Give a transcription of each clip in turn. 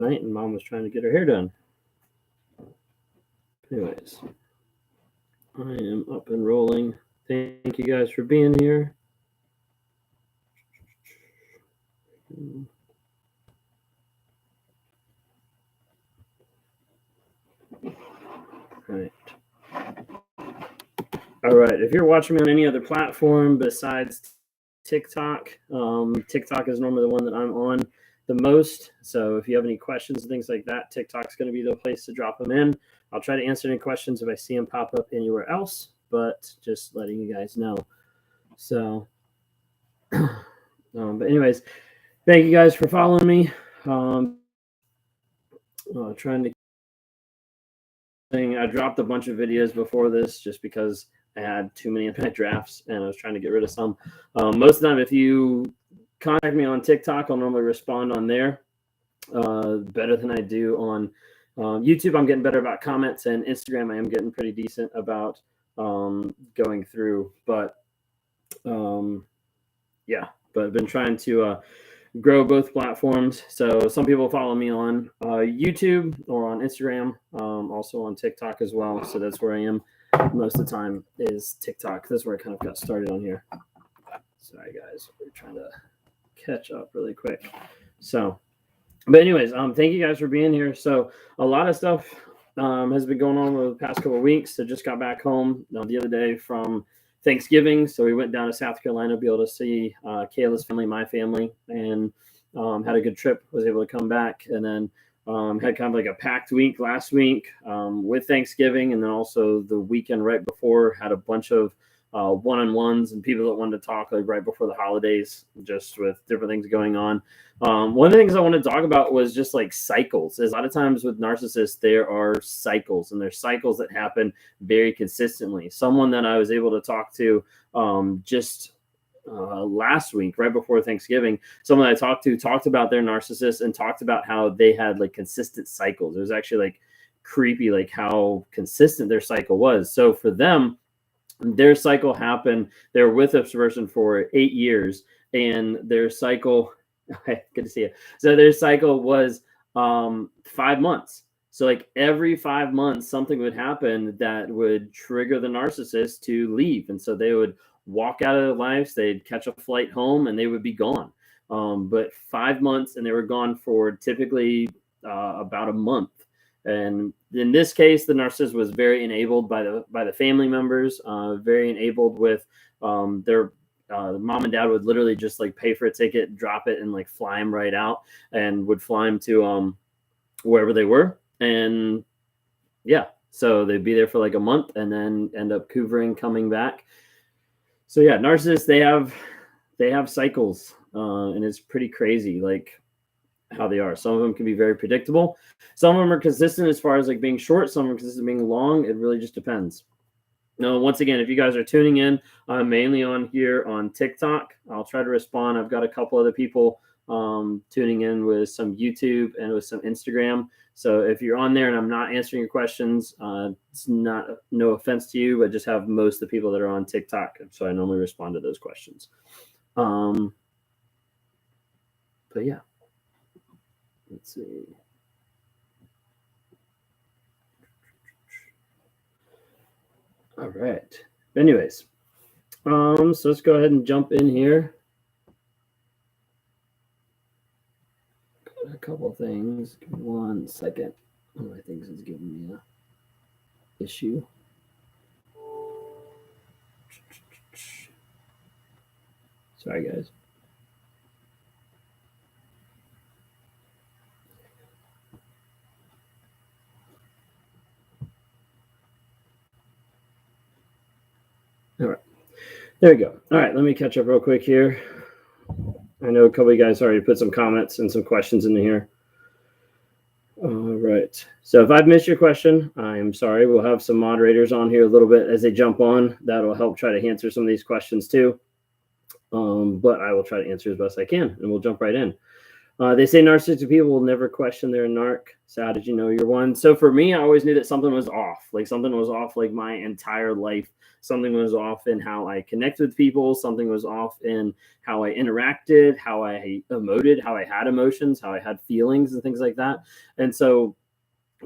night, and Mom was trying to get her hair done. Anyways, I am up and rolling. Thank you guys for being here. All right. If you're watching me on any other platform besides TikTok, TikTok is normally the one that I'm on the most. So if you have any questions and things like that, TikTok's going to be the place to drop them in. I'll try to answer any questions if I see them pop up anywhere else, but just letting you guys know. So, but anyways, thank you guys for following me. Trying to. I dropped a bunch of videos before this just because I had too many in my drafts and I was trying to get rid of some. Most of the time, if you contact me on TikTok, I'll normally respond on there better than I do on YouTube. I'm getting better about comments, and Instagram I am getting pretty decent about going through. But yeah, but I've been trying to grow both platforms. So some people follow me on YouTube or on Instagram, also on TikTok as well. So that's where I am most of the time, is TikTok. That's where I kind of got started on here. Sorry guys, we're trying to catch up really quick. So, but anyways, thank you guys for being here. So a lot of stuff has been going on over the past couple of weeks. I just got back home the other day from Thanksgiving, so we went down to South Carolina to be able to see Kayla's family, my family, and had a good trip. Was able to come back, and then had kind of like a packed week last week with Thanksgiving, and then also the weekend right before had a bunch of one-on-ones and people that wanted to talk like right before the holidays, just with different things going on. One of the things I wanted to talk about was just like cycles. As a lot of times with narcissists, there are cycles, and there's cycles that happen very consistently. Someone that I was able to talk to just last week, right before Thanksgiving, someone I talked about their narcissist and talked about how they had like consistent cycles. It was actually like creepy, like how consistent their cycle was. So for them, their cycle happened. They were with this person for 8 years, and their cycle, good to see you. So their cycle was 5 months. So like every 5 months, something would happen that would trigger the narcissist to leave. And so they would walk out of their lives, they'd catch a flight home, and they would be gone. But 5 months, and they were gone for typically about a month. And in this case, the narcissist was very enabled by the family members, very enabled with their mom and dad would literally just like pay for a ticket, drop it, and like fly him right out, and would fly him to wherever they were. And yeah, so they'd be there for like a month and then end up hoovering, coming back. So yeah, narcissists, they have cycles, and it's pretty crazy, like how they are. Some of them can be very predictable. Some of them are consistent as far as like being short. Some are consistent being long. It really just depends. Now, once again, if you guys are tuning in, I'm mainly on here on TikTok. I'll try to respond. I've got a couple other people tuning in with some YouTube and with some Instagram. So if you're on there and I'm not answering your questions, it's no offense to you, but just have most of the people that are on TikTok. So I normally respond to those questions. But yeah. Let's see. All right. Anyways, so let's go ahead and jump in here. Got a couple of things. Give me 1 second. One of my things is giving me a issue. Sorry, guys. All right, there we go. All right, let me catch up real quick here. I know a couple of you guys already put some comments and some questions in here. All right, so if I've missed your question, I'm sorry. We'll have some moderators on here a little bit as they jump on. That'll help try to answer some of these questions too. But I will try to answer as best I can, and we'll jump right in. They say narcissistic people will never question they're a narc. So how did you know you're one? So for me, I always knew that something was off. Like something was off like my entire life. Something was off in how I connect with people. Something was off in how I interacted, how I emoted, how I had emotions, how I had feelings and things like that. And so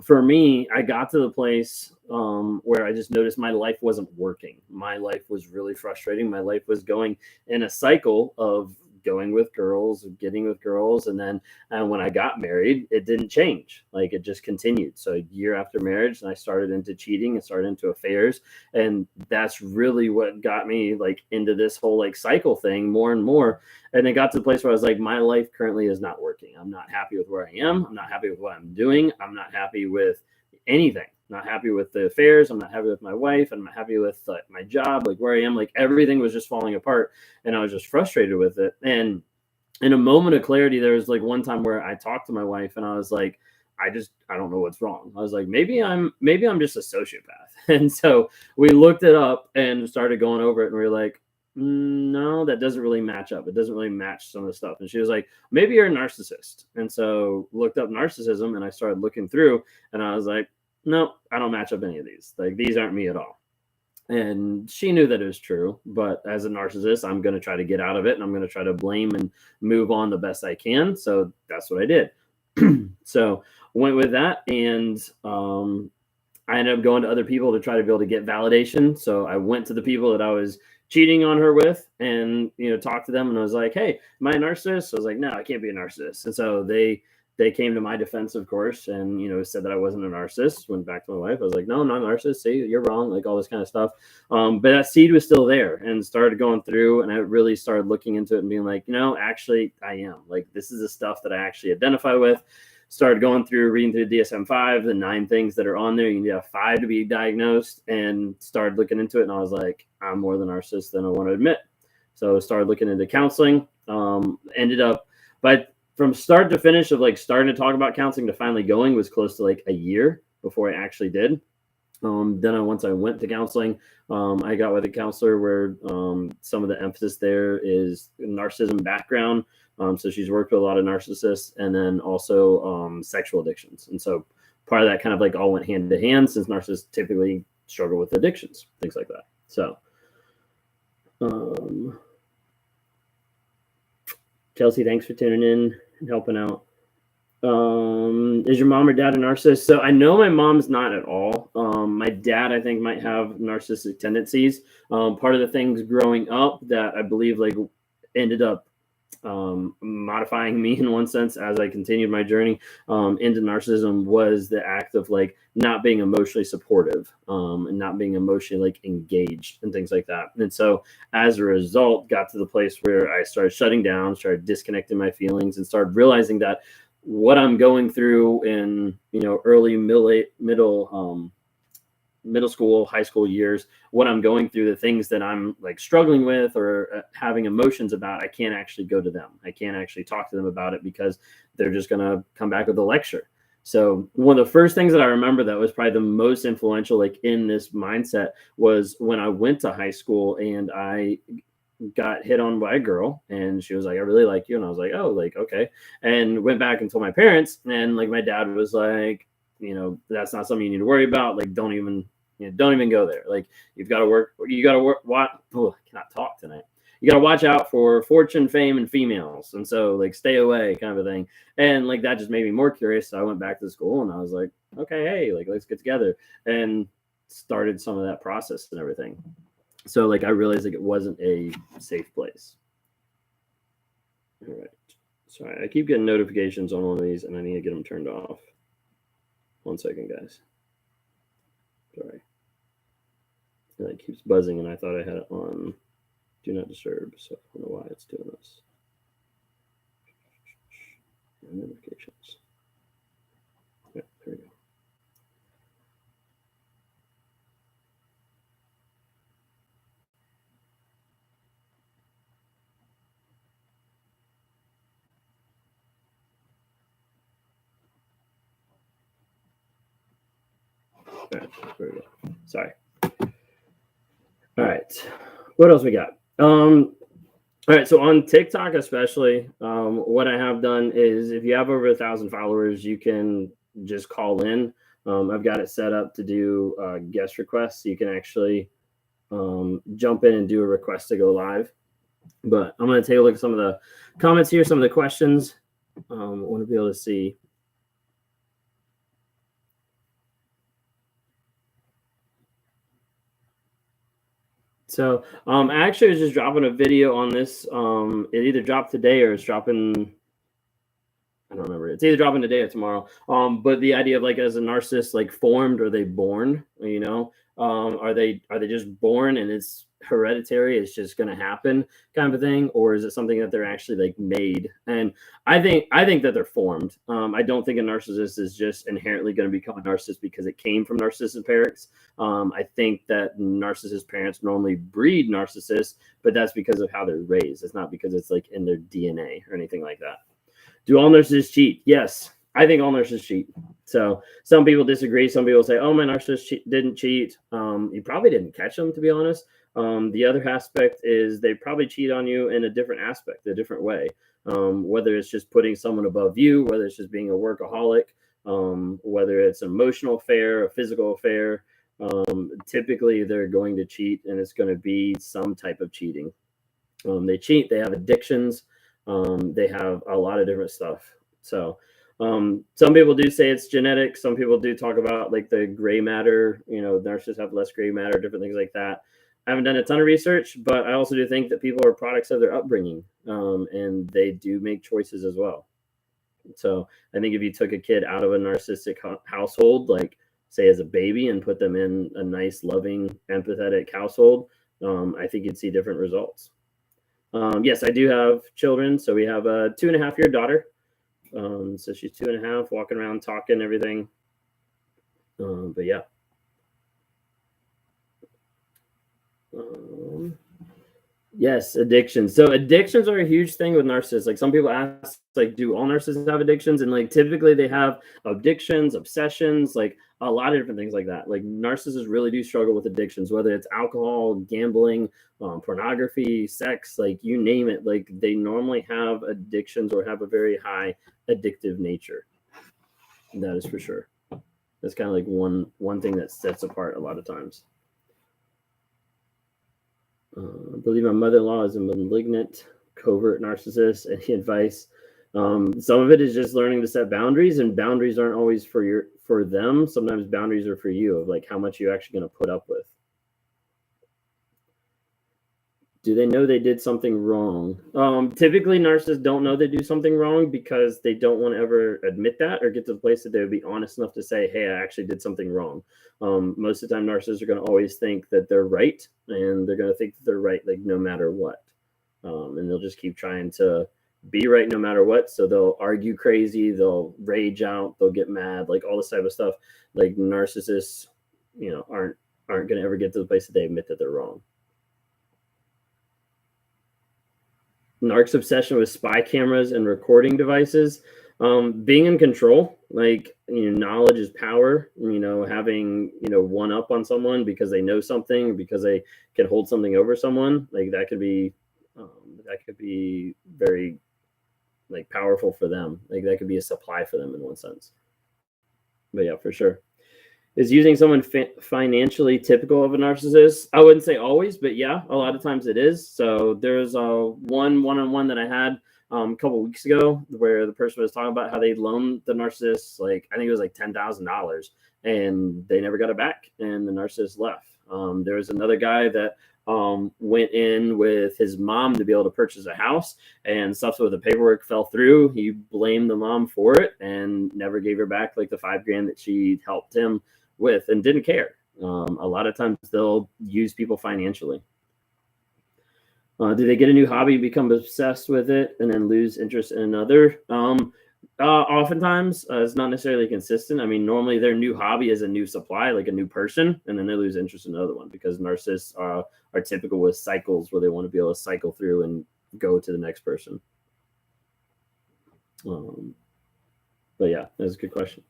for me, I got to the place where I just noticed my life wasn't working. My life was really frustrating. My life was going in a cycle of going with girls, getting with girls, and then when I got married, it didn't change. Like it just continued. So a year after marriage, and I started into cheating and started into affairs, and that's really what got me like into this whole like cycle thing more and more. And it got to the place where I was like, my life currently is not working. I'm not happy with where I am. I'm not happy with what I'm doing. I'm not happy with anything. I'm not happy with the affairs. I'm not happy with my wife. I'm not happy with my job, like where I am. Like everything was just falling apart, and I was just frustrated with it. And in a moment of clarity, there was like one time where I talked to my wife, and I was like, I don't know what's wrong. I was like, maybe I'm just a sociopath. And so we looked it up and started going over it, and we were like, no, that doesn't really match up. It doesn't really match some of the stuff. And she was like, maybe you're a narcissist. And so looked up narcissism, and I started looking through, and I was like, no, I don't match up any of these. Like these aren't me at all. And she knew that it was true, but as a narcissist, I'm going to try to get out of it, and I'm going to try to blame and move on the best I can. So that's what I did. So went with that, and I ended up going to other people to try to be able to get validation. So I went to the people that I was cheating on her with, and talked to them, and I was like, hey, am I a narcissist? I was like, no, I can't be a narcissist. And so they came to my defense, of course, and said that I wasn't a narcissist. Went back to my wife. I was like, no, I'm not a narcissist. See, you're wrong. Like all this kind of stuff. But that seed was still there, and started going through, and I really started looking into it and being like, actually, I am. Like this is the stuff that I actually identify with. Started going through, reading through DSM-5, the 9 things that are on there. You need to have 5 to be diagnosed, and started looking into it. And I was like, I'm more the narcissist than I want to admit. So started looking into counseling. Ended up, but from start to finish of like starting to talk about counseling to finally going was close to like a year before I actually did. Once I went to counseling, I got with a counselor where some of the emphasis there is narcissism background. So she's worked with a lot of narcissists, and then also sexual addictions. And so part of that kind of like all went hand to hand, since narcissists typically struggle with addictions, things like that. So Chelsea, thanks for tuning in and helping out. Is your mom or dad a narcissist? So I know my mom's not at all. My dad, I think, might have narcissistic tendencies. Part of the things growing up that I believe like ended up modifying me in one sense as I continued my journey into narcissism was the act of like not being emotionally supportive and not being emotionally like engaged and things like that. And so as a result, got to the place where I started shutting down, started disconnecting my feelings, and started realizing that what I'm going through in early middle school, high school years, what I'm going through, the things that I'm like struggling with or having emotions about, I can't actually go to them. I can't actually talk to them about it because they're just going to come back with a lecture. So one of the first things that I remember that was probably the most influential, like in this mindset, was when I went to high school and I got hit on by a girl, and she was like, I really like you. And I was like, oh, like, okay. And went back and told my parents, and like my dad was like, that's not something you need to worry about. Like, don't even go there. Like, you got to work. What? Oh, I cannot talk tonight. You got to watch out for fortune, fame, and females. And so like, stay away kind of a thing. And like, that just made me more curious. So I went back to school, and I was like, okay, hey, like, let's get together, and started some of that process and everything. So like, I realized like it wasn't a safe place. All right. Sorry, I keep getting notifications on one of these, and I need to get them turned off. 1 second, guys. Sorry. It keeps buzzing, and I thought I had it on Do Not Disturb, so I don't know why it's doing this. Notifications. Yeah, there we go. All right, there we go. Sorry. All right. What else we got? All right, so on TikTok especially, what I have done is if you have over 1,000 followers, you can just call in. I've got it set up to do guest requests. So you can actually jump in and do a request to go live. But I'm going to take a look at some of the comments here, some of the questions. I want to be able to see. So I actually was just dropping a video on this. It either dropped today or it's dropping. I don't remember. It's either dropping today or tomorrow. But the idea of like as a narcissist, like formed, are they born? You know, are they just born and it's hereditary? It's just going to happen, kind of a thing, or is it something that they're actually like made? And I think that they're formed. I don't think a narcissist is just inherently going to become a narcissist because it came from narcissist parents. I think that narcissist parents normally breed narcissists, but that's because of how they're raised. It's not because it's like in their DNA or anything like that. Do all narcissists cheat? Yes, I think all narcissists cheat. So some people disagree. Some people say, "Oh, my narcissist didn't cheat." You probably didn't catch them, to be honest. The other aspect is they probably cheat on you in a different aspect, a different way. Whether it's just putting someone above you, whether it's just being a workaholic, whether it's an emotional affair, a physical affair. Typically, they're going to cheat, and it's going to be some type of cheating. They cheat. They have addictions. They have a lot of different stuff. So some people do say it's genetic. Some people do talk about like the gray matter, narcissists have less gray matter, different things like that. I haven't done a ton of research, but I also do think that people are products of their upbringing, and they do make choices as well. So I think if you took a kid out of a narcissistic household, like say as a baby, and put them in a nice, loving, empathetic household, I think you'd see different results. Yes, I do have children. So we have a 2.5-year daughter. So she's 2.5, walking around, talking, everything. But yeah. Yes, addictions. So addictions are a huge thing with narcissists. Like some people ask, like, do all narcissists have addictions? And like typically they have addictions, obsessions, like a lot of different things like that. Like narcissists really do struggle with addictions, whether it's alcohol, gambling, pornography, sex, like you name it. Like they normally have addictions or have a very high addictive nature. That is for sure. That's kind of like one thing that sets apart a lot of times. I believe my mother-in-law is a malignant, covert narcissist. Any advice? Some of it is just learning to set boundaries, and boundaries aren't always for them. Sometimes boundaries are for you, of like how much you're actually going to put up with. Do they know they did something wrong? Typically, narcissists don't know they do something wrong because they don't want to ever admit that or get to the place that they would be honest enough to say, hey, I actually did something wrong. Most of the time, narcissists are going to always think that they're right, and they're going to think that they're right, like no matter what. And they'll just keep trying to be right no matter what. So they'll argue crazy, they'll rage out, they'll get mad, like all this type of stuff. Like narcissists, aren't going to ever get to the place that they admit that they're wrong. Narc's obsession with spy cameras and recording devices, being in control, like knowledge is power. Having one up on someone because they know something, because they can hold something over someone, like that could be very like powerful for them. Like that could be a supply for them in one sense. But yeah, for sure. Is using someone financially typical of a narcissist? I wouldn't say always, but yeah, a lot of times it is. So there's one-on-one that I had a couple weeks ago where the person was talking about how they loaned the narcissist, like I think it was like $10,000, and they never got it back, and the narcissist left. There was another guy that went in with his mom to be able to purchase a house, and stuff with the paperwork fell through. He blamed the mom for it and never gave her back like the $5,000 that she helped him with, and didn't care. A lot of times they'll use people financially. Do they get a new hobby, become obsessed with it, and then lose interest in another? Oftentimes, it's not necessarily consistent. I mean, normally their new hobby is a new supply, like a new person, and then they lose interest in another one, because narcissists are typical with cycles where they want to be able to cycle through and go to the next person. But yeah, that's a good question.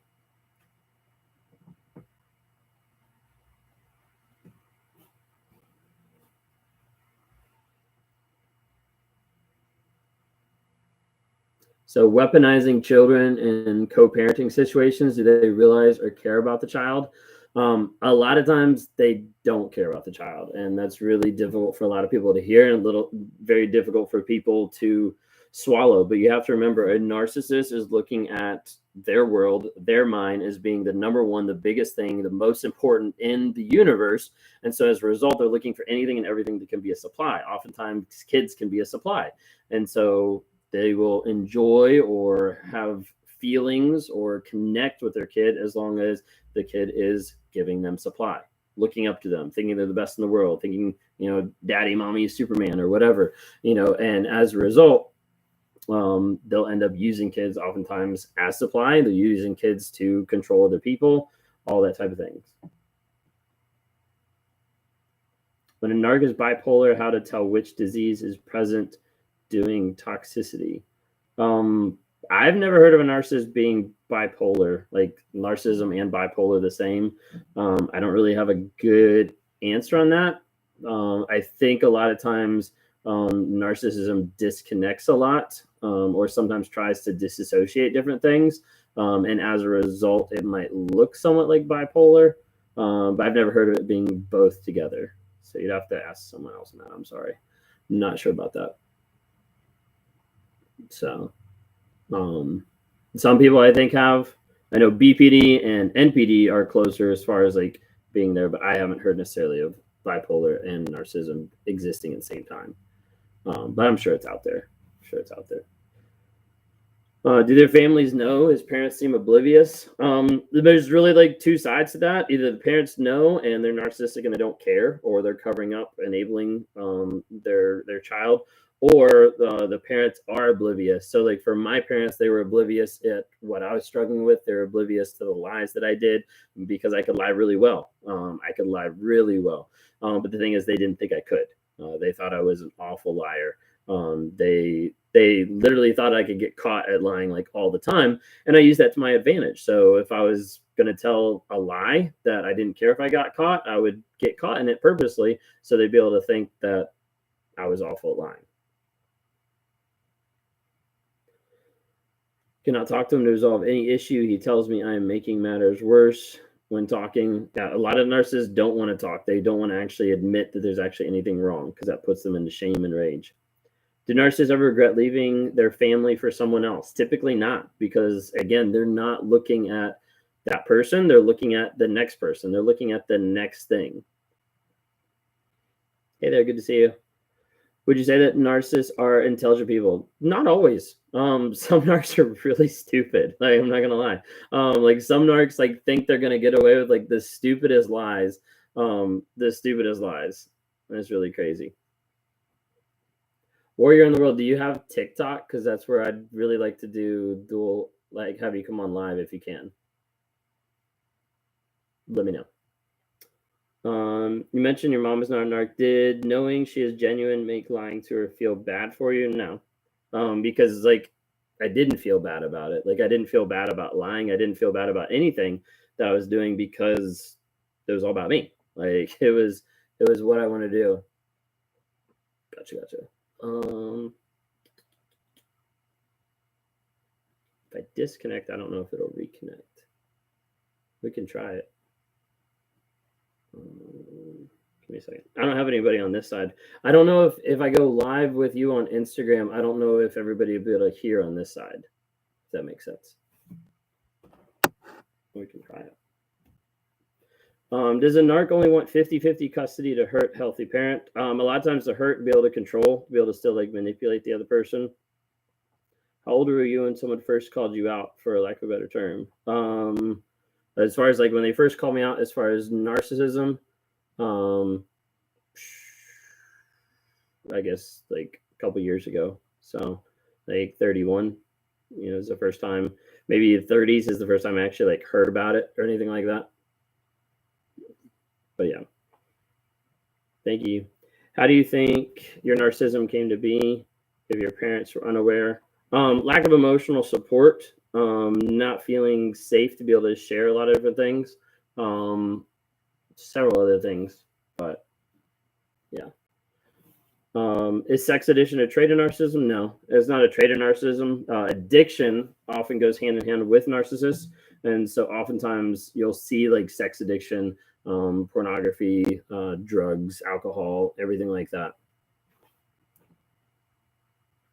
So weaponizing children in co-parenting situations, do they realize or care about the child? A lot of times they don't care about the child, and that's really difficult for a lot of people to hear, and very difficult for people to swallow. But you have to remember, a narcissist is looking at their world, their mind, as being the number one, the biggest thing, the most important in the universe. And so as a result, they're looking for anything and everything that can be a supply. Oftentimes kids can be a supply. And so they will enjoy or have feelings or connect with their kid as long as the kid is giving them supply, looking up to them, thinking they're the best in the world, thinking, daddy, mommy is Superman or whatever, and as a result, they'll end up using kids oftentimes as supply. They're using kids to control other people, all that type of things. When a narc is bipolar, how to tell which disease is present doing toxicity? I've never heard of a narcissist being bipolar, like narcissism and bipolar the same. I don't really have a good answer on that. I think a lot of times narcissism disconnects a lot, or sometimes tries to disassociate different things. And as a result, it might look somewhat like bipolar, but I've never heard of it being both together. So you'd have to ask someone else on that. I'm sorry. I'm not sure about that. So some people I think I know BPD and NPD are closer as far as like being there, but I haven't heard necessarily of bipolar and narcissism existing at the same time. But I'm sure it's out there. Do their families know? His parents seem oblivious. There's really like two sides to that. Either the parents know and they're narcissistic and they don't care, or they're covering up, enabling their child, or the parents are oblivious. So like for my parents, they were oblivious at what I was struggling with. They're oblivious to the lies that I did because I could lie really well. But the thing is, they didn't think I could. They thought I was an awful liar. They literally thought I could get caught at lying like all the time. And I used that to my advantage. So if I was going to tell a lie that I didn't care if I got caught, I would get caught in it purposely. So they'd be able to think that I was awful at lying. Cannot talk to him to resolve any issue. He tells me I am making matters worse when talking. A lot of narcissists don't want to talk. They don't want to actually admit that there's actually anything wrong because that puts them into shame and rage. Do narcissists ever regret leaving their family for someone else? Typically not, because again, they're not looking at that person. They're looking at the next person. They're looking at the next thing. Hey there, good to see you. Would you say that narcissists are intelligent people? Not always. Some narcs are really stupid. Like, I'm not gonna lie. Like some narcs like think they're gonna get away with like the stupidest lies. And it's really crazy. Warrior in the World, do you have TikTok? Because that's where I'd really like to do have you come on live if you can. Let me know. You mentioned your mom is not a narc. Did knowing she is genuine make lying to her feel bad for you? No. Because like I didn't feel bad about it. Like I didn't feel bad about lying. I didn't feel bad about anything that I was doing because it was all about me. Like it was what I want to do. Gotcha. If I disconnect, I don't know if it'll reconnect. We can try it. Give me a second. I don't have anybody on this side. I don't know if I go live with you on Instagram, I don't know if everybody will be able to hear on this side. If that makes sense. We can try it. Does a narc only want 50-50 custody to hurt healthy parent? A lot of times to hurt, be able to control, be able to still like manipulate the other person. How old were you when someone first called you out, for lack of a better term? As far as like when they first called me out, as far as narcissism, I guess like a couple years ago. So like 31, is the first time. Maybe the 30s is the first time I actually like heard about it or anything like that. But yeah. Thank you. How do you think your narcissism came to be if your parents were unaware? Lack of emotional support, not feeling safe to be able to share a lot of different things, several other things, but yeah. Is sex addiction a trait of narcissism? No, it's not a trait of narcissism. Addiction often goes hand in hand with narcissists. And so oftentimes you'll see like sex addiction, pornography, drugs, alcohol, everything like that.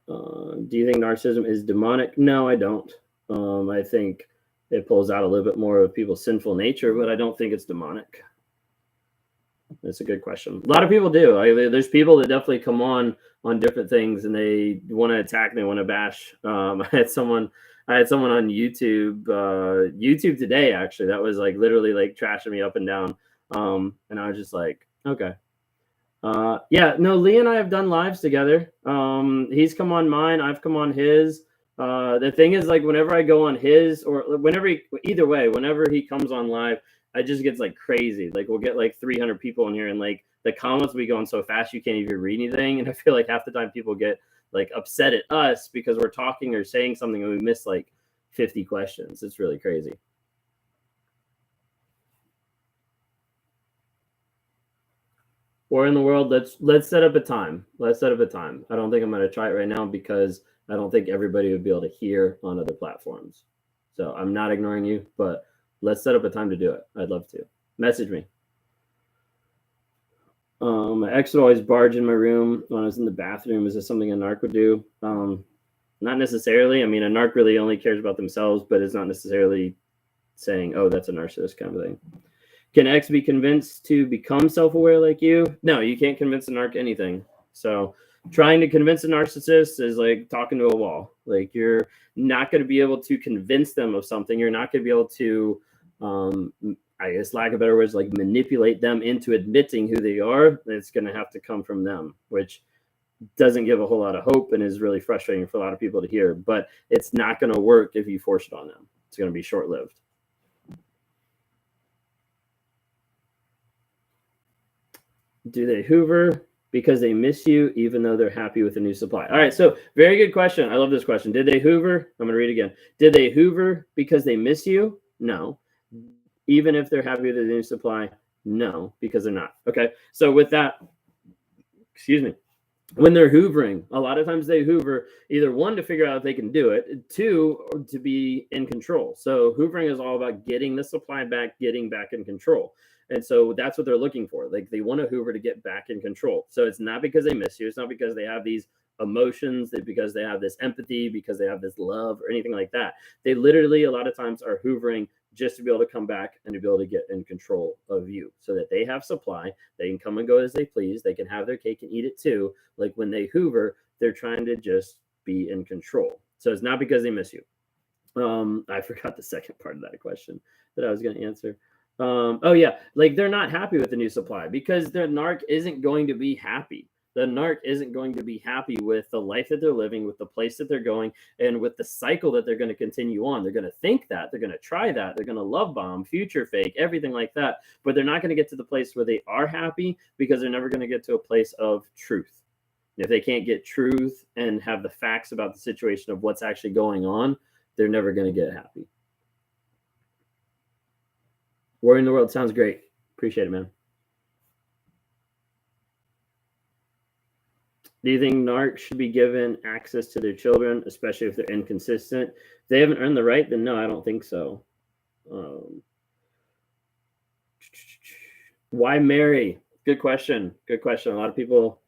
Do you think narcissism is demonic? No, I don't. I think it pulls out a little bit more of people's sinful nature, but I don't think it's demonic. That's a good question. A lot of people do. There's people that definitely come on different things and they want to attack and they want to bash. I had someone on YouTube today, actually, that was like literally like trashing me up and down. And I was just like, okay. Yeah, no, Lee and I have done lives together. He's come on mine, I've come on his. The thing is, like, whenever I go on his, or either way, whenever he comes on live, I just gets like crazy. Like, we'll get like 300 people in here, and like the comments will be going so fast you can't even read anything. And I feel like half the time people get like upset at us because we're talking or saying something and we miss like 50 questions. It's really crazy. Or in the world, let's set up a time. Let's set up a time. I don't think I'm going to try it right now because I don't think everybody would be able to hear on other platforms. So I'm not ignoring you, but let's set up a time to do it. I'd love to. Message me. My ex would always barge in my room when I was in the bathroom. Is this something a narc would do? Not necessarily. I mean, a narc really only cares about themselves, but it's not necessarily saying, oh, that's a narcissist kind of thing. Can X be convinced to become self-aware like you? No, you can't convince a narc anything. So trying to convince a narcissist is like talking to a wall. Like, you're not going to be able to convince them of something. You're not going to be able to, I guess, lack of better words, like manipulate them into admitting who they are. It's going to have to come from them, which doesn't give a whole lot of hope and is really frustrating for a lot of people to hear. But it's not going to work if you force it on them. It's going to be short-lived. Do they Hoover because they miss you, even though they're happy with the new supply? All right, so very good question. I love this question. Did they Hoover? I'm going to read it again. Did they Hoover because they miss you? No. Even if they're happy with the new supply? No, because they're not. Okay, so with that, excuse me, when they're Hoovering, a lot of times they Hoover either one, to figure out if they can do it, two, to be in control. So Hoovering is all about getting the supply back, getting back in control. And so that's what they're looking for. Like, they want to Hoover to get back in control. So it's not because they miss you. It's not because they have these emotions, because they have this empathy, because they have this love or anything like that. They literally, a lot of times, are Hoovering just to be able to come back and to be able to get in control of you so that they have supply. They can come and go as they please. They can have their cake and eat it too. Like, when they Hoover, they're trying to just be in control. So it's not because they miss you. I forgot the second part of that question that I was going to answer. Oh yeah, like, they're not happy with the new supply because their narc isn't going to be happy. The narc isn't going to be happy with the life that they're living, with the place that they're going, and with the cycle that they're going to continue on. They're going to think that, they're going to try that, they're going to love bomb, future fake, everything like that, but they're not going to get to the place where they are happy because they're never going to get to a place of truth. If they can't get truth and have the facts about the situation of what's actually going on, they're never going to get happy. War in the World sounds great. Appreciate it, man. Do you think narcs should be given access to their children, especially if they're inconsistent? If they haven't earned the right, then no, I don't think so. Why marry? Good question. Good question. A lot of people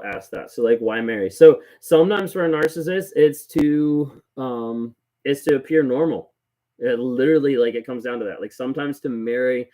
ask that. So, like, why marry? So sometimes for a narcissist, it's to appear normal. It literally, like, it comes down to that. Like, sometimes to marry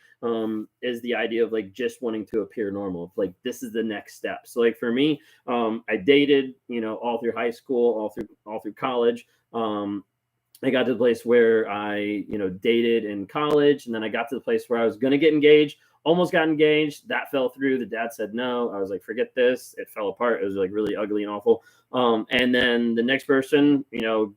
is the idea of like just wanting to appear normal. Like, this is the next step. So, like, for me, I dated, all through high school, all through college. I got to the place where I, dated in college, and then I got to the place where I was going to get engaged. Almost got engaged. That fell through. The dad said no. I was like, forget this. It fell apart. It was like really ugly and awful. And then the next person,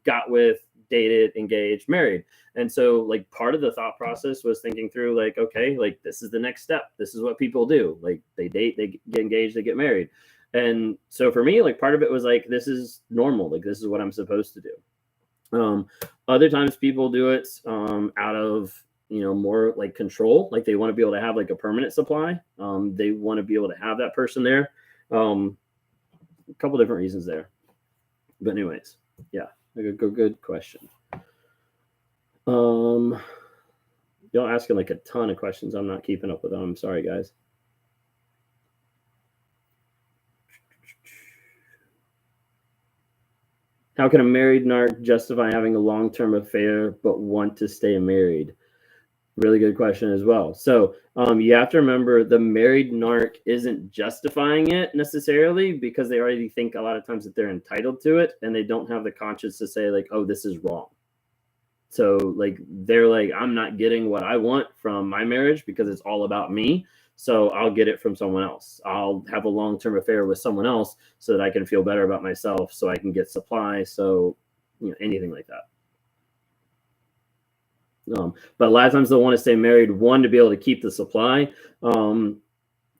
got with, dated, engaged, married. And so, like, part of the thought process was thinking through, like, okay, like, this is the next step. This is what people do. Like, they date, they get engaged, they get married. And so for me, like, part of it was like, this is normal. Like, this is what I'm supposed to do. Other times people do it out of, more like control. Like, they want to be able to have like a permanent supply. They want to be able to have that person there. a couple different reasons there. But anyways, yeah, good question. Y'all asking like a ton of questions. I'm not keeping up with them. I'm sorry, guys. How can a married narc justify having a long-term affair but want to stay married? Really good question as well. So you have to remember the married narc isn't justifying it necessarily because they already think a lot of times that they're entitled to it and they don't have the conscience to say like, oh, this is wrong. So like they're like, I'm not getting what I want from my marriage because it's all about me. So I'll get it from someone else. I'll have a long-term affair with someone else so that I can feel better about myself, so I can get supply. So, anything like that. But a lot of times they'll want to stay married, one, to be able to keep the supply, so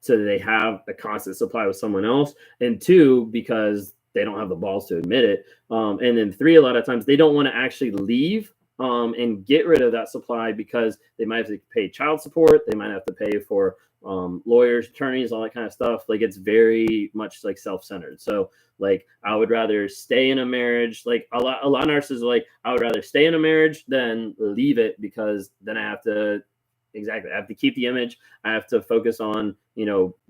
they have a constant supply with someone else, and two, because they don't have the balls to admit it. And then three, a lot of times they don't want to actually leave and get rid of that supply because they might have to pay child support. They might have to pay for lawyers, attorneys, all that kind of stuff. Like it's very much like self-centered. So like I would rather stay in a marriage. Like a lot of narcissists are like, I would rather stay in a marriage than leave it because then I have to keep the image. I have to focus on,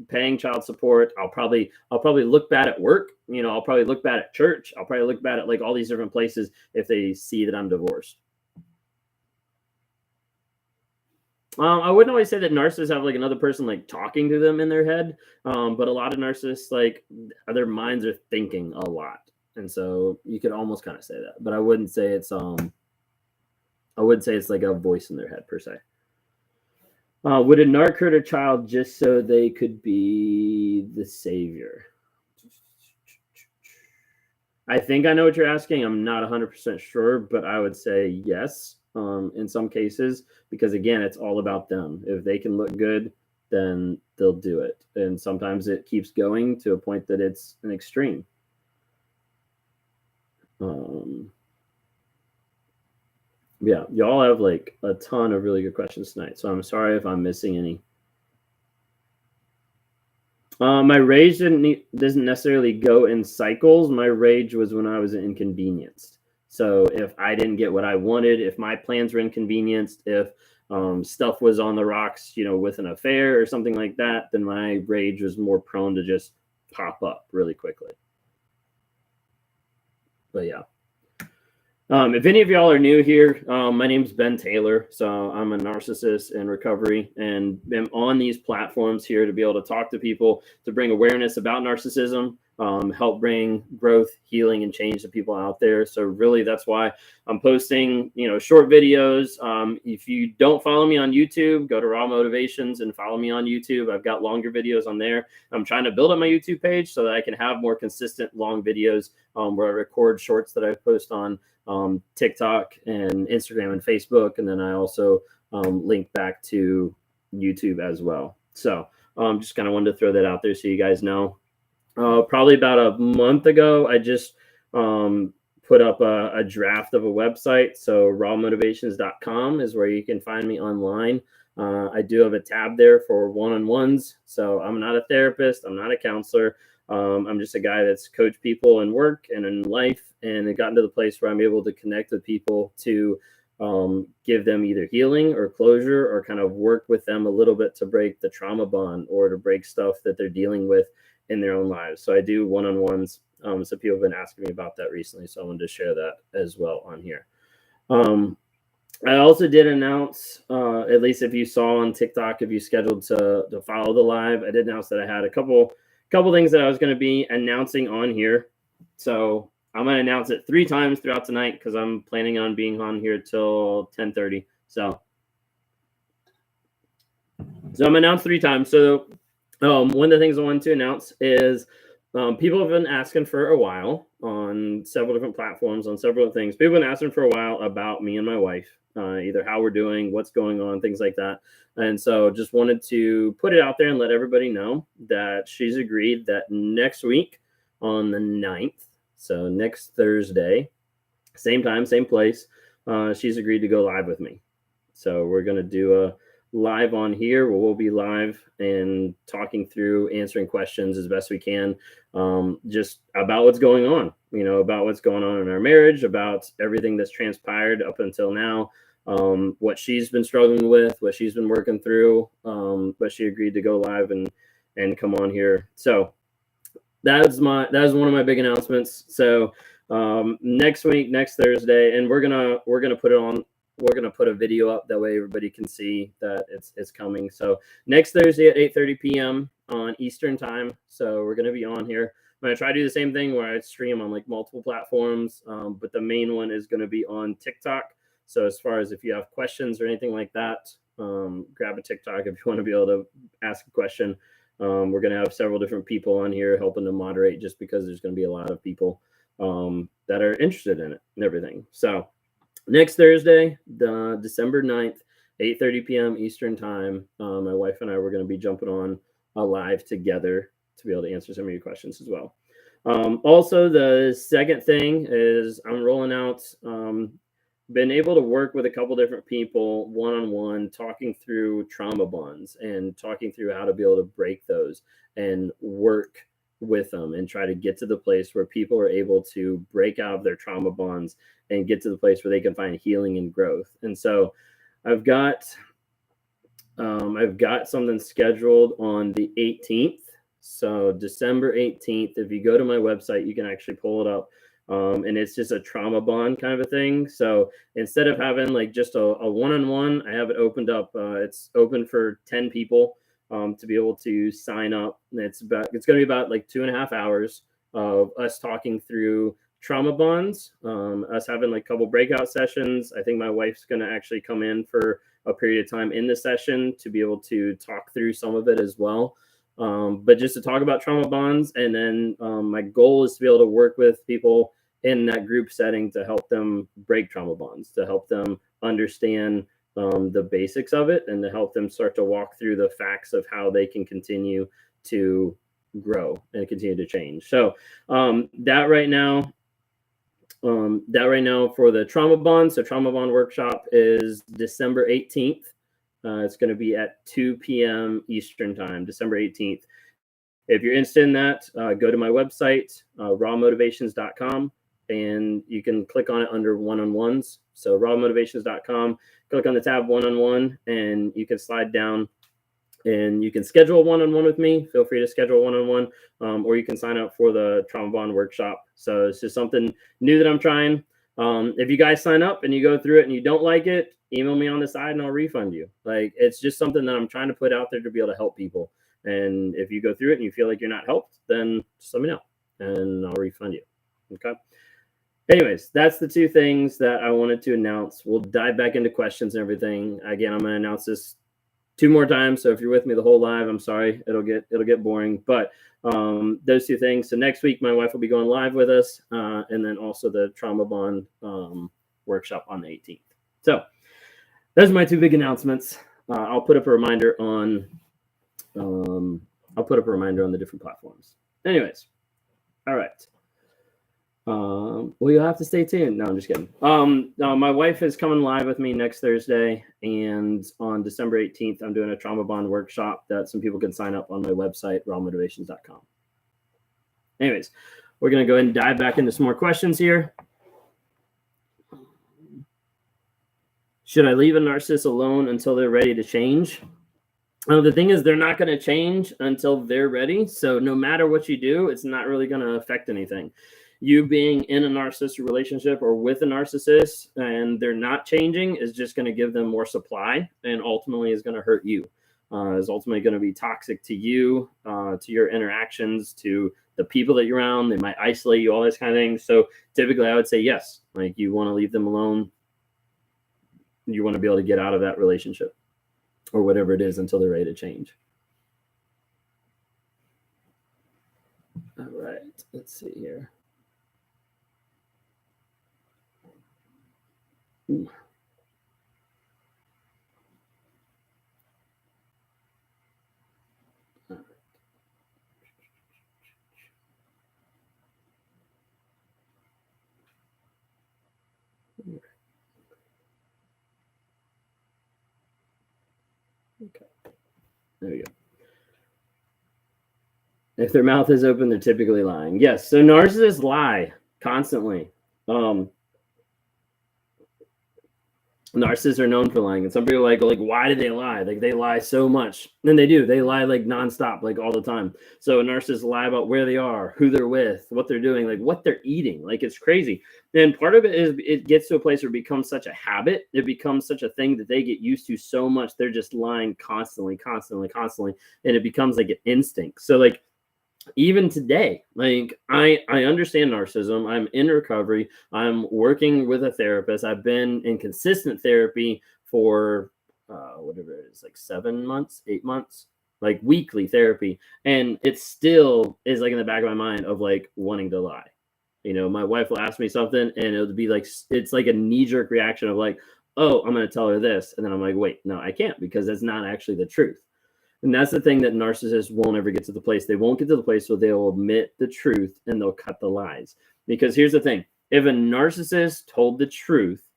paying child support. I'll probably look bad at work. I'll probably look bad at church. I'll probably look bad at like all these different places if they see that I'm divorced. I wouldn't always say that narcissists have like another person like talking to them in their head, but a lot of narcissists, like their minds are thinking a lot, and so you could almost kind of say that. But I wouldn't say it's like a voice in their head per se. Would a narc hurt a child just so they could be the savior? I think I know what you're asking. I'm not 100% sure, but I would say yes. In some cases, because again, it's all about them. If they can look good, then they'll do it. And sometimes it keeps going to a point that it's an extreme. Yeah, y'all have like a ton of really good questions tonight. So I'm sorry if I'm missing any. My rage doesn't necessarily go in cycles. My rage was when I was inconvenienced. So if I didn't get what I wanted, if my plans were inconvenienced, if stuff was on the rocks, with an affair or something like that, then my rage was more prone to just pop up really quickly. But yeah. If any of y'all are new here, my name's Ben Taylor. So I'm a narcissist in recovery and I'm on these platforms here to be able to talk to people, to bring awareness about narcissism, help bring growth, healing, and change to people out there. So really that's why I'm posting, short videos. If you don't follow me on YouTube, go to Raw Motivations and follow me on YouTube. I've got longer videos on there. I'm trying to build up my YouTube page so that I can have more consistent long videos where I record shorts that I post on TikTok and Instagram and Facebook. And then I also link back to YouTube as well. So just kind of wanted to throw that out there so you guys know. Probably about a month ago, I just put up a draft of a website. So rawmotivations.com is where you can find me online. I do have a tab there for one-on-ones. So I'm not a therapist. I'm not a counselor. I'm just a guy that's coached people in work and in life, and it gotten to the place where I'm able to connect with people to give them either healing or closure, or kind of work with them a little bit to break the trauma bond or to break stuff that they're dealing with in their own lives. So I do one-on-ones. So people have been asking me about that recently, so I wanted to share that as well on here. I also did announce, at least if you saw on TikTok, if you scheduled to follow the live, I did announce that I had a couple things that I was going to be announcing on here. So I'm going to announce it 3 times throughout tonight because I'm planning on being on here till 10:30. So I'm going to announce 3 times. So one of the things I wanted to announce is people have been asking for a while on several different platforms, on several things. People have been asking for a while about me and my wife, either how we're doing, what's going on, things like that. And so just wanted to put it out there and let everybody know that she's agreed that next week on the 9th, so next Thursday, same time, same place, she's agreed to go live with me. So we're going to do live on here where we'll be live and talking through, answering questions as best we can, just about what's going on, about what's going on in our marriage, about everything that's transpired up until now, what she's been struggling with, what she's been working through, but she agreed to go live and come on here. So that is one of my big announcements. So next week, next Thursday, and we're gonna put it on. We're gonna put a video up that way everybody can see that it's coming. So next Thursday at 8:30 p.m. on Eastern time. So we're gonna be on here. I'm gonna try to do the same thing where I stream on like multiple platforms, but the main one is gonna be on TikTok. So as far as if you have questions or anything like that, grab a TikTok if you want to be able to ask a question. We're going to have several different people on here helping to moderate, just because there's going to be a lot of people that are interested in it and everything. So next Thursday, December 9th, 8:30 p.m. Eastern time, my wife and I were going to be jumping on a live together to be able to answer some of your questions as well. Also, the second thing is I'm rolling out, been able to work with a couple different people one-on-one, talking through trauma bonds and talking through how to be able to break those and work with them and try to get to the place where people are able to break out of their trauma bonds and get to the place where they can find healing and growth. And so I've got something scheduled on the 18th. So December 18th, if you go to my website, you can actually pull it up. And it's just a trauma bond kind of a thing. So instead of having like just a one-on-one, I have it opened up. It's open for 10 people to be able to sign up. And it's going to be about like 2.5 hours of us talking through trauma bonds, us having like a couple breakout sessions. I think my wife's going to actually come in for a period of time in the session to be able to talk through some of it as well. But just to talk about trauma bonds. And then my goal is to be able to work with people in that group setting to help them break trauma bonds, to help them understand the basics of it, and to help them start to walk through the facts of how they can continue to grow and continue to change. So that right now for the trauma bond. So trauma bond workshop is December 18th. It's going to be at 2 p.m. Eastern time, December 18th. If you're interested in that, go to my website, rawmotivations.com, and you can click on it under one-on-ones. So rawmotivations.com, click on the tab one-on-one, and you can slide down and you can schedule a one-on-one with me. Feel free to schedule a one-on-one, or you can sign up for the trauma bond workshop. So it's just something new that I'm trying. If you guys sign up and you go through it and you don't like it, email me on the side and I'll refund you. Like, it's just something that I'm trying to put out there to be able to help people. And if you go through it and you feel like you're not helped, then just let me know and I'll refund you. Okay. Anyways, that's the two things that I wanted to announce. We'll dive back into questions and everything. Again, I'm going to announce this 2 more times. So if you're with me the whole live, I'm sorry, it'll get boring, but those 2 things. So next week, my wife will be going live with us. And then also the trauma bond workshop on the 18th. So those are my 2 big announcements. I'll put up a reminder on the different platforms. Anyways, all right. Well, you'll have to stay tuned. No, I'm just kidding. My wife is coming live with me next Thursday, and on December 18th, I'm doing a trauma bond workshop that some people can sign up on my website, rawmotivations.com. Anyways, we're going to go ahead and dive back into some more questions here. Should I leave a narcissist alone until they're ready to change? The thing is, they're not going to change until they're ready. So no matter what you do, it's not really going to affect anything. You being in a narcissistic relationship or with a narcissist and they're not changing is just going to give them more supply, and ultimately is going to hurt you. Is ultimately going to be toxic to you, to your interactions, to the people that you're around. They might isolate you, all this kind of thing. So typically I would say yes. Like, you want to leave them alone. You want to be able to get out of that relationship or whatever it is until they're ready to change. All right, let's see here. Ooh. Okay. There we go. If their mouth is open, they're typically lying. Yes. So narcissists lie constantly. Narcissists are known for lying, and some people like why do they lie? Like they lie so much, and they do. They lie like nonstop, like all the time. So narcissists lie about where they are, who they're with, what they're doing, like what they're eating. Like it's crazy. And part of it is it gets to a place where it becomes such a habit. It becomes such a thing that they get used to so much. They're just lying constantly, and it becomes like an instinct. So like even today, like I understand narcissism. I'm in recovery. I'm working with a therapist. I've been in consistent therapy for whatever it is, like 7 months, 8 months, like weekly therapy, and it still is like in the back of my mind of like wanting to lie. My wife will ask me something and it'll be like it's like a knee-jerk reaction of like, oh, I'm going to tell her this, and then I'm like, wait, no, I can't, because that's not actually the truth. And that's the thing that narcissists won't ever get to the place. They won't get to the place where they'll admit the truth and they'll cut the lies. Because here's the thing. If a narcissist told the truth,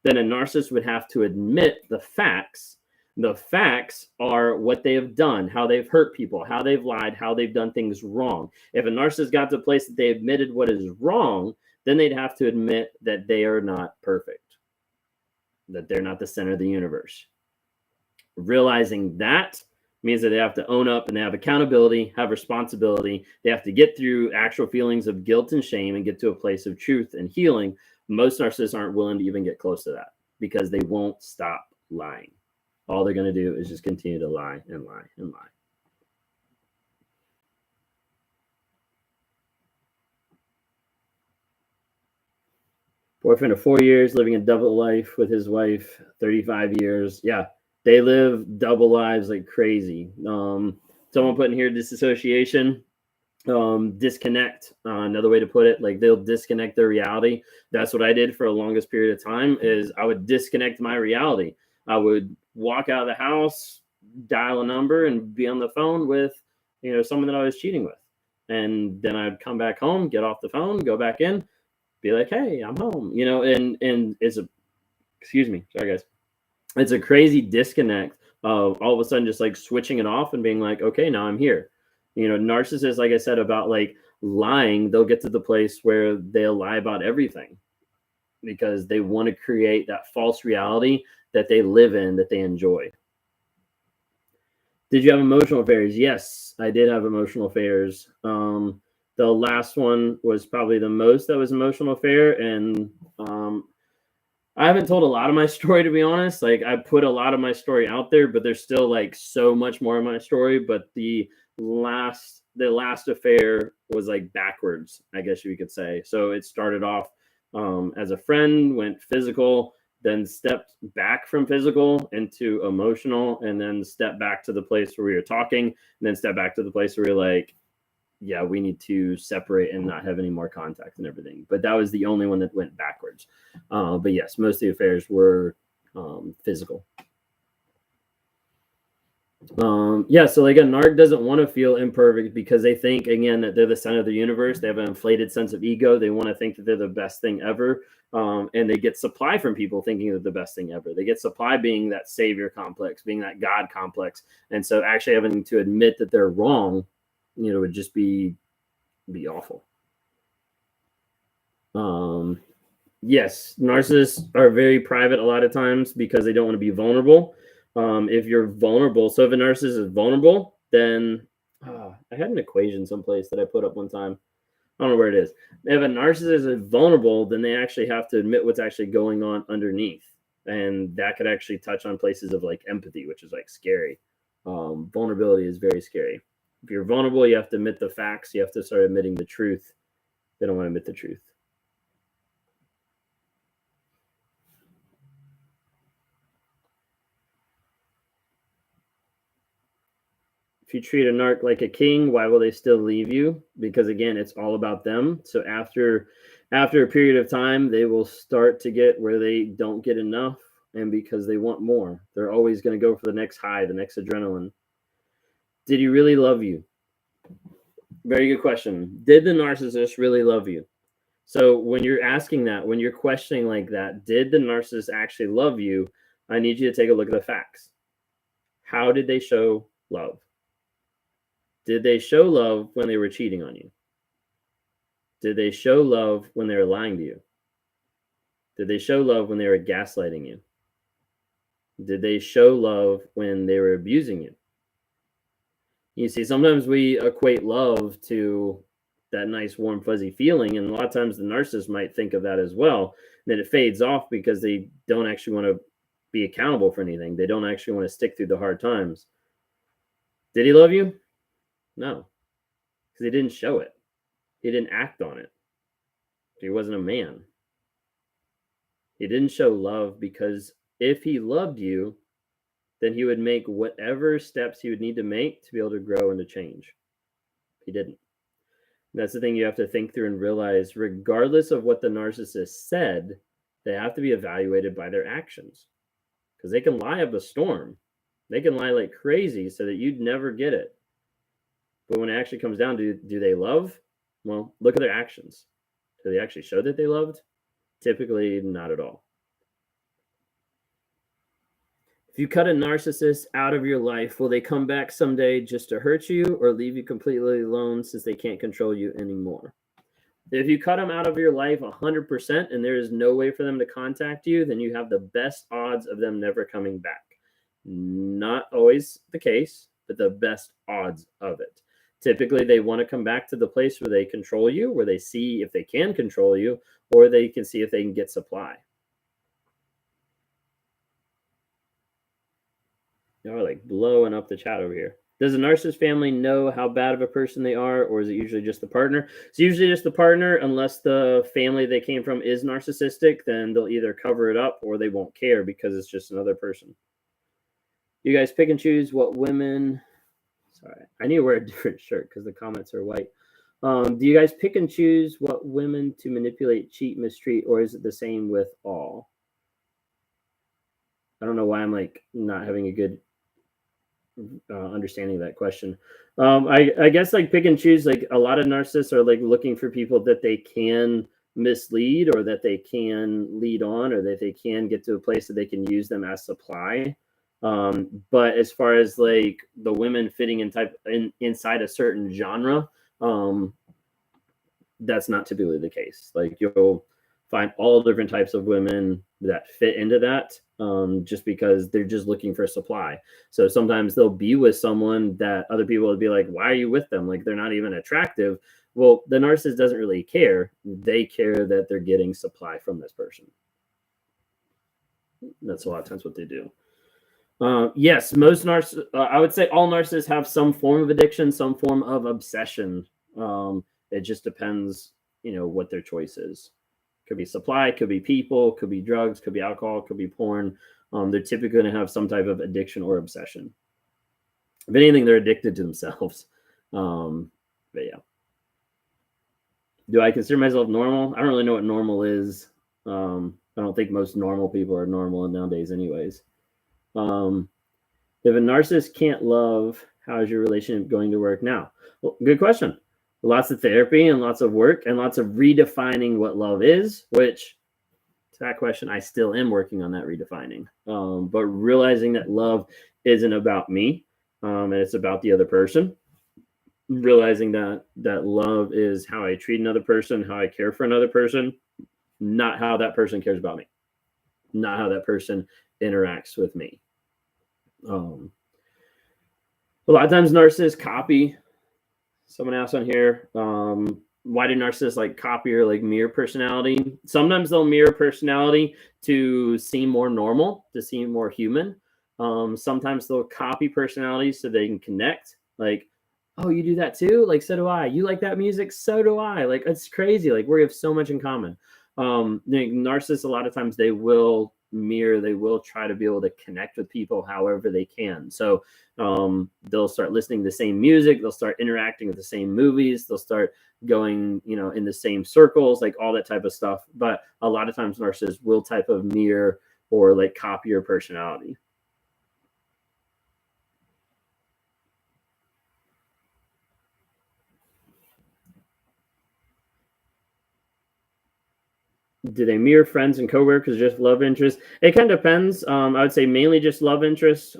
then a narcissist would have to admit the facts. The facts are what they have done, how they've hurt people, how they've lied, how they've done things wrong. If a narcissist got to the place that they admitted what is wrong, then they'd have to admit that they are not perfect, that they're not the center of the universe. Realizing that means that they have to own up and they have accountability, have responsibility. They have to get through actual feelings of guilt and shame and get to a place of truth and healing. Most narcissists aren't willing to even get close to that because they won't stop lying. All they're going to do is just continue to lie and lie and lie. Boyfriend of 4 years, living a double life with his wife, 35 years. Yeah. They live double lives like crazy. Someone put in here disassociation, disconnect. Another way to put it, like they'll disconnect their reality. That's what I did for the longest period of time. Is I would disconnect my reality. I would walk out of the house, dial a number, and be on the phone with someone that I was cheating with, and then I'd come back home, get off the phone, go back in, be like, "Hey, I'm home," and it's a excuse me, sorry guys. It's a crazy disconnect of all of a sudden just like switching it off and being like, okay, now I'm here. Narcissists, like I said about like lying, they'll get to the place where they'll lie about everything because they want to create that false reality that they live in, that they enjoy. Did you have emotional affairs? Yes, I did have emotional affairs. The last one was probably the most that was emotional affair, and I haven't told a lot of my story, to be honest. Like I put a lot of my story out there, but there's still like so much more of my story. But the last affair was like backwards, I guess you could say. So it started off as a friend, went physical, then stepped back from physical into emotional, and then stepped back to the place where we were talking, and then stepped back to the place where we were like, yeah, we need to separate and not have any more contact and everything. But that was the only one that went backwards. But yes, most of the affairs were physical. So like a narc doesn't want to feel imperfect because they think, again, that they're the center of the universe. They have an inflated sense of ego. They want to think that they're the best thing ever. And they get supply from people thinking they're the best thing ever. They get supply being that savior complex, being that God complex. And so actually having to admit that they're wrong, would just be awful. Yes, narcissists are very private a lot of times because they don't want to be vulnerable. If you're vulnerable, so if a narcissist is vulnerable, then I had an equation someplace that I put up one time. I don't know where it is. If a narcissist is vulnerable, then they actually have to admit what's actually going on underneath. And that could actually touch on places of like empathy, which is like scary. Vulnerability is very scary. If you're vulnerable, you have to admit the facts. You have to start admitting the truth. They don't want to admit the truth. If you treat a narc like a king, why will they still leave you? Because again, it's all about them. So after a period of time, they will start to get where they don't get enough, and because they want more, they're always going to go for the next high, the next adrenaline. Did he really love you? Very good question. Did the narcissist really love you? So when you're asking that, when you're questioning like that, did the narcissist actually love you? I need you to take a look at the facts. How did they show love? Did they show love when they were cheating on you? Did they show love when they were lying to you? Did they show love when they were gaslighting you? Did they show love when they were abusing you? You see, sometimes we equate love to that nice, warm, fuzzy feeling. And a lot of times the narcissist might think of that as well. Then it fades off because they don't actually want to be accountable for anything. They don't actually want to stick through the hard times. Did he love you? No, because he didn't show it. He didn't act on it. He wasn't a man. He didn't show love because if he loved you, then he would make whatever steps he would need to make to be able to grow and to change. He didn't. And that's the thing you have to think through and realize, regardless of what the narcissist said, they have to be evaluated by their actions. Because they can lie up a storm. They can lie like crazy so that you'd never get it. But when it actually comes down to, do they love? Well, look at their actions. Do they actually show that they loved? Typically, not at all. If you cut a narcissist out of your life, will they come back someday just to hurt you or leave you completely alone since they can't control you anymore? If you cut them out of your life 100% and there is no way for them to contact you, then you have the best odds of them never coming back. Not always the case, but the best odds of it. Typically, they want to come back to the place where they control you, where they see if they can control you, or they can see if they can get supply. Y'all are like blowing up the chat over here. Does a narcissist family know how bad of a person they are, or is it usually just the partner? It's usually just the partner, unless the family they came from is narcissistic, then they'll either cover it up or they won't care because it's just another person. You guys pick and choose what women... Sorry, I need to wear a different shirt because the comments are white. Do you guys pick and choose what women to manipulate, cheat, mistreat, or is it the same with all? I don't know why I'm like not having a good understanding of that question. I guess like pick and choose, like a lot of narcissists are like looking for people that they can mislead or that they can lead on or that they can get to a place that they can use them as supply. But as far as like the women fitting inside a certain genre, that's not typically the case. Like you'll find all different types of women that fit into that, just because they're just looking for supply. So sometimes they'll be with someone that other people would be like, why are you with them? Like they're not even attractive. Well, the narcissist doesn't really care. They care that they're getting supply from this person. That's a lot of times what they do. Yes, most narcissists, I would say all narcissists have some form of addiction, some form of obsession. It just depends, what their choice is. Could be supply, could be people, could be drugs, could be alcohol, could be porn. They're typically going to have some type of addiction or obsession. If anything, they're addicted to themselves. But yeah. Do I consider myself normal? I don't really know what normal is. I don't think most normal people are normal nowadays anyways. If a narcissist can't love, how is your relationship going to work now? Well, good question. Lots of therapy and lots of work and lots of redefining what love is, which to that question, I still am working on that redefining. But realizing that love isn't about me, and it's about the other person. Realizing that love is how I treat another person, how I care for another person, not how that person cares about me, not how that person interacts with me. A lot of times narcissists copy. Someone asked on here, why do narcissists like copy or like mirror personality? Sometimes they'll mirror personality to seem more normal, to seem more human. Sometimes they'll copy personality so they can connect. Like, oh, you do that too? Like, so do I. You like that music? So do I. Like, it's crazy. Like, we have so much in common. Narcissists, a lot of times they will mirror, they will try to be able to connect with people however they can. So they'll start listening to the same music, they'll start interacting with the same movies, they'll start going, in the same circles, like all that type of stuff. But a lot of times narcissists will type of mirror or like copy your personality. Do they mirror friends and coworkers, just love interest? It kind of depends. I would say mainly just love interest.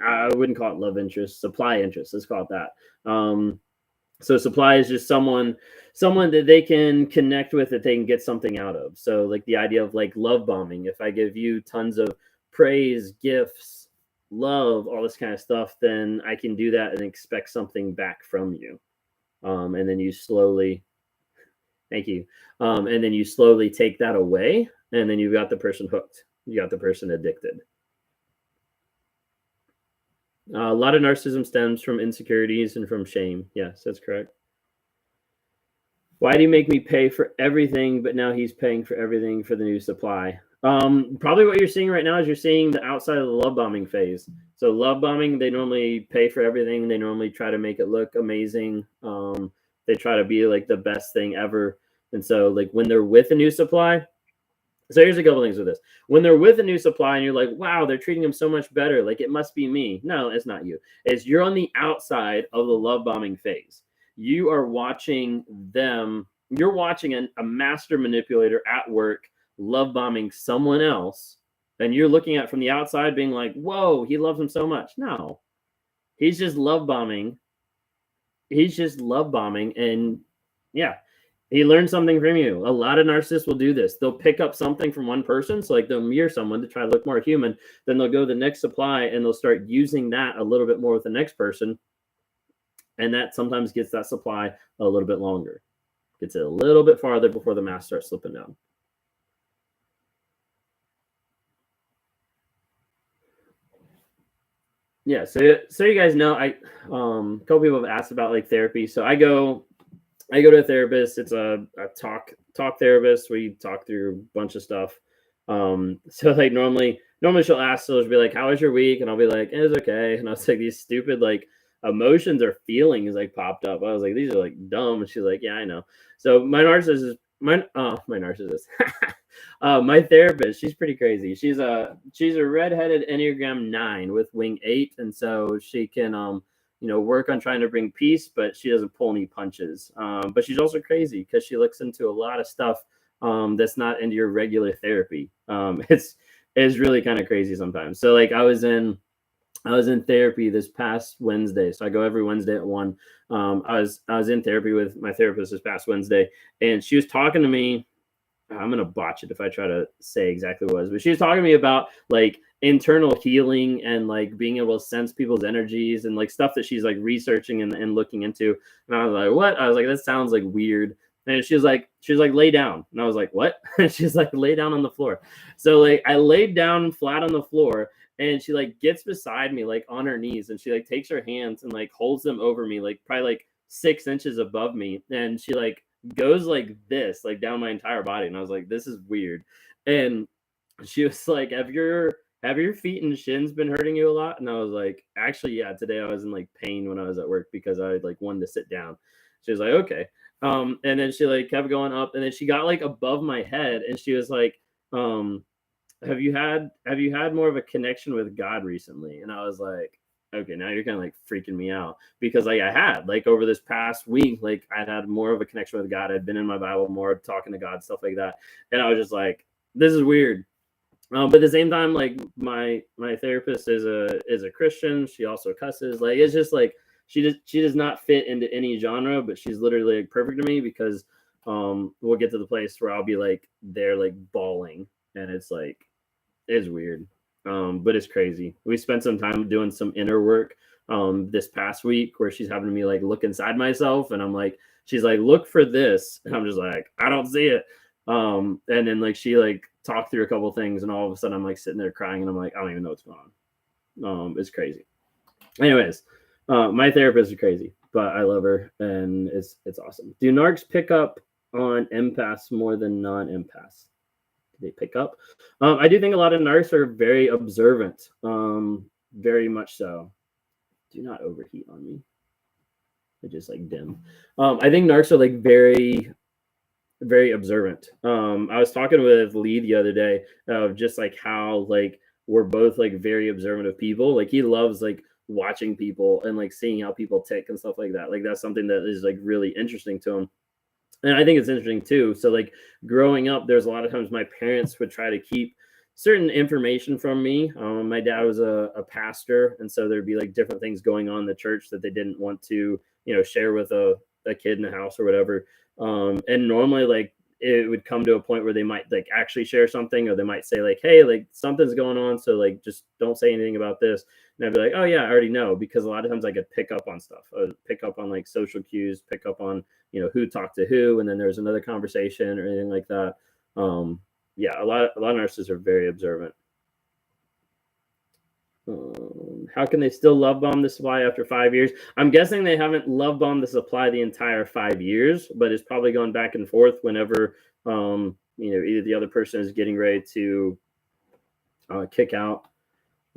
I wouldn't call it love interest, supply interest. Let's call it that. So supply is just someone that they can connect with, that they can get something out of. So like the idea of like love bombing. If I give you tons of praise, gifts, love, all this kind of stuff, then I can do that and expect something back from you. And then you slowly, thank you. And then you slowly take that away, and then you've got the person hooked. You got the person addicted. A lot of narcissism stems from insecurities and from shame. Yes, that's correct. Why do you make me pay for everything, but now he's paying for everything for the new supply? Probably what you're seeing right now is you're seeing the outside of the love bombing phase. So love bombing, they normally pay for everything. They normally try to make it look amazing. They try to be like the best thing ever. And so like when they're with a new supply, so here's a couple things with this. When they're with a new supply and you're like, wow, they're treating them so much better. Like it must be me. No, it's not you. It's you're on the outside of the love bombing phase. You are watching them. You're watching a master manipulator at work love bombing someone else. And you're looking at it from the outside being like, whoa, he loves him so much. No, he's just love bombing. He's just love bombing. And yeah, he learned something from you. A lot of narcissists will do this. They'll pick up something from one person. So like they'll mirror someone to try to look more human. Then they'll go to the next supply and they'll start using that a little bit more with the next person. And that sometimes gets that supply a little bit longer. Gets it a little bit farther before the mask starts slipping down. Yeah, so you guys know, a couple people have asked about like therapy. So I go to a therapist. It's a talk therapist. We talk through a bunch of stuff. So like normally she'll ask, so she'll be like, how was your week? And I'll be like, it was okay. And I was like, these stupid like emotions or feelings like popped up. I was like, these are like dumb. And she's like, yeah, I know. So my narcissist, my therapist, she's pretty crazy. She's a redheaded Enneagram 9 with wing 8, and so she can work on trying to bring peace, but she doesn't pull any punches. But she's also crazy because she looks into a lot of stuff that's not into your regular therapy. It's really kind of crazy sometimes. So like I was in therapy this past Wednesday. So I go every Wednesday at 1. I was in therapy with my therapist this past Wednesday, and she was talking to me. I'm going to botch it if I try to say exactly what it was, but she was talking to me about like internal healing and like being able to sense people's energies and like stuff that she's like researching and looking into. And I was like, what? I was like, that sounds like weird. And she was like, lay down. And I was like, what? And she's like, lay down on the floor. So like I laid down flat on the floor, and she like gets beside me, like on her knees, and she like takes her hands and like holds them over me, like probably like 6 inches above me. And she like goes like this, like down my entire body. And I was like, this is weird. And she was like, have your feet and shins been hurting you a lot? And I was like, actually, yeah, today I was in like pain when I was at work because I like wanted to sit down. She was like, okay. And then she like kept going up, and then she got like above my head, and she was like, have you had more of a connection with God recently? And I was like, okay, now you're kind of like freaking me out, because like I had like over this past week, like I'd had more of a connection with God. I'd been in my Bible more, talking to God, stuff like that. And I was just like, this is weird. But at the same time, like my therapist is a Christian. She also cusses. Like it's just like she does not fit into any genre, but she's literally like perfect to me, because we'll get to the place where I'll be like there like bawling, and it's like it's weird. But it's crazy. We spent some time doing some inner work this past week, where she's having me like look inside myself, and I'm like, she's like, look for this, and I'm just like, I don't see it. And then like she like talked through a couple things, and all of a sudden I'm like sitting there crying, and I'm like, I don't even know what's going on. It's crazy. Anyways, my therapist is crazy, but I love her, and it's awesome. Do narcs pick up on empaths more than non-empaths? They pick up. I do think a lot of narcs are very observant, very much so. Do not overheat on me. I just like dim. I think narcs are like very, very observant. I was talking with Lee the other day of just like how like we're both like very observant of people. Like he loves like watching people and like seeing how people tick and stuff like that. Like that's something that is like really interesting to him. And I think it's interesting too. So like growing up, there's a lot of times my parents would try to keep certain information from me. My dad was a pastor, and so there'd be like different things going on in the church that they didn't want to, share with a kid in the house or whatever. And normally, like, it would come to a point where they might like actually share something, or they might say like, hey, like something's going on, so like just don't say anything about this. And I'd be like, oh yeah, I already know, because a lot of times I could pick up on stuff, pick up on like social cues, pick up on who talked to who, and then there's another conversation or anything like that. Yeah, a lot of narcissists are very observant. How can they still love bomb the supply after 5 years? I'm guessing they haven't love bombed the supply the entire 5 years, but it's probably going back and forth whenever either the other person is getting ready to kick out.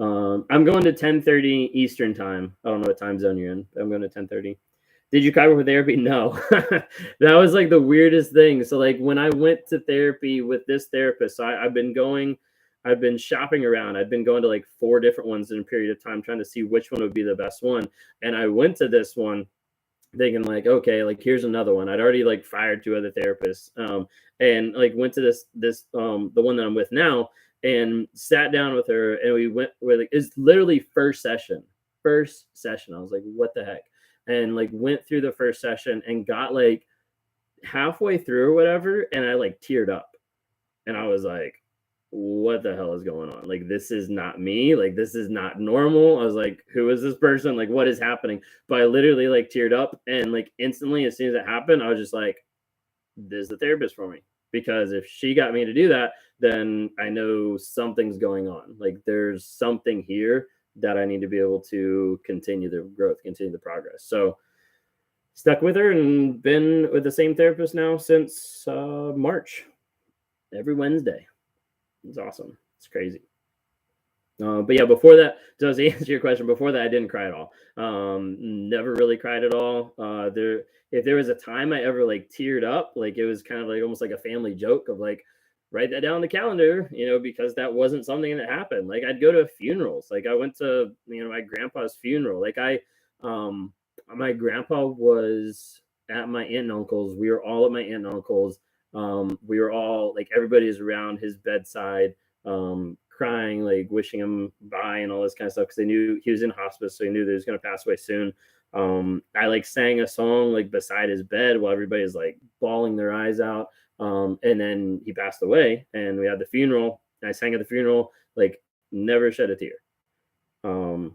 I'm going to 10:30 Eastern time. I don't know what time zone you're in. I'm going to 10:30. Did you cry before therapy? No. That was like the weirdest thing. So like when I went to therapy with this therapist, so I've been shopping around. I've been going to like 4 different ones in a period of time, trying to see which one would be the best one. And I went to this one thinking like, okay, like here's another one. I'd already like fired 2 other therapists. And like went to this the one that I'm with now, and sat down with her, and we went with like, it's literally first session. I was like, what the heck? And like went through the first session and got like halfway through or whatever, and I like teared up, and I was like, what the hell is going on? Like, this is not me. Like, this is not normal. I was like, who is this person? Like, what is happening? But I literally like teared up, and like instantly as soon as it happened, I was just like, this is the therapist for me. Because if she got me to do that, then I know something's going on. Like, there's something here that I need to be able to continue the growth, continue the progress. So stuck with her and been with the same therapist now since March, every Wednesday. It's awesome. It's crazy. But yeah, before that, to answer your question, before that, I didn't cry at all. Never really cried at all. If there was a time I ever like teared up, like it was kind of like almost like a family joke of like, write that down on the calendar, because that wasn't something that happened. Like I'd go to funerals. Like I went to, my grandpa's funeral. Like my grandpa was at my aunt and uncle's. We were all at my aunt and uncle's. We were all like, everybody is around his bedside, crying, like wishing him bye and all this kind of stuff, because they knew he was in hospice, so he knew that he was going to pass away soon. I like sang a song like beside his bed while everybody's like bawling their eyes out. And then he passed away, and we had the funeral. I sang at the funeral, like never shed a tear. And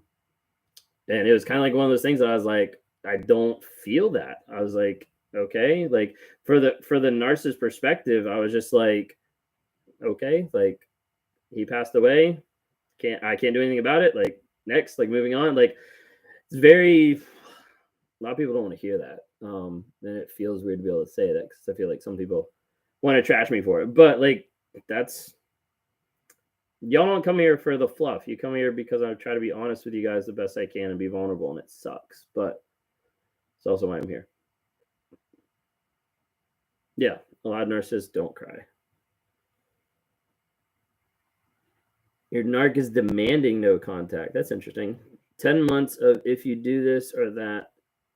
it was kind of like one of those things that I was like, I don't feel that. I was like, okay, like for the narcissist perspective, I was just like, okay, like he passed away. I can't do anything about it. Like next, like moving on. Like it's very, a lot of people don't want to hear that. And it feels weird to be able to say that, because I feel like some people want to trash me for it. But like y'all don't come here for the fluff. You come here because I try to be honest with you guys the best I can and be vulnerable, and it sucks. But it's also why I'm here. Yeah, a lot of narcissists don't cry. Your narc is demanding no contact. That's interesting. 10 months of if you do this or that,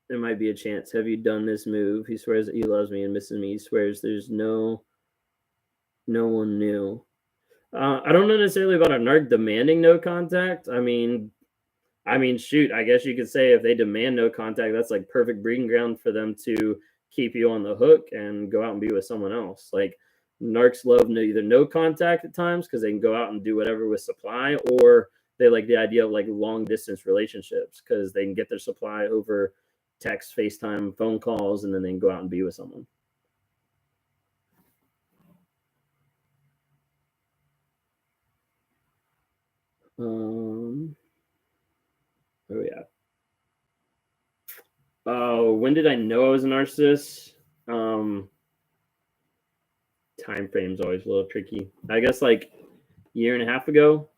there might be a chance. Have you done this move? He swears that he loves me and misses me. He swears there's no one new. I don't know necessarily about a narc demanding no contact. I mean, shoot, I guess you could say if they demand no contact, that's like perfect breeding ground for them to keep you on the hook and go out and be with someone else. Like narcs love either no contact at times because they can go out and do whatever with supply, or they like the idea of like long distance relationships because they can get their supply over text, FaceTime, phone calls, and then they can go out and be with someone. Oh yeah. When did I know I was a narcissist? Time frame's always a little tricky. I guess like a year and a half ago.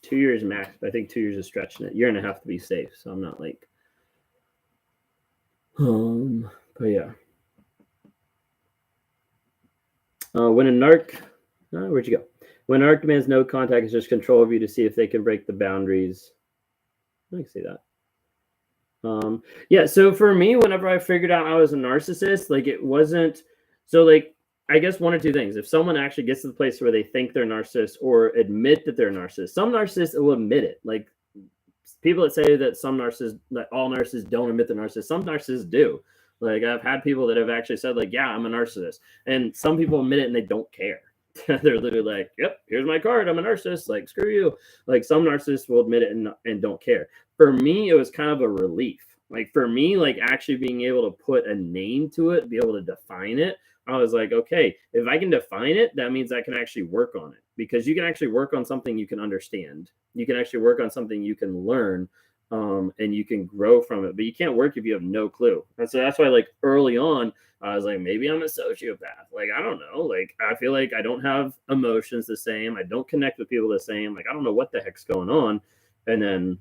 2 years max. I think 2 years is stretching it. Year and a half to be safe. So I'm not like. But yeah. When a narc, where'd you go? When a narc demands no contact, it's just control of you to see if they can break the boundaries. I can see that. Yeah, so for me, whenever I figured out I was a narcissist, like it wasn't, so like I guess one or two things. If someone actually gets to the place where they think they're narcissist or admit that they're narcissist, some narcissists will admit it. Like people that say that some narcissists, that all narcissists don't admit they're narcissists, some narcissists do. Like I've had people that have actually said like, yeah, I'm a narcissist. And some people admit it and they don't care. They're literally like, yep, here's my card. I'm a narcissist. Like, screw you. Like some narcissists will admit it and don't care. For me, it was kind of a relief. Like for me, like actually being able to put a name to it, be able to define it, I was like, okay, if I can define it, that means I can actually work on it, because you can actually work on something you can understand. You can actually work on something you can learn, and you can grow from it. But you can't work if you have no clue. And so that's why, like early on, I was like, maybe I'm a sociopath. Like, I don't know. Like, I feel like I don't have emotions the same. I don't connect with people the same. Like, I don't know what the heck's going on. And then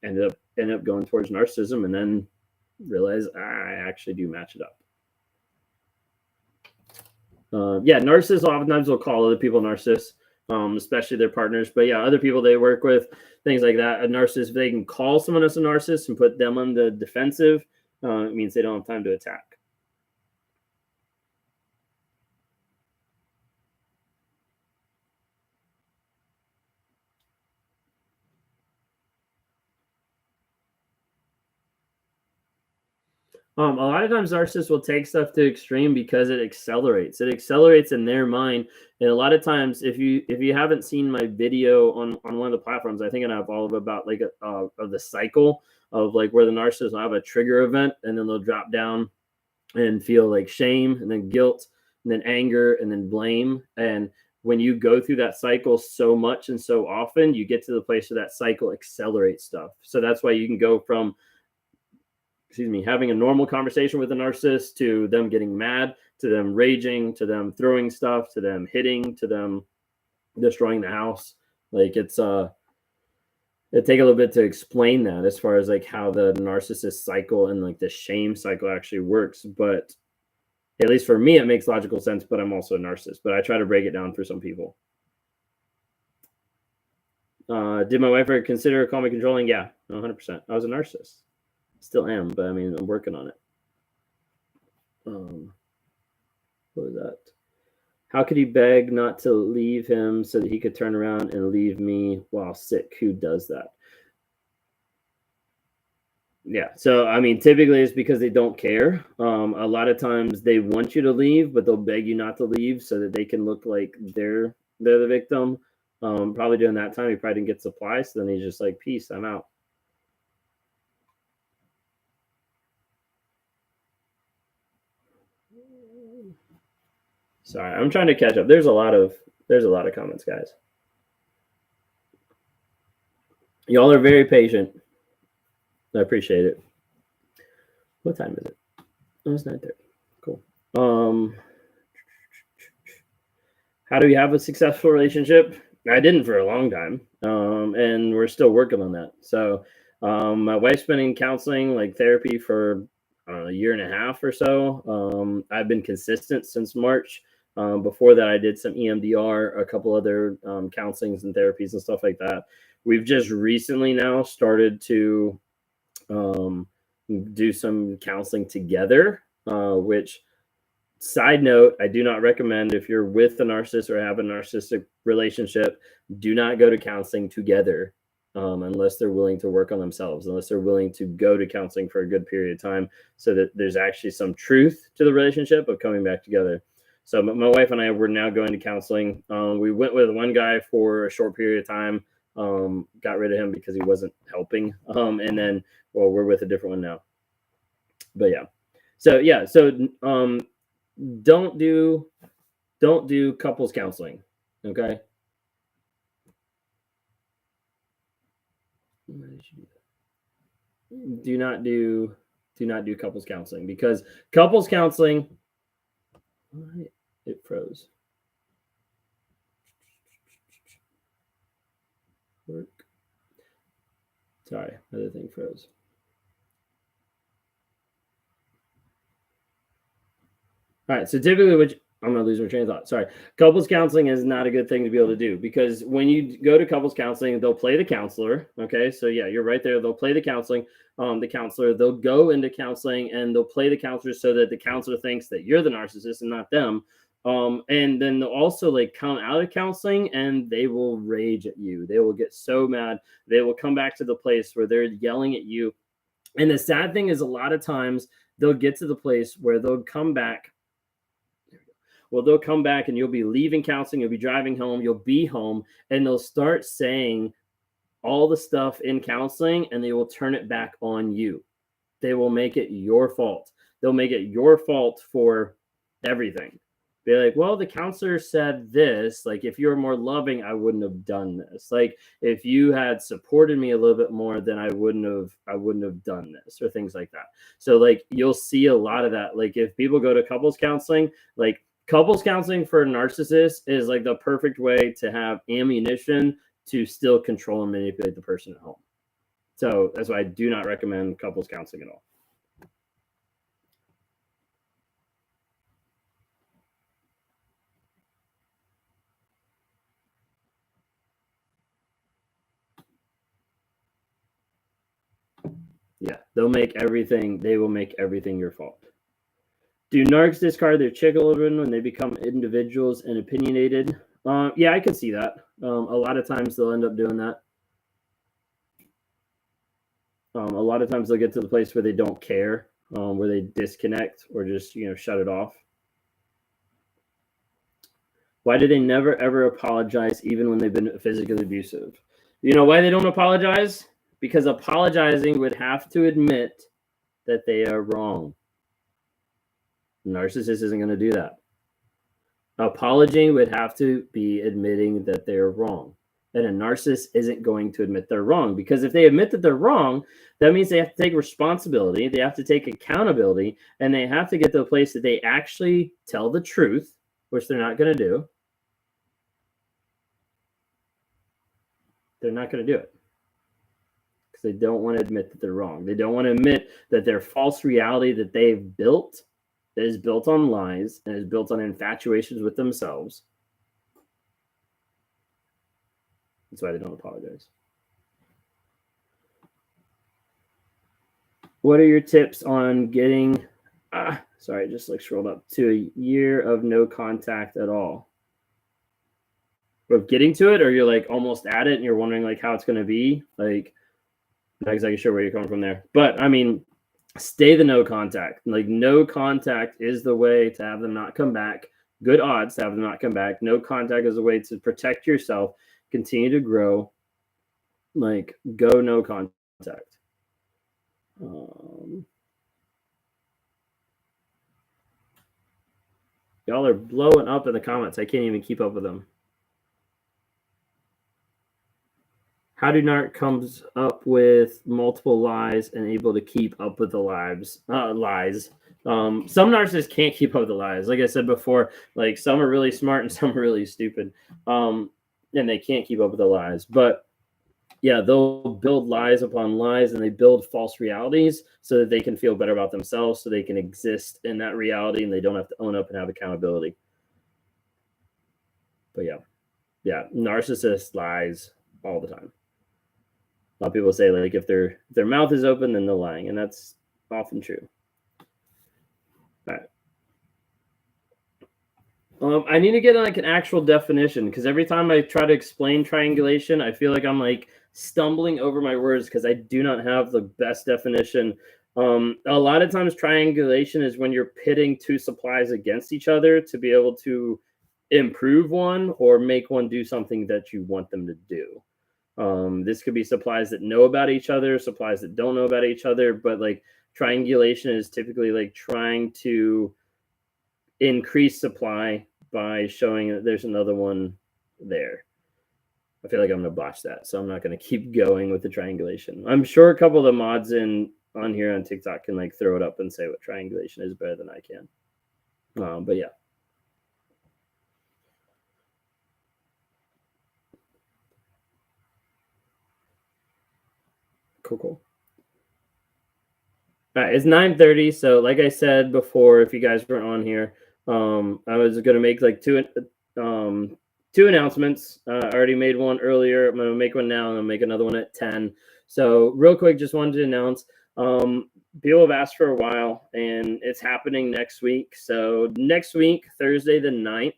ended up going towards narcissism, and then realized I actually do match it up. Yeah, narcissists oftentimes will call other people narcissists, especially their partners. But yeah, other people they work with, things like that. A narcissist, they can call someone as a narcissist and put them on the defensive. It means they don't have time to attack. A lot of times narcissists will take stuff to extreme because it accelerates. It accelerates in their mind. And a lot of times, if you haven't seen my video on one of the platforms, I think I have all of about like of the cycle of like where the narcissist will have a trigger event and then they'll drop down and feel like shame and then guilt and then anger and then blame. And when you go through that cycle so much and so often, you get to the place where that cycle accelerates stuff. So that's why you can go from having a normal conversation with a narcissist to them getting mad, to them raging, to them throwing stuff, to them hitting, to them destroying the house. Like it take a little bit to explain that as far as like how the narcissist cycle and like the shame cycle actually works. But at least for me, it makes logical sense, but I'm also a narcissist, but I try to break it down for some people. Did my wife ever consider call me controlling? Yeah, 100%. I was a narcissist. Still am, but I mean, I'm working on it. What was that? How could he beg not to leave him so that he could turn around and leave me while sick? Who does that? Yeah, so I mean, typically it's because they don't care. A lot of times they want you to leave, but they'll beg you not to leave so that they can look like they're the victim. Probably during that time, he probably didn't get supplies, so then he's just like, peace, I'm out. Sorry, I'm trying to catch up. There's a lot of comments, guys. Y'all are very patient. I appreciate it. What time is it? Oh, it's 9:30. Cool. How do we have a successful relationship? I didn't for a long time, and we're still working on that. So my wife's been in counseling, like therapy, for a year and a half or so. I've been consistent since March. Before that, I did some EMDR, a couple other counselings and therapies and stuff like that. We've just recently now started to do some counseling together, which, side note, I do not recommend. If you're with a narcissist or have a narcissistic relationship, do not go to counseling together unless they're willing to work on themselves, unless they're willing to go to counseling for a good period of time so that there's actually some truth to the relationship of coming back together. So my wife and I were now going to counseling. We went with one guy for a short period of time, got rid of him because he wasn't helping. And then, well, we're with a different one now. But yeah. So don't do couples counseling. Okay. Do not do couples counseling, because couples counseling, it froze. Work. Sorry, other thing froze. All right, so typically, which I'm going to lose my train of thought. Sorry. Couples counseling is not a good thing to be able to do, because when you go to couples counseling, they'll play the counselor. Okay. So yeah, you're right there. They'll play the counseling, the counselor, they'll go into counseling and they'll play the counselor so that the counselor thinks that you're the narcissist and not them. And then they'll also like come out of counseling and they will rage at you. They will get so mad. They will come back to the place where they're yelling at you. And the sad thing is, a lot of times they'll get to the place where they'll come back. Well, they'll come back and you'll be leaving counseling, you'll be driving home, you'll be home, and they'll start saying all the stuff in counseling and they will turn it back on you. They will make it your fault. They'll make it your fault for everything. Be like, well, the counselor said this. Like, if you were more loving, I wouldn't have done this. Like, if you had supported me a little bit more, then I wouldn't have done this, or things like that. So like, you'll see a lot of that. Like, if people go to couples counseling, like couples counseling for narcissists is like the perfect way to have ammunition to still control and manipulate the person at home. So that's why I do not recommend couples counseling at all. Yeah, they will make everything your fault. Do narcs discard their children when they become individuals and opinionated? Yeah, I can see that. A lot of times they'll end up doing that. A lot of times they'll get to the place where they don't care, where they disconnect or just, shut it off. Why do they never, ever apologize even when they've been physically abusive? You know why they don't apologize? Because apologizing would have to admit that they are wrong. Narcissist isn't going to do that. Apology would have to be admitting that they're wrong. And a narcissist isn't going to admit they're wrong, because if they admit that they're wrong, that means they have to take responsibility, they have to take accountability, and they have to get to a place that they actually tell the truth, which they're not going to do. They're not going to do it because they don't want to admit that they're wrong. They don't want to admit that their false reality that they've built, that is built on lies and is built on infatuations with themselves. That's why they don't apologize. What are your tips on getting, sorry, I just scrolled up to a year of no contact at all? Of getting to it, or you're like almost at it and you're wondering like how it's going to be? Like, not exactly sure where you're coming from there. But I mean, stay the no contact. Like, no contact is the way to have them not come back. Good odds to have them not come back. No contact is a way to protect yourself, continue to grow. Like, go no contact. Y'all are blowing up in the comments. I can't even keep up with them. How do narc comes up with multiple lies and able to keep up with the lies? Some narcissists can't keep up with the lies. Like I said before, like some are really smart and some are really stupid. And they can't keep up with the lies. But yeah, they'll build lies upon lies, and they build false realities so that they can feel better about themselves, so they can exist in that reality and they don't have to own up and have accountability. But yeah, narcissist lies all the time. A lot of people say like if their mouth is open, then they're lying, and that's often true. All right. I need to get like an actual definition, because every time I try to explain triangulation, I feel like I'm like stumbling over my words because I do not have the best definition. A lot of times triangulation is when you're pitting two supplies against each other to be able to improve one or make one do something that you want them to do. This could be supplies that know about each other, supplies that don't know about each other, but like triangulation is typically like trying to increase supply by showing that there's another one there. I feel like I'm going to botch that, so I'm not going to keep going with the triangulation. I'm sure a couple of the mods on here on TikTok can like throw it up and say what triangulation is better than I can. But yeah. Cool. All right, it's 9:30. So like I said before, if you guys weren't on here, I was going to make like two announcements. I already made one earlier. I'm going to make one now, and I'll make another one at 10. So real quick, just wanted to announce people have asked for a while, and it's happening next week. So next week, Thursday the 9th,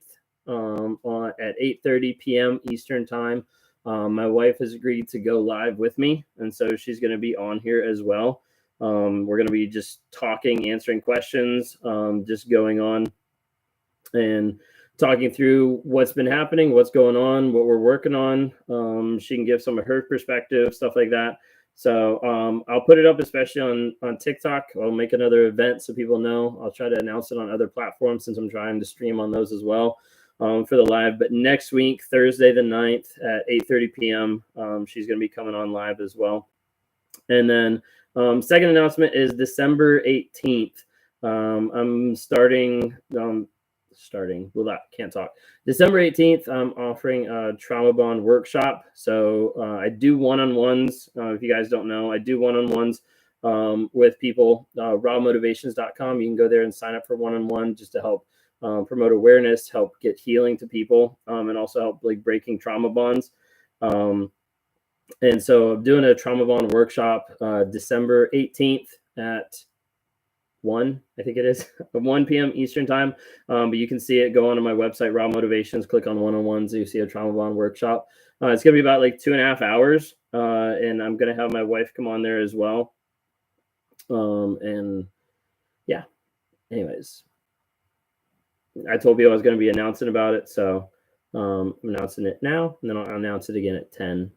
at 8:30 p.m. Eastern time, my wife has agreed to go live with me, and so she's going to be on here as well. We're going to be just talking, answering questions, just going on and talking through what's been happening, what's going on, what we're working on. She can give some of her perspective, stuff like that. So I'll put it up, especially on TikTok. I'll make another event so people know. I'll try to announce it on other platforms since I'm trying to stream on those as well for the live. But next week, Thursday the 9th at 8:30 p.m., she's going to be coming on live as well. And then second announcement is December 18th. I'm starting, can't talk. December 18th, I'm offering a trauma bond workshop. So I do one-on-ones. If you guys don't know, I do one-on-ones with people. Rawmotivations.com. You can go there and sign up for one-on-one just to help promote awareness, help get healing to people, and also help like breaking trauma bonds. And so I'm doing a trauma bond workshop December 18th at 1, I think it is, 1 p.m. Eastern time. But you can see it, go onto my website, Raw Motivations, click on one-on-ones, you see a trauma bond workshop. It's going to be about like 2.5 hours. And I'm going to have my wife come on there as well. And yeah, anyways, I told people I was going to be announcing about it. So I'm announcing it now, and then I'll announce it again at 10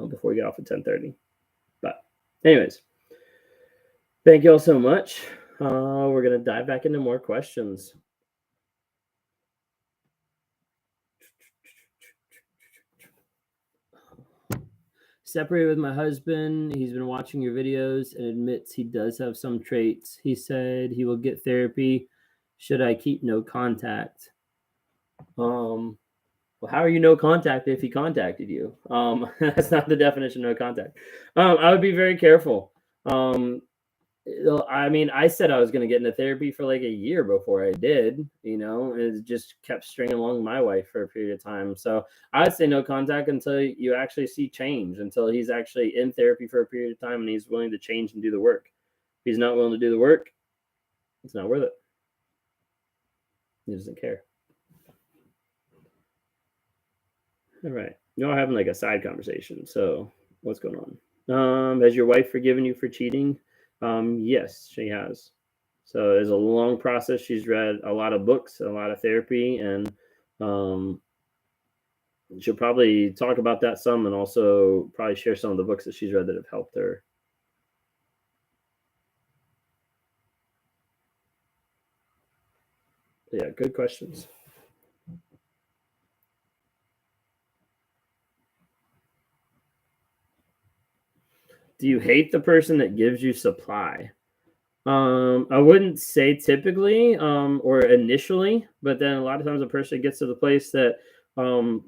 before we get off at 10:30. But anyways, thank you all so much. We're going to dive back into more questions. Separated with my husband. He's been watching your videos and admits he does have some traits. He said he will get therapy. Should I keep no contact? Well, how are you no contact if he contacted you? That's not the definition of no contact. I would be very careful. I mean, I said I was going to get into therapy for like a year before I did, it just kept stringing along my wife for a period of time. So I'd say no contact until you actually see change, until he's actually in therapy for a period of time and he's willing to change and do the work. If he's not willing to do the work, it's not worth it. He doesn't care. All right. Y'all having like a side conversation. So what's going on? Has your wife forgiven you for cheating? Yes, she has. So it's a long process. She's read a lot of books, a lot of therapy, and she'll probably talk about that some, and also probably share some of the books that she's read that have helped her. Yeah, good questions. Do you hate the person that gives you supply? I wouldn't say typically or initially, but then a lot of times a person gets to the place that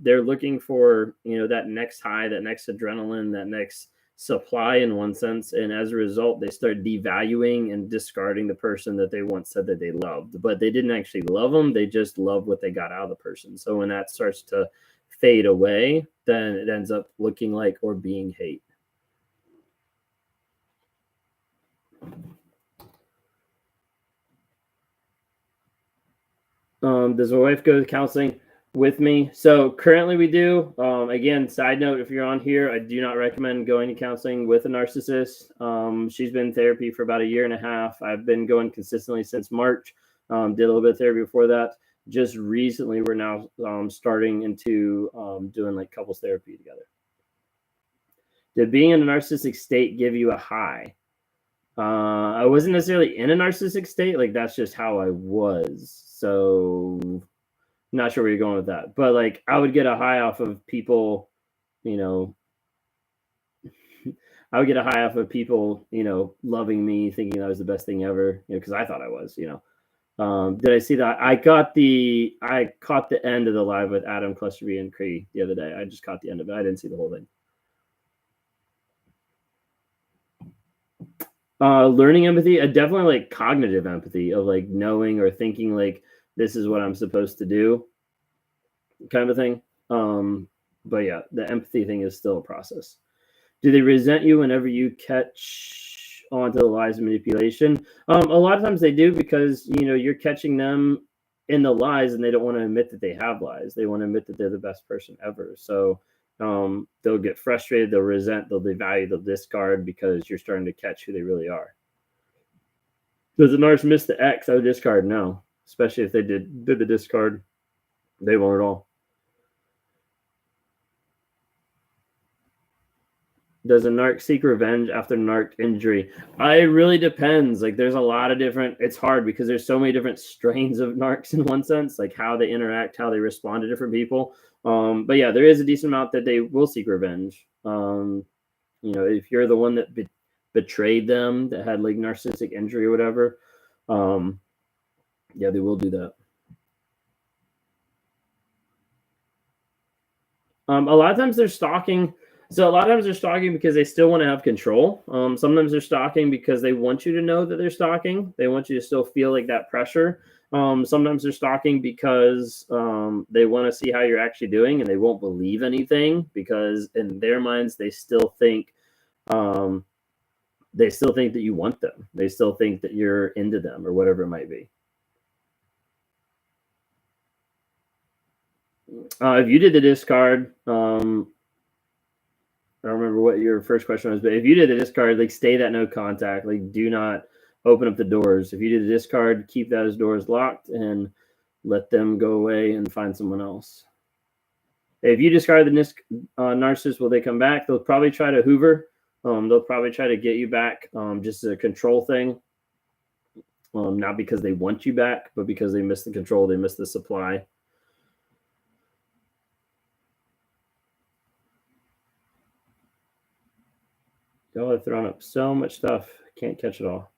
they're looking for, that next high, that next adrenaline, that next supply in one sense. And as a result, they start devaluing and discarding the person that they once said that they loved, but they didn't actually love them. They just loved what they got out of the person. So when that starts to fade away, then it ends up looking like or being hate. Does my wife go to counseling with me? So currently we do. Again, side note, if you're on here, I do not recommend going to counseling with a narcissist. She's been in therapy for about 1.5 years. I've been going consistently since March. Did a little bit of therapy before that. Just recently, we're now starting into doing like couples therapy together. Did being in a narcissistic state give you a high? I wasn't necessarily in a narcissistic state. Like, that's just how I was. So not sure where you're going with that. But like, I would get a high off of people, I would get a high off of people, loving me, thinking that was the best thing ever, because I thought I was, Did I see that? I caught the end of the live with Adam Clusterby and Cree the other day. I just caught the end of it. I didn't see the whole thing. Learning empathy, definitely like cognitive empathy of like knowing or thinking like this is what I'm supposed to do, kind of thing. But yeah, the empathy thing is still a process. Do they resent you whenever you catch onto the lies and manipulation. A lot of times they do, because you're catching them in the lies, and they don't want to admit that they have lies. They want to admit that they're the best person ever. So they'll get frustrated, they'll resent, they'll devalue, they'll discard, because you're starting to catch who they really are. Does the narc miss the X out of discard? No, especially if they did the discard. They won't at all. Does a narc seek revenge after narc injury? It really depends. Like, there's a lot of different, it's hard because there's so many different strains of narcs in one sense, like how they interact, how they respond to different people. But yeah, there is a decent amount that they will seek revenge. If you're the one that betrayed them, that had like narcissistic injury or whatever, yeah, they will do that. A lot of times they're stalking. So a lot of times they're stalking because they still want to have control. Sometimes they're stalking because they want you to know that they're stalking. They want you to still feel like that pressure. Sometimes they're stalking because they want to see how you're actually doing, and they won't believe anything, because in their minds they still think that you want them. They still think that you're into them, or whatever it might be. If you did the discard, I don't remember what your first question was, but if you did the discard, like, stay that no contact. Like, do not open up the doors. If you did the discard, keep those doors locked and let them go away and find someone else. If you discard the narcissist, will they come back? They'll probably try to Hoover. They'll probably try to get you back, just as a control thing. Not because they want you back, but because they miss the control, they miss the supply. Y'all have thrown up so much stuff. Can't catch it all.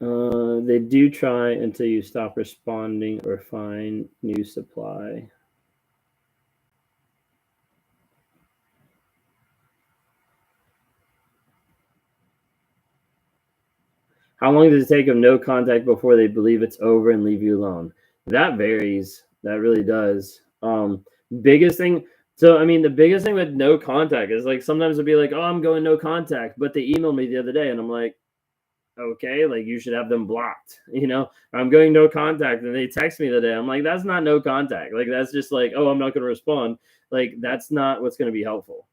They do try until you stop responding or find new supply. How long does it take them no contact before they believe it's over and leave you alone? That varies. That really does. Biggest thing. So, I mean, the biggest thing with no contact is, like, sometimes it'll be like, oh, I'm going no contact, but they emailed me the other day, and I'm like, okay, like, you should have them blocked, I'm going no contact, and they text me the day. I'm like, that's not no contact. Like, that's just like, oh, I'm not going to respond. Like, that's not what's going to be helpful.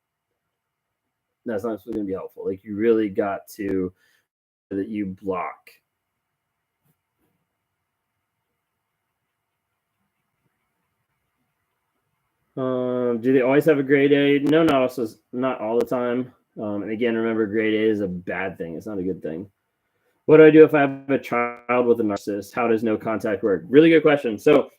That's not what's going to be helpful. Like, you really got to, that you block. Do they always have a grade A? No, not all the time. And again, remember, grade A is a bad thing. It's not a good thing. What do I do if I have a child with a narcissist? How does no contact work? Really good question. So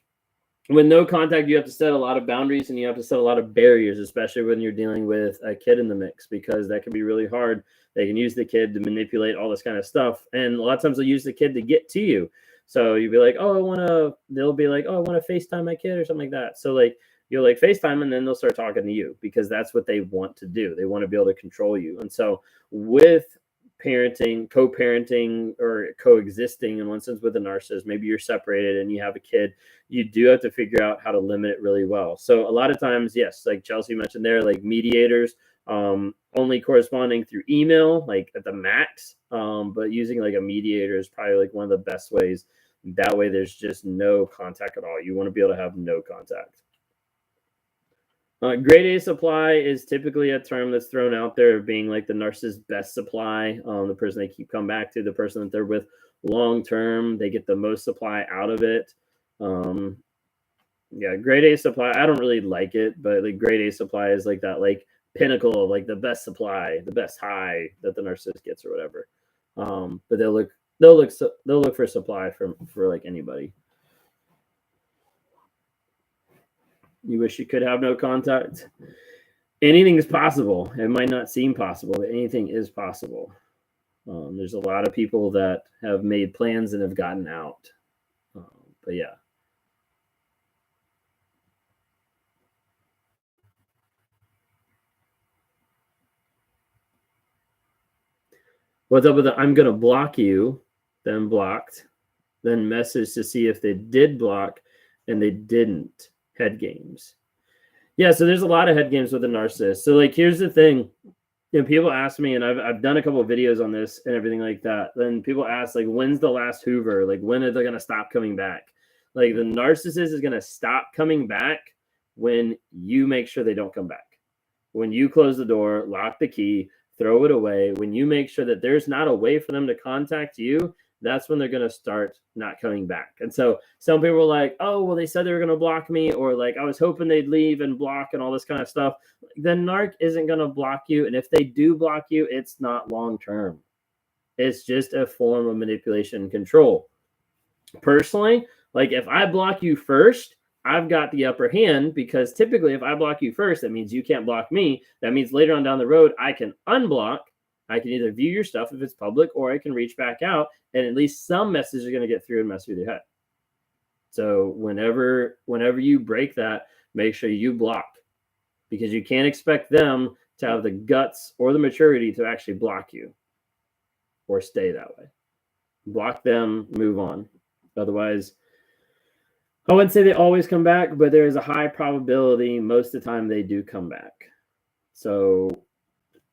with no contact, you have to set a lot of boundaries, and you have to set a lot of barriers, especially when you're dealing with a kid in the mix, because that can be really hard. They can use the kid to manipulate all this kind of stuff. And a lot of times they'll use the kid to get to you. So you'll be like, oh, they'll be like, oh, I want to FaceTime my kid or something like that. So, like, you'll like FaceTime, and then they'll start talking to you, because that's what they want to do. They want to be able to control you. And so with parenting, co-parenting, or coexisting in one sense with a narcissist, maybe you're separated and you have a kid, you do have to figure out how to limit it really well. So a lot of times, yes, like Chelsea mentioned there, like mediators, only corresponding through email, like at the max, but using like a mediator is probably like one of the best ways. That way there's just no contact at all. You want to be able to have no contact. Grade A supply is typically a term that's thrown out there of being like the narcissist's best supply, the person they keep coming back to, the person that they're with long term. They get the most supply out of it. Yeah, grade A supply, I don't really like it, but like grade A supply is like that, like pinnacle of like the best supply, the best high that the narcissist gets or whatever. But they'll look for supply for like anybody. You wish you could have no contact? Anything is possible. It might not seem possible, but anything is possible. There's a lot of people that have made plans and have gotten out. But yeah. What's up with the I'm going to block you, then blocked, then message to see if they did block and they didn't? Head games. Yeah, so there's a lot of head games with a narcissist. So like, here's the thing. People ask me, and I've done a couple of videos on this and everything like that. Then people ask, like, when's the last Hoover? Like, when are they gonna stop coming back? Like, the narcissist is gonna stop coming back when you make sure they don't come back. When you close the door, lock the key, throw it away. When you make sure that there's not a way for them to contact you, that's when they're going to start not coming back. And so some people are like, oh, well, they said they were going to block me, or like, I was hoping they'd leave and block and all this kind of stuff. The narc isn't going to block you. And if they do block you, it's not long term. It's just a form of manipulation and control. Personally, like, if I block you first, I've got the upper hand, because typically if I block you first, that means you can't block me. That means later on down the road, I can unblock. I can either view your stuff if it's public, or I can reach back out, and at least some messages are going to get through and mess with your head. So whenever you break that, make sure you block, because you can't expect them to have the guts or the maturity to actually block you or stay that way. Block them, move on. Otherwise, I wouldn't say they always come back, but there is a high probability most of the time they do come back. So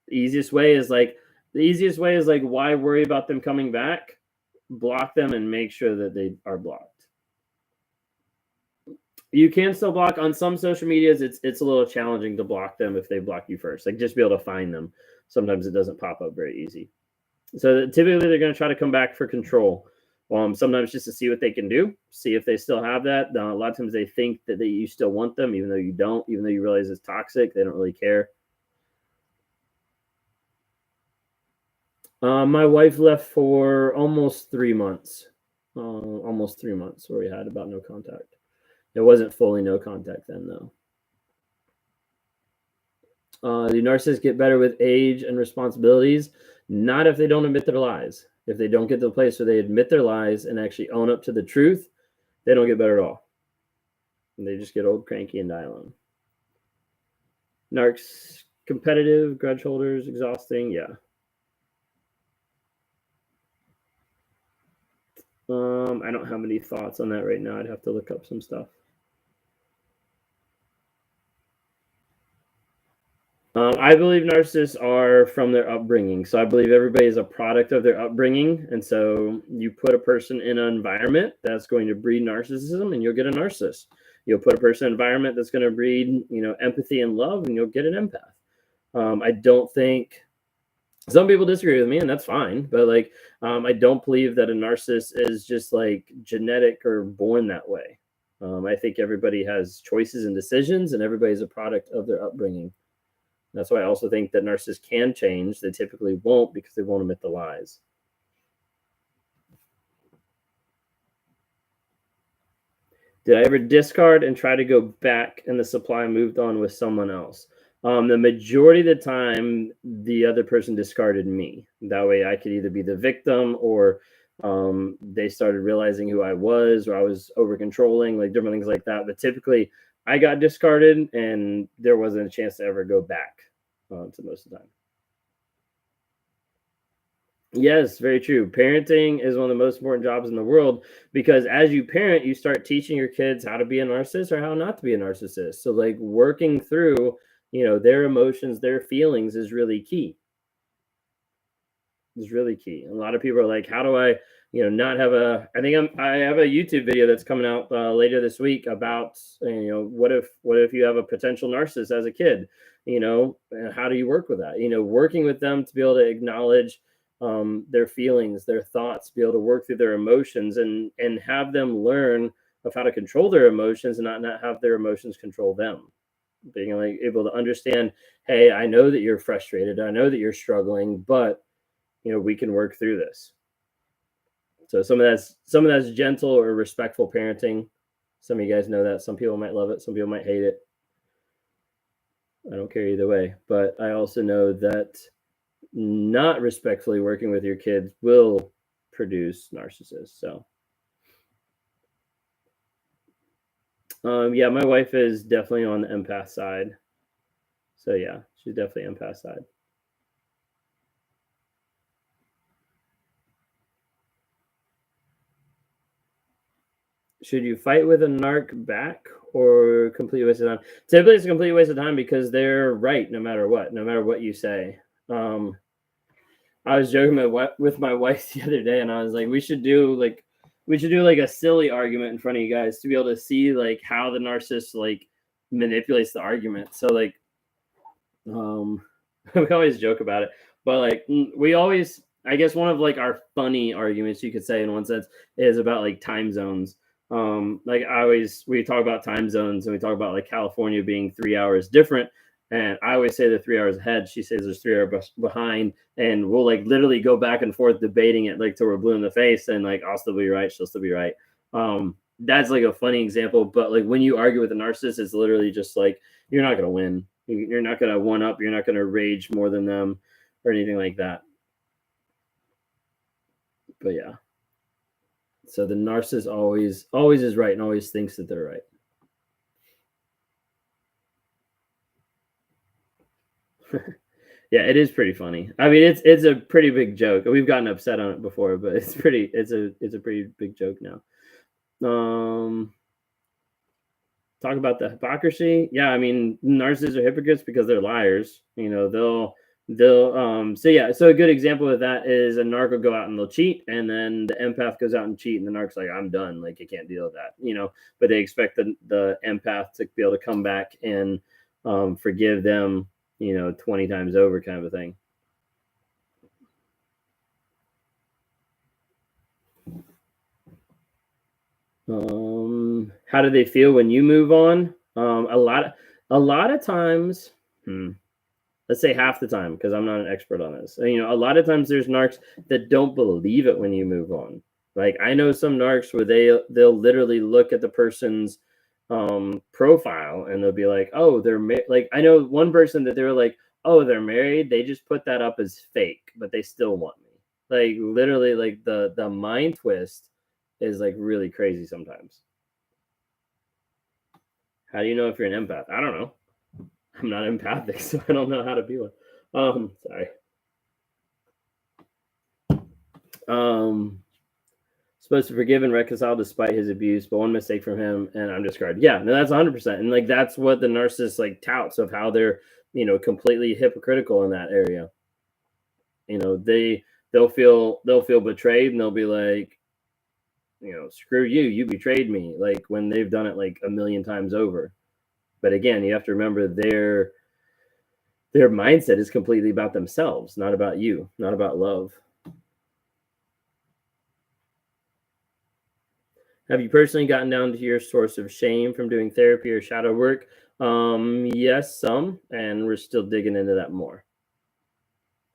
the easiest way is like, why worry about them coming back? Block them and make sure that they are blocked. You can still block on some social medias. It's a little challenging to block them if they block you first. Like, just be able to find them. Sometimes it doesn't pop up very easy. So typically they're going to try to come back for control. Sometimes just to see what they can do, see if they still have that. A lot of times they think that you still want them, even though you don't, even though you realize it's toxic. They don't really care. My wife left for almost 3 months. Almost 3 months where we had about no contact. It wasn't fully no contact then, though. The narcissists get better with age and responsibilities, not if they don't admit their lies. If they don't get to the place where they admit their lies and actually own up to the truth, they don't get better at all. And they just get old, cranky, and die alone. Narcs, competitive, grudge holders, exhausting, yeah. I don't have any thoughts on that right now. I'd have to look up some stuff. I believe narcissists are from their upbringing. So I believe everybody is a product of their upbringing. And so you put a person in an environment that's going to breed narcissism, and you'll get a narcissist. You'll put a person in an environment that's going to breed, empathy and love, and you'll get an empath. I don't think, some people disagree with me, and that's fine. But I don't believe that a narcissist is just like genetic or born that way. I think everybody has choices and decisions, and everybody's a product of their upbringing. That's why I also think that narcissists can change. They typically won't, because they won't admit the lies. Did I ever discard and try to go back, and the supply moved on with someone else? The majority of the time, the other person discarded me. That way I could either be the victim, or they started realizing who I was, or I was over controlling, like different things like that. But typically I got discarded, and there wasn't a chance to ever go back to most of the time. Yes, very true. Parenting is one of the most important jobs in the world, because as you parent, you start teaching your kids how to be a narcissist or how not to be a narcissist. So like working through, their emotions, their feelings is really key. Is really key. A lot of people are like, how do I, not have I have a YouTube video that's coming out later this week about, what if you have a potential narcissist as a kid, how do you work with that? Working with them to be able to acknowledge their feelings, their thoughts, be able to work through their emotions, and have them learn of how to control their emotions and not have their emotions control them. Being able to understand, hey, I know that you're frustrated. I know that you're struggling, but we can work through this. So some of that's gentle or respectful parenting. Some of you guys know that. Some people might love it. Some people might hate it. I don't care either way. But I also know that not respectfully working with your kids will produce narcissists. So yeah, my wife is definitely on the empath side. So yeah, she's definitely empath side. Should you fight with a narc back, or complete waste of time? Typically it's a complete waste of time, because they're right no matter what you say. Um, I was joking with my wife the other day, and I was like, we should do like a silly argument in front of you guys to be able to see like how the narcissist like manipulates the argument. So like, we always joke about it, but like we always, I guess one of like our funny arguments you could say in one sense is about like time zones. Like we talk about time zones and we talk about like California being 3 hours different. And I always say they're 3 hours ahead. She says there's 3 hours behind. And we'll like literally go back and forth debating it like till we're blue in the face. And like, I'll still be right. She'll still be right. That's like a funny example. But like when you argue with a narcissist, it's literally just like, you're not going to win. You're not going to one up. You're not going to rage more than them or anything like that. But yeah. So the narcissist always is right and always thinks that they're right. Yeah, it is pretty funny. I mean, it's a pretty big joke. We've gotten upset on it before, but it's a pretty big joke now. Talk about the hypocrisy. Yeah, I mean, narcissists are hypocrites because they're liars. You know, so a good example of that is a narc will go out and they'll cheat, and then the empath goes out and cheat, and the narc's like, I'm done, like I can't deal with that, you know. But they expect the empath to be able to come back and forgive them, you know, 20 times over, kind of a thing. How do they feel when you move on? A lot of times, let's say half the time, because I'm not an expert on this. You know, a lot of times there's narcs that don't believe it when you move on. Like I know some narcs where they'll literally look at the person's profile and they'll be like, oh, like I know one person that they were like, oh, they're married. They just put that up as fake, but they still want me. Like literally, like the mind twist is like really crazy sometimes. How do you know if you're an empath? I don't know. I'm not empathic, so I don't know how to be one. Sorry. Supposed to forgive and reconcile despite his abuse, but one mistake from him and I'm discarded. Yeah, no, that's 100%. And like that's what the narcissist like touts of how they're, you know, completely hypocritical in that area. You know, they'll feel betrayed and they'll be like, you know, screw you, you betrayed me, like when they've done it like a million times over. But again, you have to remember their mindset is completely about themselves, not about you, not about love. Have you personally gotten down to your source of shame from doing therapy or shadow work? Yes, some, and we're still digging into that more.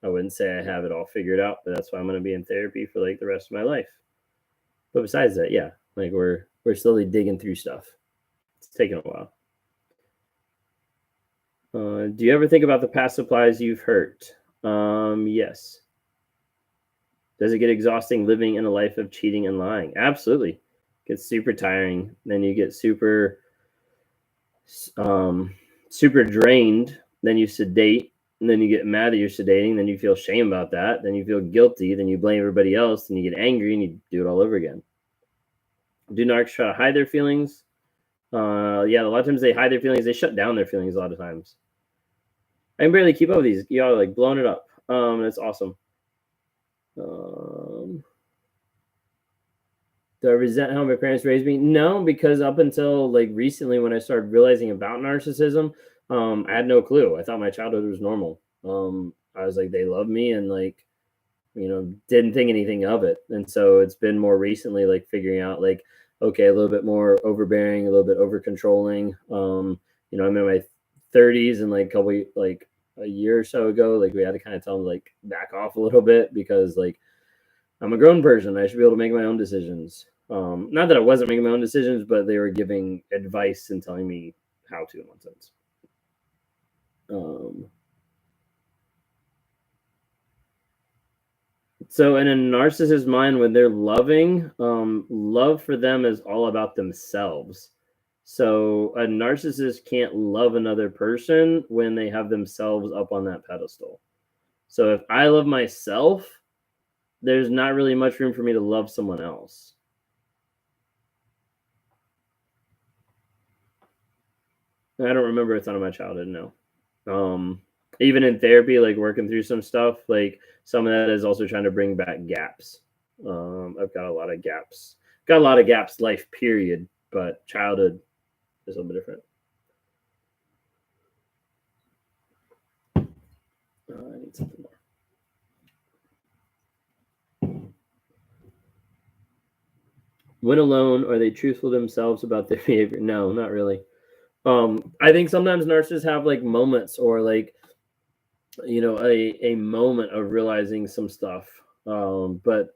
I wouldn't say I have it all figured out, but that's why I'm going to be in therapy for like the rest of my life. But besides that, yeah, like we're slowly digging through stuff. It's taking a while. Do you ever think about the past supplies you've hurt? Yes. Does it get exhausting living in a life of cheating and lying? Absolutely. It gets super tiring. Then you get super drained. Then you sedate. And then you get mad that you're sedating. Then you feel shame about that. Then you feel guilty. Then you blame everybody else. Then you get angry and you do it all over again. Do narcs try to hide their feelings? Yeah, a lot of times they hide their feelings. They shut down their feelings a lot of times. I can barely keep up with these. Y'all are like blowing it up. It's awesome. Do I resent how my parents raised me? No, because up until like recently when I started realizing about narcissism, I had no clue. I thought my childhood was normal. I was like, they love me and like, you know, didn't think anything of it. And so it's been more recently like figuring out like, okay, a little bit more overbearing, a little bit over controlling. You know, I'm in my 30s and like a year or so ago, like we had to kind of tell them like back off a little bit because like I'm a grown person. I should be able to make my own decisions. Not that I wasn't making my own decisions, but they were giving advice and telling me how to in one sense. So in a narcissist's mind, when they're loving, love for them is all about themselves. So a narcissist can't love another person when they have themselves up on that pedestal. So if I love myself, there's not really much room for me to love someone else. I don't remember a ton of my childhood, no. even in therapy, like working through some stuff, like some of that is also trying to bring back gaps. I've got a lot of gaps. Got a lot of gaps, life period, but childhood is a little bit different. I need something more. When alone, are they truthful to themselves about their behavior? No, not really. I think sometimes narcissists have like moments or like, you know, a moment of realizing some stuff. But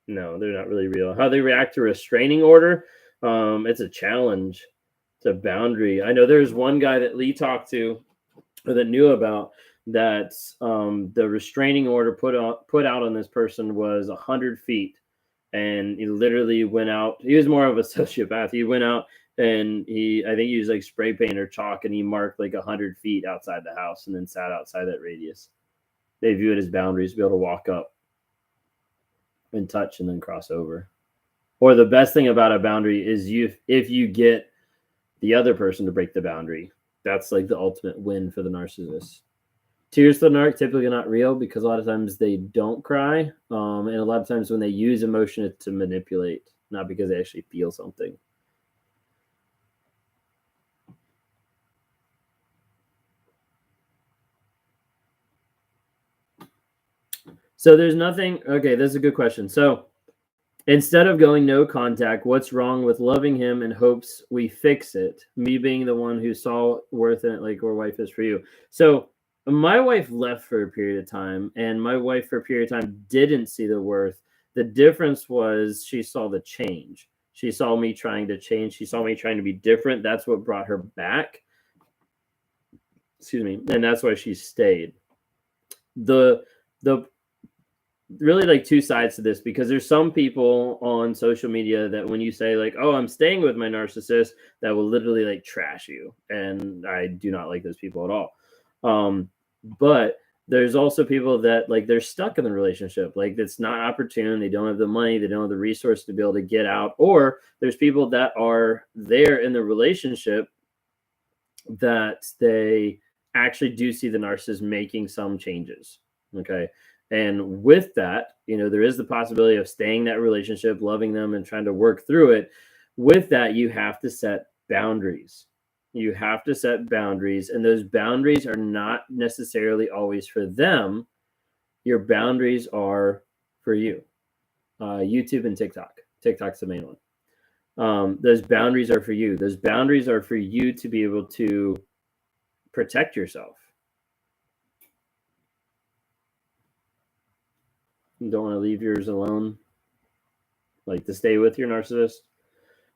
no, they're not really real. How they react to restraining order, it's a challenge. It's a boundary. I know there's one guy that Lee talked to or that knew about that the restraining order put out on this person was 100 feet, and he literally went out. He was more of a sociopath. He went out and I think he used like spray paint or chalk, and he marked like 100 feet outside the house and then sat outside that radius. They view it as boundaries to be able to walk up and touch and then cross over. Or the best thing about a boundary is if you get the other person to break the boundary, that's like the ultimate win for the narcissist. Tears to the narc, typically not real because a lot of times they don't cry. And a lot of times when they use emotion, it's to manipulate, not because they actually feel something. So there's nothing. Okay, that's a good question. So instead of going no contact, what's wrong with loving him in hopes we fix it? Me being the one who saw worth in it, like our wife is for you. So my wife left for a period of time, and my wife for a period of time didn't see the worth. The difference was she saw the change. She saw me trying to change. She saw me trying to be different. That's what brought her back. Excuse me. And that's why she stayed. The really like two sides to this, because there's some people on social media that when you say like, oh, I'm staying with my narcissist, that will literally like trash you, and I do not like those people at all. But there's also people that like they're stuck in the relationship, like it's not opportune, they don't have the money, they don't have the resource to be able to get out. Or there's people that are there in the relationship that they actually do see the narcissist making some changes. Okay. And with that, you know, there is the possibility of staying in that relationship, loving them and trying to work through it. With that, you have to set boundaries. You have to set boundaries, and those boundaries are not necessarily always for them. Your boundaries are for you. YouTube and TikTok. TikTok's the main one. Those boundaries are for you. Those boundaries are for you to be able to protect yourself. You don't want to leave yours alone, like to stay with your narcissist.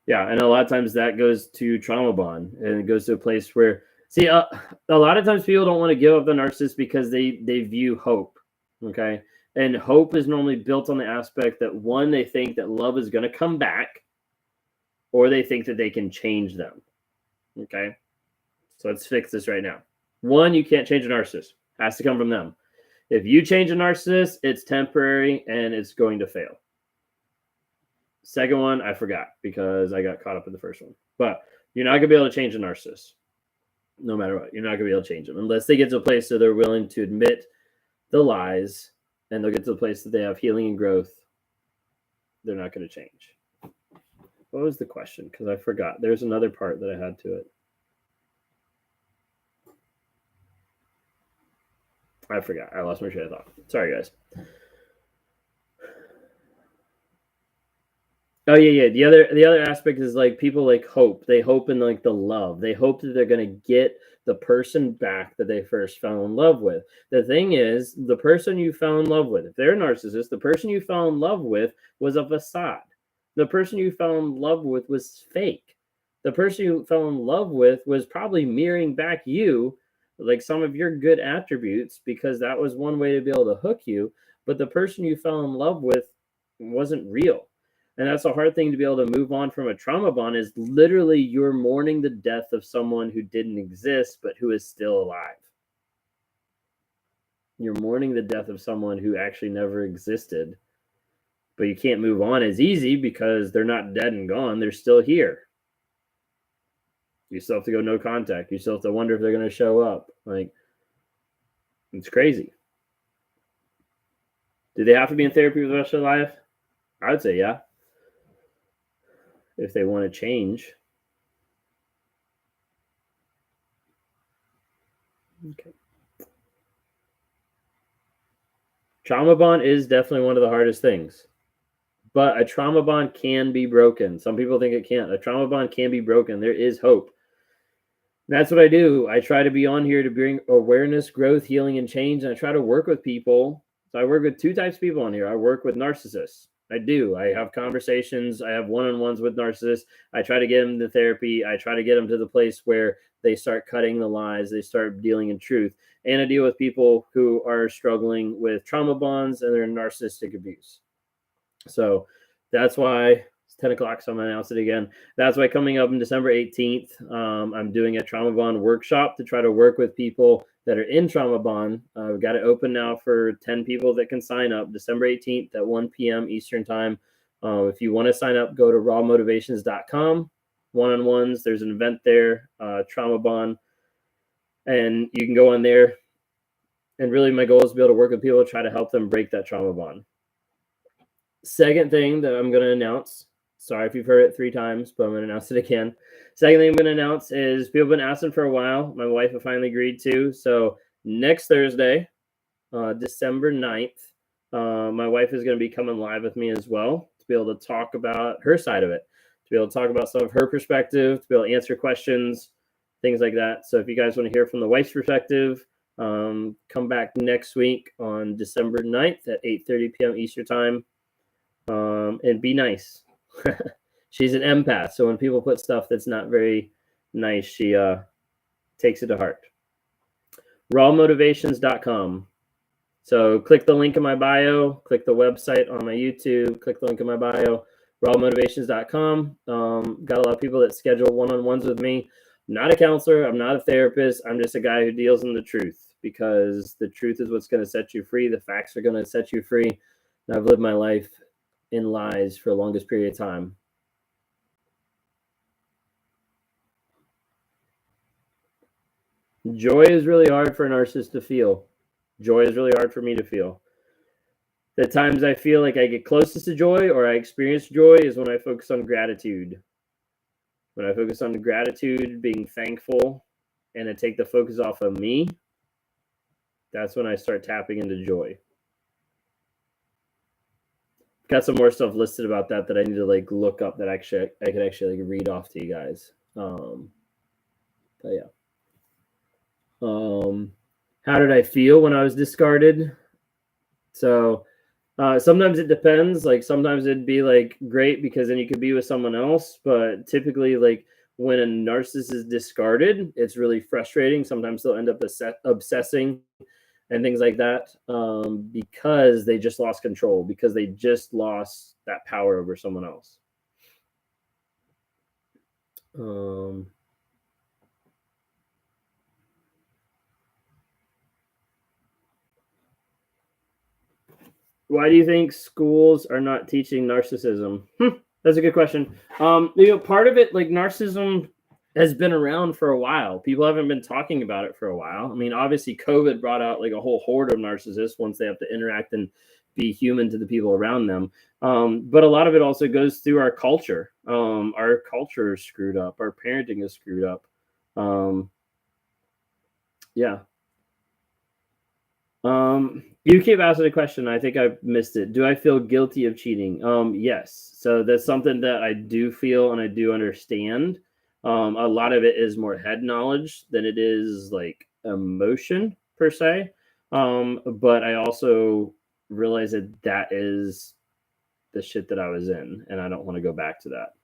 Yeah, and a lot of times that goes to trauma bond, and it goes to a place where, see, a lot of times people don't want to give up the narcissist because they view hope, okay? And hope is normally built on the aspect that, one, they think that love is going to come back, or they think that they can change them, okay? So let's fix this right now. One, you can't change a narcissist. It has to come from them. If you change a narcissist, it's temporary and it's going to fail. Second one, I forgot because I got caught up in the first one. But you're not going to be able to change a narcissist. No matter what. You're not going to be able to change them unless they get to a place where they're willing to admit the lies, and they'll get to the place that they have healing and growth. They're not going to change. What was the question? Because I forgot. There's another part that I had to it. I forgot. I lost my train of thought. Sorry, guys. Oh yeah. The other aspect is like people like hope. They hope in like the love. They hope that they're gonna get the person back that they first fell in love with. The thing is, the person you fell in love with, if they're a narcissist, the person you fell in love with was a facade. The person you fell in love with was fake. The person you fell in love with was probably mirroring back you, like some of your good attributes, because that was one way to be able to hook you. But the person you fell in love with wasn't real. And that's a hard thing to be able to move on from a trauma bond, is literally you're mourning the death of someone who didn't exist, but who is still alive. You're mourning the death of someone who actually never existed, but you can't move on as easy because they're not dead and gone. They're still here. You still have to go no contact. You still have to wonder if they're going to show up. Like, It's crazy. Do they have to be in therapy for the rest of their life? I would say yeah. If they want to change. Okay. Trauma bond is definitely one of the hardest things. But a trauma bond can be broken. Some people think it can't. A trauma bond can be broken. There is hope. That's what I do. I try to be on here to bring awareness, growth, healing, and change. And I try to work with people. So I work with two types of people on here. I work with narcissists. I do. I have conversations. I have one-on-ones with narcissists. I try to get them to therapy. I try to get them to the place where they start cutting the lies. They start dealing in truth. And I deal with people who are struggling with trauma bonds and their narcissistic abuse. So that's why it's 10 o'clock, so I'm going to announce it again. That's why coming up on December 18th, I'm doing a trauma bond workshop to try to work with people that are in trauma bond. We've got it open now for 10 people that can sign up December 18th at 1 p.m. Eastern time. If you want to sign up, go to rawmotivations.com. One-on-ones, there's an event there, trauma bond, and you can go on there. And really my goal is to be able to work with people to try to help them break that trauma bond. Second thing that I'm going to announce, sorry if you've heard it 3 times, but I'm going to announce it again. Second thing I'm going to announce is people have been asking for a while. My wife have finally agreed to. So next Thursday, December 9th, my wife is going to be coming live with me as well to be able to talk about her side of it, to be able to talk about some of her perspective, to be able to answer questions, things like that. So if you guys want to hear from the wife's perspective, come back next week on December 9th at 8:30 p.m. Eastern time. And be nice. She's an empath, so when people put stuff that's not very nice, she takes it to heart. rawmotivations.com. So click the link in my bio, click the website on my YouTube, click the link in my bio, rawmotivations.com. Got a lot of people that schedule one-on-ones with me. I'm not a counselor, I'm not a therapist, I'm just a guy who deals in the truth, because the truth is what's going to set you free. The facts are going to set you free. And I've lived my life in lies for the longest period of time. Joy is really hard for a narcissist to feel. Joy is really hard for me to feel. The times I feel like I get closest to joy or I experience joy is when I focus on gratitude. When I focus on gratitude, being thankful, and I take the focus off of me, that's when I start tapping into joy. Got some more stuff listed about that I need to like look up that actually I could actually like read off to you guys. But yeah. How did I feel when I was discarded? So sometimes it depends. Like sometimes it'd be like great because then you could be with someone else. But typically, like when a narcissist is discarded, it's really frustrating. Sometimes they'll end up obsessing and things like that, because they just lost control, because they just lost that power over someone else. Why do you think schools are not teaching narcissism? That's a good question. Part of it, like narcissism has been around for a while. People haven't been talking about it for a while. I mean, obviously COVID brought out like a whole horde of narcissists once they have to interact and be human to the people around them. But a lot of it also goes through our culture. Our culture is screwed up. Our parenting is screwed up. Yeah. You keep asking a question. I think I missed it. Do I feel guilty of cheating? Yes. So that's something that I do feel and I do understand. A lot of it is more head knowledge than it is like emotion per se. But I also realize that that is the shit that I was in, and I don't want to go back to that.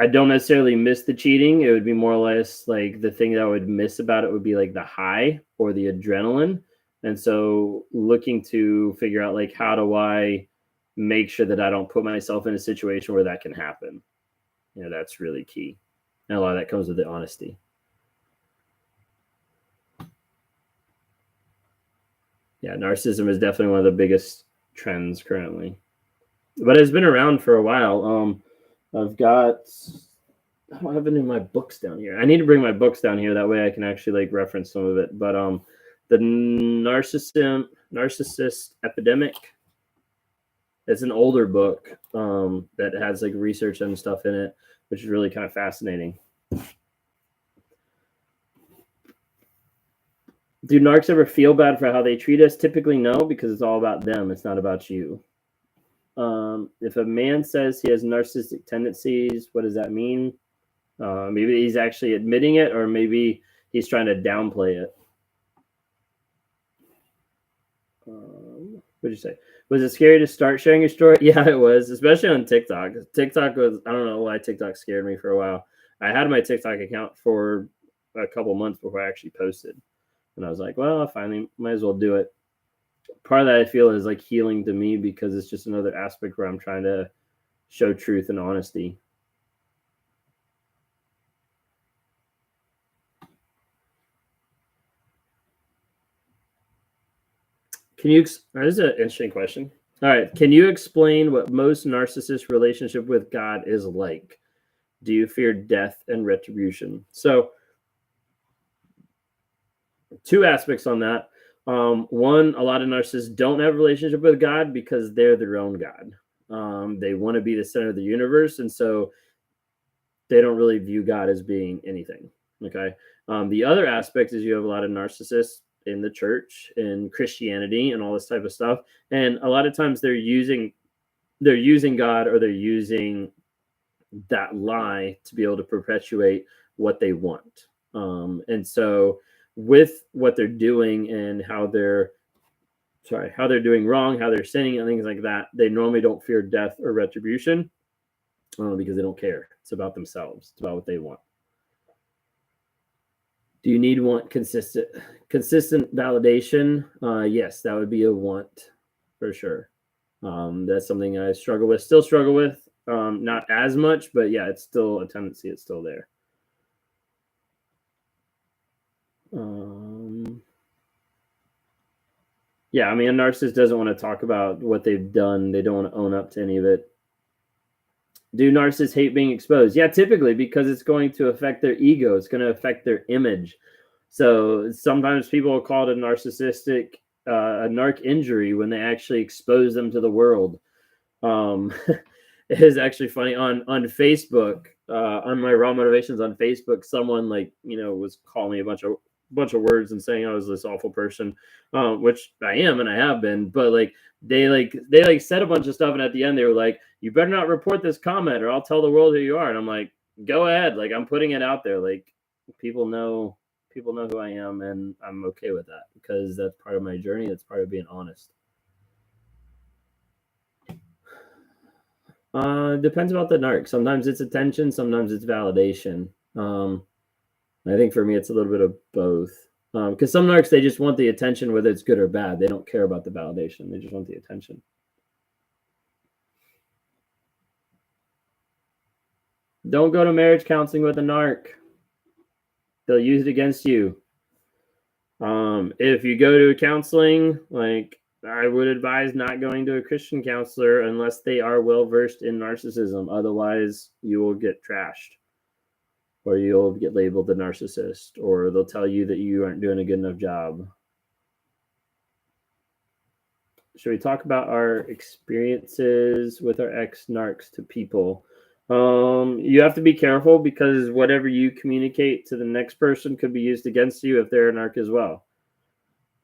I don't necessarily miss the cheating. It would be more or less like the thing that I would miss about it would be like the high or the adrenaline. And so looking to figure out like, how do I make sure that I don't put myself in a situation where that can happen? That's really key. And a lot of that comes with the honesty. Yeah, narcissism is definitely one of the biggest trends currently. But it's been around for a while. I've got I don't have any of my books down here. I need to bring my books down here. That way I can actually like reference some of it. But the Narcissist Epidemic. It's an older book that has like research and stuff in it, which is really kind of fascinating. Do narcs ever feel bad for how they treat us? Typically, no, because it's all about them. It's not about you. If a man says he has narcissistic tendencies, what does that mean? Maybe he's actually admitting it, or maybe he's trying to downplay it. What did you say? Was it scary to start sharing your story? Yeah, it was, especially on TikTok. TikTok was, I don't know why TikTok scared me for a while. I had my TikTok account for a couple months before I actually posted. And I was like, well, finally, might as well do it. Part of that I feel is like healing to me, because it's just another aspect where I'm trying to show truth and honesty. Can you, this is an interesting question. All right. Can you explain what most narcissist relationship with God is like? Do you fear death and retribution? So, two aspects on that. One, a lot of narcissists don't have a relationship with God because they're their own God. They want to be the center of the universe, and so they don't really view God as being anything. Okay. The other aspect is you have a lot of narcissists in the church and Christianity and all this type of stuff, and a lot of times they're using God, or they're using that lie to be able to perpetuate what they want. And so with what they're doing and how they're doing wrong, how they're sinning and things like that, they normally don't fear death or retribution because they don't care. It's about themselves. It's about what they want. Do you want consistent validation? Yes, that would be a want for sure. That's something I still struggle with. Not as much, but yeah, it's still a tendency. It's still there. Yeah, I mean, a narcissist doesn't want to talk about what they've done. They don't want to own up to any of it. Do narcissists hate being exposed? Yeah, typically, because it's going to affect their ego. It's going to affect their image. So sometimes people will call it a narcissistic, a narc injury when they actually expose them to the world. It is actually funny on Facebook, on my raw motivations on Facebook, someone was calling me a bunch of words and saying I was this awful person, which I am and I have been, but they said a bunch of stuff, and at the end they were like, you better not report this comment or I'll tell the world who you are. And I'm like, go ahead, I'm putting it out there. People know who I am, and I'm okay with that because that's part of my journey. That's part of being honest. Depends about the narc. Sometimes it's attention, sometimes it's validation. I think for me, it's a little bit of both. Because some narcs, they just want the attention, whether it's good or bad. They don't care about the validation. They just want the attention. Don't go to marriage counseling with a narc. They'll use it against you. If you go to counseling, I would advise not going to a Christian counselor unless they are well versed in narcissism. Otherwise, you will get trashed, or you'll get labeled the narcissist, or they'll tell you that you aren't doing a good enough job. Should we talk about our experiences with our ex-narcs to people? You have to be careful, because whatever you communicate to the next person could be used against you if they're a narc as well.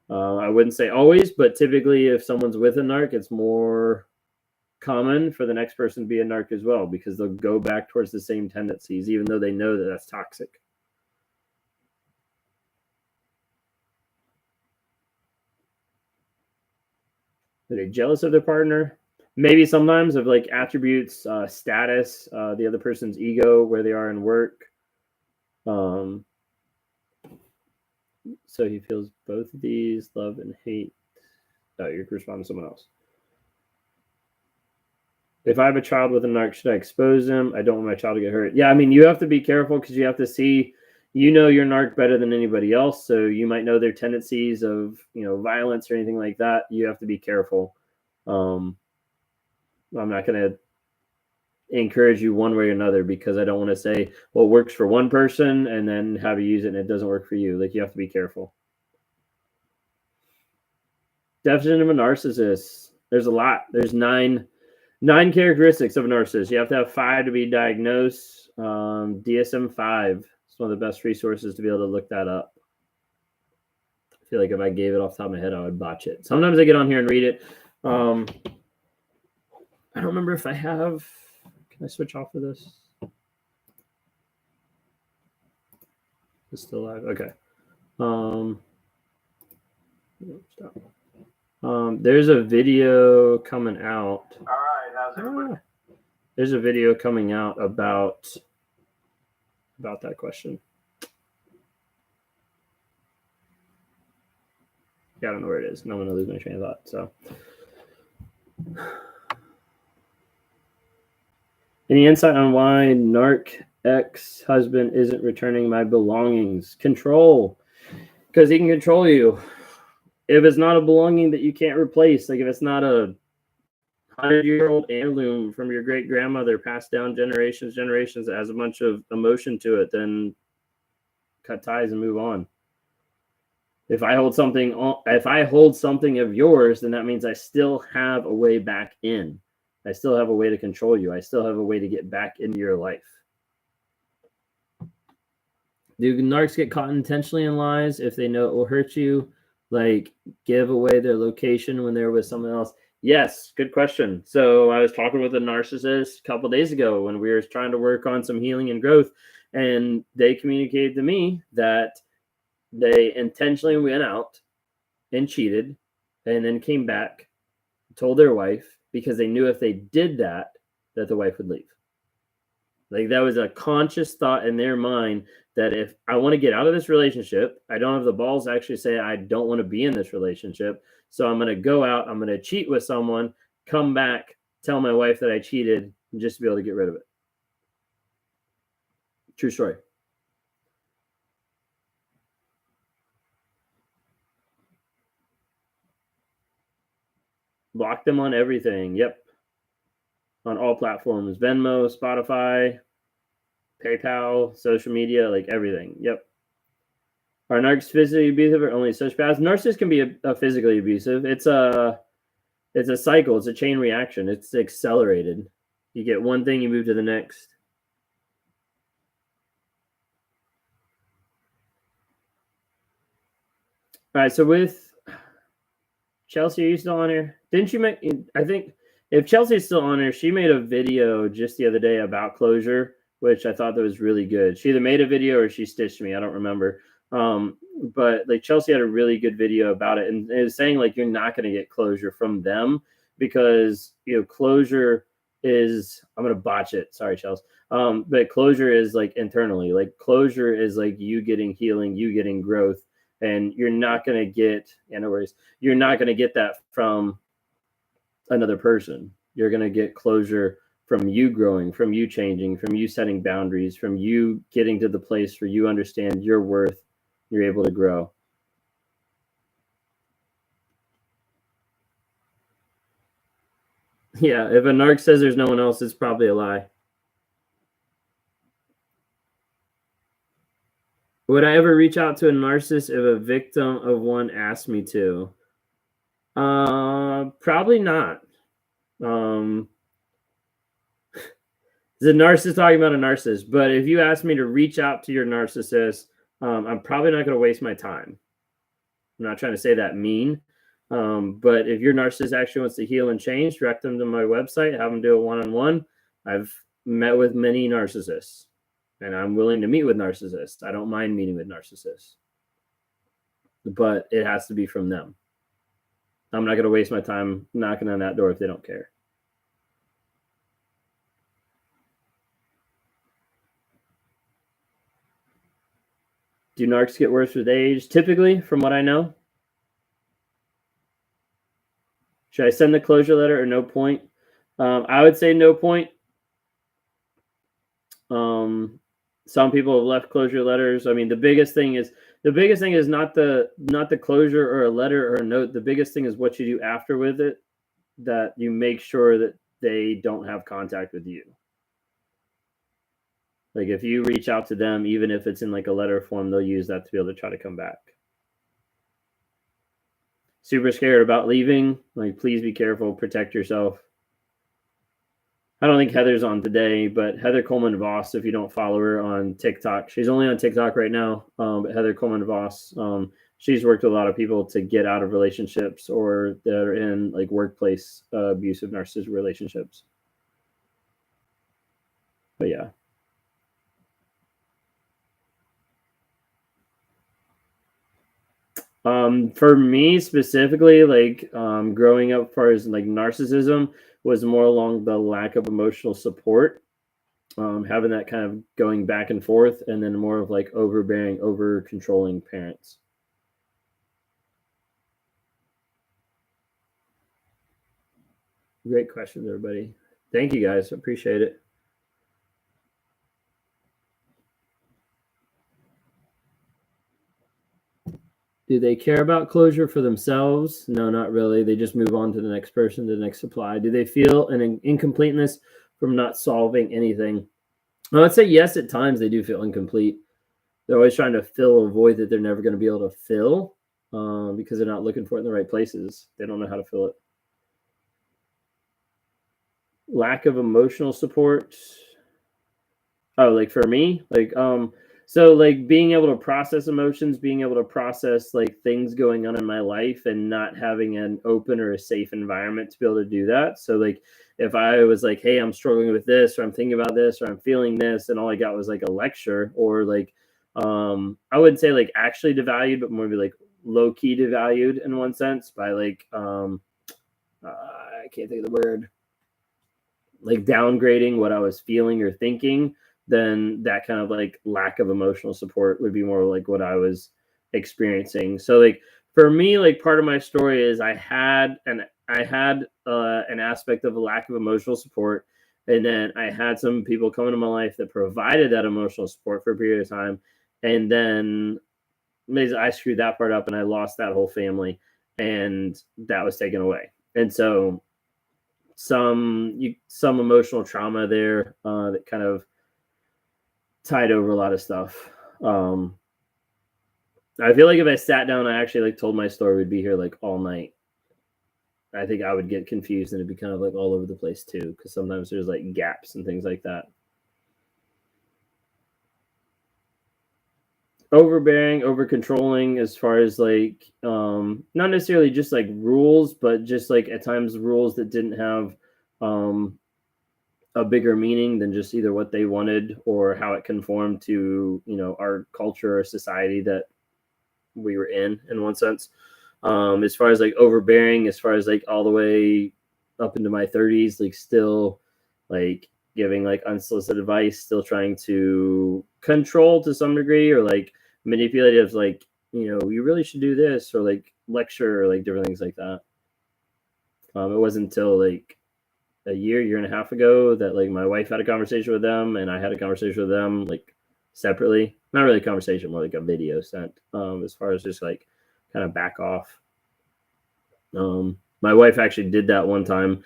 I wouldn't say always, but typically if someone's with a narc, it's more common for the next person to be a narc as well, because they'll go back towards the same tendencies, even though they know that that's toxic. Are they jealous of their partner? Maybe sometimes of attributes, status, the other person's ego, where they are in work. So he feels both of these, love and hate. Oh, you're responding to someone else. If I have a child with a narc, should I expose him? I don't want my child to get hurt. Yeah, I mean, you have to be careful, because you have to see, your narc better than anybody else. So you might know their tendencies of, violence or anything like that. You have to be careful. I'm not going to encourage you one way or another, because I don't want to say what works for one person and then have you use it and it doesn't work for you. Like, you have to be careful. Definition of a narcissist. There's a lot. There's nine characteristics of a narcissist. You have to have 5 to be diagnosed. DSM-5 is one of the best resources to be able to look that up. I feel like if I gave it off the top of my head, I would botch it. Sometimes I get on here and read it. I don't remember if I have. Can I switch off of this? It's still live. Okay. Stop. There's a video coming out. All right, how's everybody? There's a video coming out about that question. Yeah, I don't know where it is. No one will lose my train of thought. So, any insight on why Narc ex-husband isn't returning my belongings? Control, because he can control you. If it's not a belonging that you can't replace, like if it's not a 100-year-old heirloom from your great grandmother passed down generations that has a bunch of emotion to it, then cut ties and move on. If I hold something of yours, then that means I still have a way back in. I still have a way to control you. I still have a way to get back into your life. Do narcs get caught intentionally in lies if they know it will hurt you? Like, give away their location when they're with someone else? Yes, good question. So I was talking with a narcissist a couple of days ago when we were trying to work on some healing and growth, and they communicated to me that they intentionally went out and cheated and then came back, told their wife, because they knew if they did that the wife would leave. Like, that was a conscious thought in their mind that if I want to get out of this relationship, I don't have the balls to actually say I don't want to be in this relationship. So I'm going to go out, I'm going to cheat with someone, come back, tell my wife that I cheated, just to be able to get rid of it. True story. Block them on everything. Yep. On all platforms. Venmo, Spotify, PayPal, social media, like everything. Yep. Are narcs physically abusive or only sociopaths? Narcissists can be physically abusive. It's a cycle. It's a chain reaction. It's accelerated. You get one thing, you move to the next. All right. So with Chelsea, are you still on here? Didn't you make? I think if Chelsea's still on here, she made a video just the other day about closure, which I thought that was really good. She either made a video or she stitched me. I don't remember. But like Chelsea had a really good video about it, and it was saying like you're not going to get closure from them because closure is, I'm going to botch it. Sorry, Chelsea. But closure is like internally. Like closure is like you getting healing, you getting growth, and you're not going to get, no worries. You're not going to get that from another person. You're going to get closure from you growing, from you changing, from you setting boundaries, from you getting to the place where you understand your worth, you're able to grow. Yeah, if a narc says there's no one else, it's probably a lie. Would I ever reach out to a narcissist if a victim of one asked me to? Probably not. The narcissist talking about a narcissist, but if you ask me to reach out to your narcissist, I'm probably not going to waste my time. I'm not trying to say that mean, but if your narcissist actually wants to heal and change, direct them to my website, have them do a one-on-one. I've met with many narcissists, and I'm willing to meet with narcissists. I don't mind meeting with narcissists, but it has to be from them. I'm not going to waste my time knocking on that door if they don't care. Do narcs get worse with age? Typically, from what I know. Should I send the closure letter or no point? I would say no point. Some people have left closure letters. I mean, the biggest thing is not the closure or a letter or a note. The biggest thing is what you do after with it, that you make sure that they don't have contact with you. Like if you reach out to them, even if it's in like a letter form, they'll use that to be able to try to come back. Super scared about leaving. Like, please be careful, protect yourself. I don't think Heather's on today, but Heather Coleman Voss, if you don't follow her on TikTok, she's only on TikTok right now. But Heather Coleman Voss, she's worked with a lot of people to get out of relationships or that are in like workplace abusive narcissistic relationships. But yeah. For me specifically, like growing up, as far as like narcissism, was more along the lack of emotional support, having that kind of going back and forth, and then more of like overbearing, over controlling parents. Great questions, everybody. Thank you guys. Appreciate it. Do they care about closure for themselves? No, not really. They just move on to the next person, to the next supply. Do they feel an incompleteness from not solving anything? I would say yes, at times they do feel incomplete. They're always trying to fill a void that they're never going to be able to fill because they're not looking for it in the right places. They don't know how to fill it. Lack of emotional support. Oh, like for me, like so like being able to process emotions, being able to process like things going on in my life and not having an open or a safe environment to be able to do that. So like if I was like, hey, I'm struggling with this, or I'm thinking about this, or I'm feeling this, and all I got was like a lecture, or like I wouldn't say like actually devalued, but more be like low key devalued in one sense by like I can't think of the word, like downgrading what I was feeling or thinking, then that kind of like lack of emotional support would be more like what I was experiencing. So like for me, like part of my story is I had an aspect of a lack of emotional support, and then I had some people come into my life that provided that emotional support for a period of time, and then I screwed that part up and I lost that whole family, and that was taken away. And so some emotional trauma there that kind of tied over a lot of stuff. I feel like if I sat down, I actually like told my story, we'd be here like all night. I think I would get confused and it'd be kind of like all over the place too, because sometimes there's like gaps and things like that. Overbearing, over controlling, as far as like not necessarily just like rules, but just like at times rules that didn't have a bigger meaning than just either what they wanted or how it conformed to, you know, our culture or society that we were in one sense. As far as like overbearing, as far as like all the way up into my 30s, like still like giving like unsolicited advice, still trying to control to some degree, or like manipulative, like, you know, you really should do this, or like lecture, or like different things like that. It wasn't until like a year and a half ago that like my wife had a conversation with them and I had a conversation with them like separately. Not really a conversation, more like a video sent, as far as just like kind of back off. My wife actually did that one time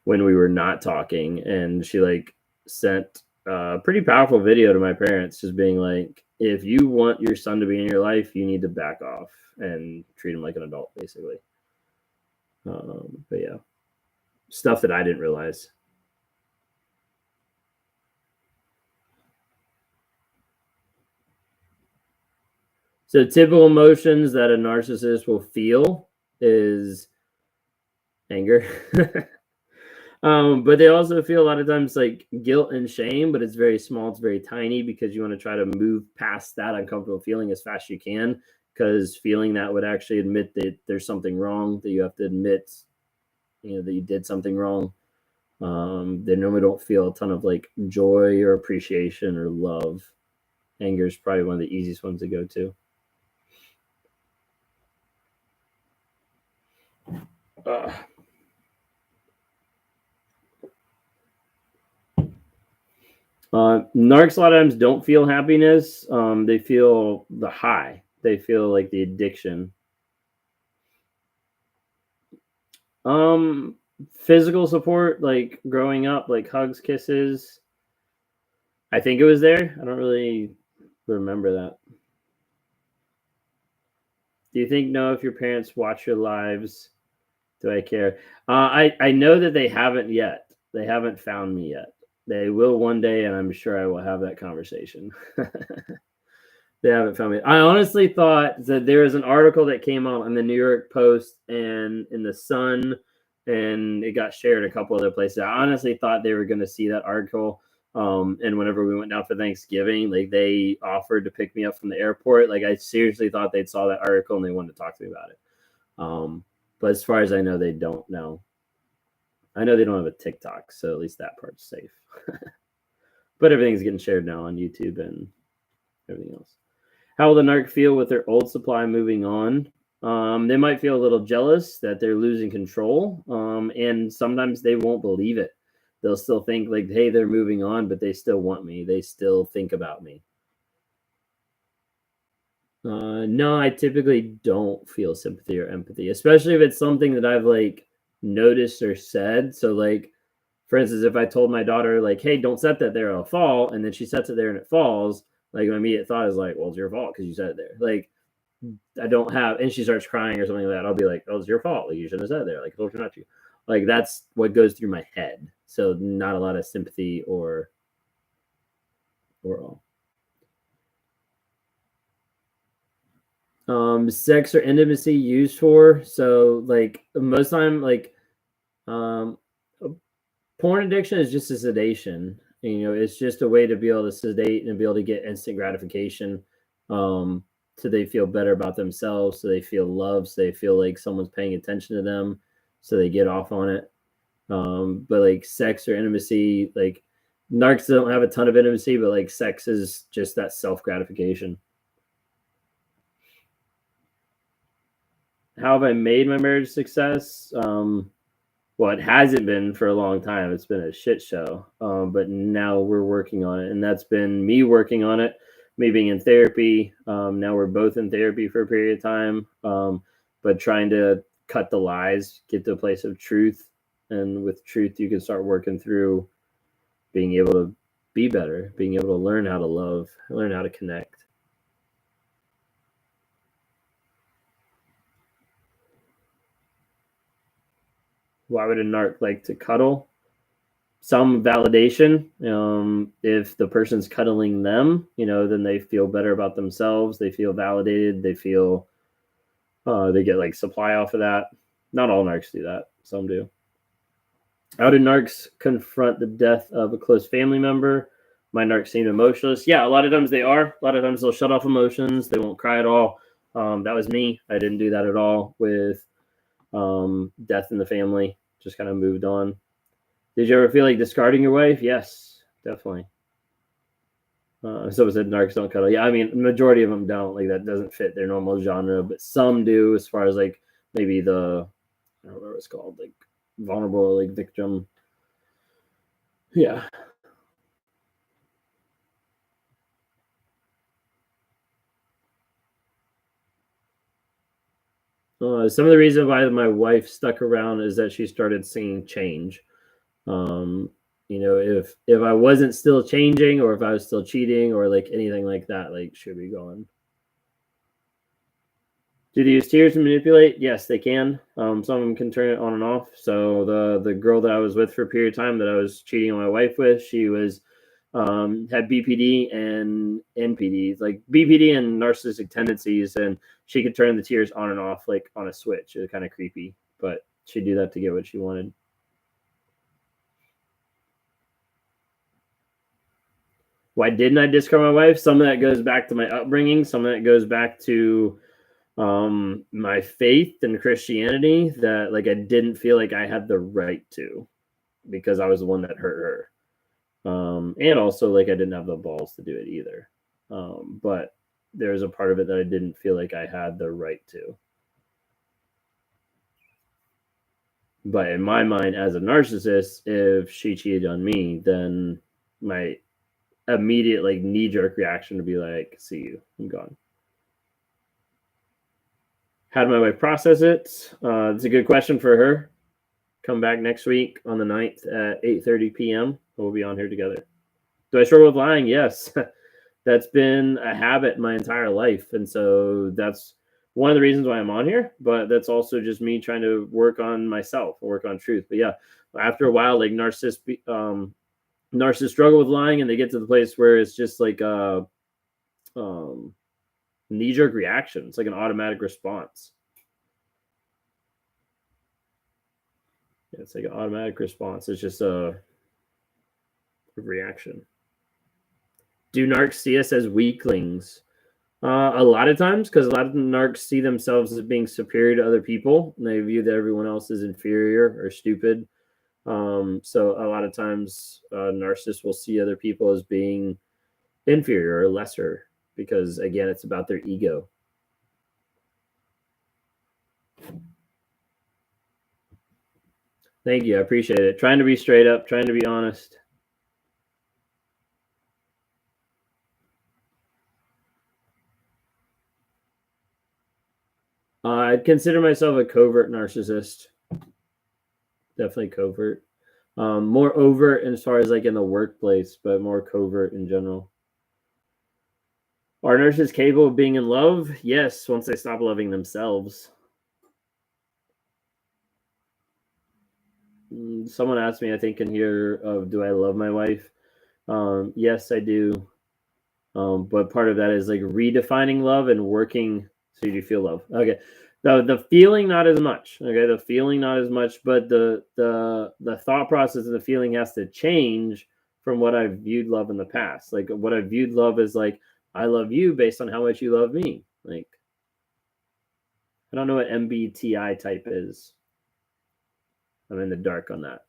when we were not talking, and she like sent a pretty powerful video to my parents, just being like, if you want your son to be in your life, you need to back off and treat him like an adult, basically. But yeah, stuff that I didn't realize. So typical emotions that a narcissist will feel is anger. But they also feel a lot of times like guilt and shame, but it's very small, it's very tiny, because you want to try to move past that uncomfortable feeling as fast as you can, because feeling that would actually admit that there's something wrong, that you have to admit, you know, that you did something wrong. They normally don't feel a ton of like joy or appreciation or love. Anger is probably one of the easiest ones to go to. Narcs a lot of times don't feel happiness. They feel the high. They feel like the addiction. Physical support, like growing up, like hugs, kisses. I think it was there. I don't really remember that. Do you think, no, if your parents watch your lives, do I care? I know that they haven't yet. They haven't found me yet. They will one day, and I'm sure I will have that conversation. They haven't found me. I honestly thought that there was an article that came out in the New York Post and in the Sun, and it got shared a couple other places. I honestly thought they were going to see that article. And whenever we went down for Thanksgiving, like they offered to pick me up from the airport. Like I seriously thought they'd saw that article and they wanted to talk to me about it. But as far as I know, they don't know. I know they don't have a TikTok, so at least that part's safe. But everything's getting shared now on YouTube and everything else. How will the narc feel with their old supply moving on? They might feel a little jealous that they're losing control. And sometimes they won't believe it. They'll still think like, hey, they're moving on, but they still want me. They still think about me. No, I typically don't feel sympathy or empathy, especially if it's something that I've like noticed or said. So like, for instance, if I told my daughter like, hey, don't set that there, it'll fall. And then she sets it there and it falls. Like my immediate thought is like, well, it's your fault because you set it there. Like I don't have, and she starts crying or something like that. I'll be like, oh, it's your fault. Like you shouldn't have said it there. Like I told you not to. Like that's what goes through my head. So not a lot of sympathy or all. Sex or intimacy used for. So like most time, like porn addiction is just a sedation. It's just a way to be able to sedate and be able to get instant gratification. So they feel better about themselves, so they feel loved, so they feel like someone's paying attention to them, so they get off on it. But like sex or intimacy, like narcs don't have a ton of intimacy, but like sex is just that self-gratification. How have I made my marriage a success? Well, it hasn't been for a long time. It's been a shit show. But now we're working on it. And that's been me working on it, me being in therapy. Now we're both in therapy for a period of time, but trying to cut the lies, get to a place of truth. And with truth, you can start working through being able to be better, being able to learn how to love, learn how to connect. Why would a narc like to cuddle? Some validation. If the person's cuddling them, then they feel better about themselves. They feel validated. They feel they get like supply off of that. Not all narcs do that. Some do. How do narcs confront the death of a close family member? My narcs seem emotionless. Yeah, a lot of times they are. A lot of times they'll shut off emotions. They won't cry at all. That was me. I didn't do that at all with death in the family. Just kind of moved on. Did you ever feel like discarding your wife? Yes, definitely. Someone said narcs don't cuddle. Yeah, I mean, the majority of them don't. Like that doesn't fit their normal genre, but some do. As far as like maybe the, I don't know what it's called, like vulnerable, like victim. Yeah. Some of the reason why my wife stuck around is that she started seeing change. If I wasn't still changing, or if I was still cheating, or like anything like that, like she'd be gone. Do they use tears to manipulate? Yes, they can. Some of them can turn it on and off. So the girl that I was with for a period of time that I was cheating on my wife with, she was had BPD and NPD, like BPD and narcissistic tendencies, and she could turn the tears on and off like on a switch. It was kind of creepy, but she'd do that to get what she wanted. Why didn't I discard my wife? Some of that goes back to my upbringing. Some of that goes back to my faith in Christianity, that like I didn't feel like I had the right to, because I was the one that hurt her. And also like I didn't have the balls to do it either. But there's a part of it that I didn't feel like I had the right to. But in my mind, as a narcissist, if she cheated on me, then my immediate like knee-jerk reaction would be like, see you, I'm gone. How did my wife process it? It's a good question for her. Come back next week on the 9th at 8:30 p.m. We'll be on here together. Do I struggle with lying? Yes. That's been a habit my entire life. And so that's one of the reasons why I'm on here, but that's also just me trying to work on myself, work on truth. But yeah, after a while, like narcissists struggle with lying and they get to the place where it's just like um, knee-jerk reaction. It's like an automatic response. It's like an automatic response. It's just a reaction. Do narcs see us as weaklings? A lot of times, because a lot of narcs see themselves as being superior to other people, and they view that everyone else is inferior or stupid. So a lot of times, narcissists will see other people as being inferior or lesser, because again, it's about their ego. Thank you. I appreciate it. Trying to be straight up, trying to be honest. I'd consider myself a covert narcissist. Definitely covert. More overt as far as like in the workplace, but more covert in general. Are narcissists capable of being in love? Yes, once they stop loving themselves. Someone asked me, I think, in here, of do I love my wife? Yes, I do. But part of that is like redefining love and working so you feel love. Okay. The feeling not as much. Okay, the feeling not as much, but the thought process and the feeling has to change from what I've viewed love in the past. Like what I viewed love is like I love you based on how much you love me. Like I don't know what MBTI type is. I'm in the dark on that.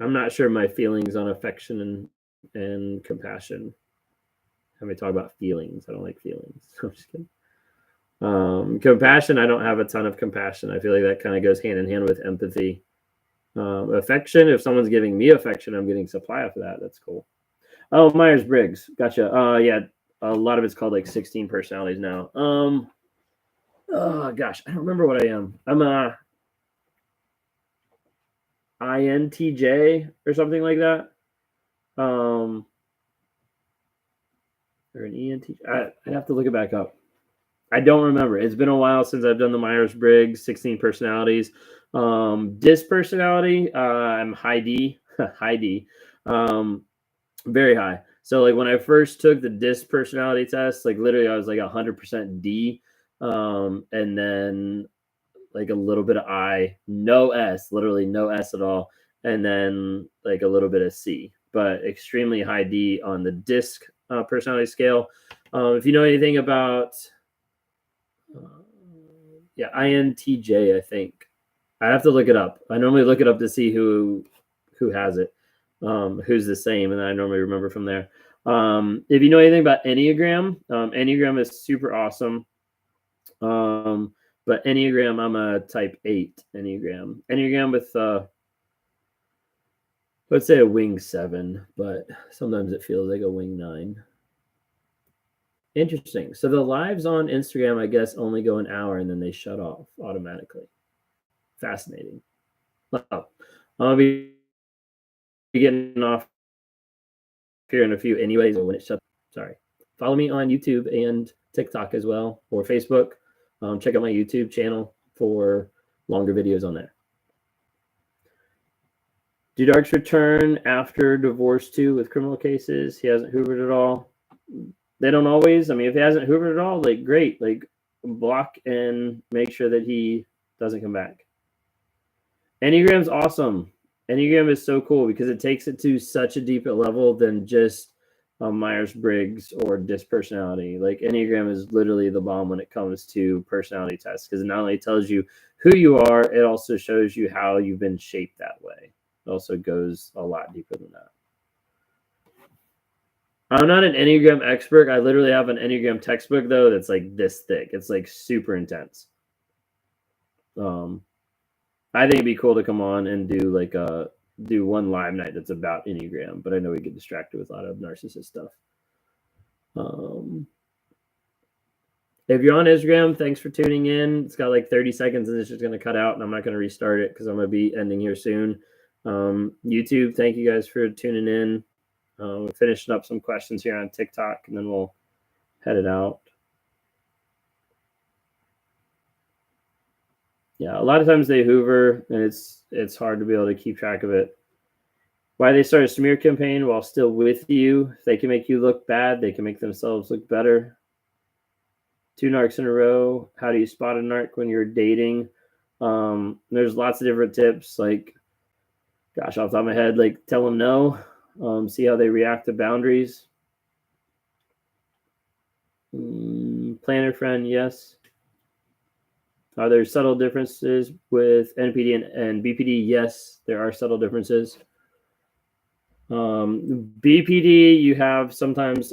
I'm not sure my feelings on affection and compassion. Let me talk about feelings. I don't like feelings. I'm just kidding. Compassion, I don't have a ton of compassion. I feel like that kind of goes hand in hand with empathy. Affection, if someone's giving me affection, I'm getting supply off of that. That's cool. Oh, Myers-Briggs. Gotcha. Yeah, a lot of it's called like 16 personalities now. Oh gosh, I don't remember what I am. I'm a INTJ or something like that. Or an ENTJ. I'd have to look it back up. I don't remember. It's been a while since I've done the Myers-Briggs 16 personalities. Disc personality, I'm high D. High D. Very high. So like when I first took the disc personality test, like literally I was like 100% D. And then like a little bit of I, no S, literally no S at all. And then like a little bit of C, but extremely high D on the disc personality scale. If you know anything about yeah, INTJ, I think. I have to look it up. I normally look it up to see who has it, who's the same, and I normally remember from there. If you know anything about Enneagram, Enneagram is super awesome. But Enneagram, I'm a type 8 Enneagram. Enneagram with let's say a wing 7, but sometimes it feels like a wing 9. Interesting. So the lives on Instagram, I guess, only go an hour and then they shut off automatically. Fascinating. Well, I'll be getting off here in a few anyways when it shuts. Sorry. Follow me on YouTube and TikTok as well, or Facebook. Check out my YouTube channel for longer videos on there. Do darks return after divorce too with criminal cases? He hasn't hoovered at all. They don't always. I mean, if he hasn't hoovered at all, like great, like block and make sure that he doesn't come back. Enneagram's awesome. Enneagram is so cool because it takes it to such a deeper level than just Myers-Briggs or disc personality. Like Enneagram is literally the bomb when it comes to personality tests because it not only tells you who you are, it also shows you how you've been shaped that way. It also goes a lot deeper than that. I'm not an Enneagram expert. I literally have an Enneagram textbook though that's like this thick. It's like super intense. I think it'd be cool to come on and do like do one live night that's about Enneagram, but I know we get distracted with a lot of narcissist stuff. If you're on Instagram, thanks for tuning in. It's got like 30 seconds and it's just going to cut out, and I'm not going to restart it because I'm going to be ending here soon. YouTube, thank you guys for tuning in. We're finishing up some questions here on TikTok, and then we'll head it out. Yeah, a lot of times they Hoover, and it's hard to be able to keep track of it. Why they start a smear campaign while still with you? If they can make you look bad, they can make themselves look better. 2 narcs in a row. How do you spot a narc when you're dating? There's lots of different tips. Like, gosh, off the top of my head, like tell them no. See how they react to boundaries. Planner friend, yes. Are there subtle differences with NPD and BPD? Yes, there are subtle differences. BPD, you have sometimes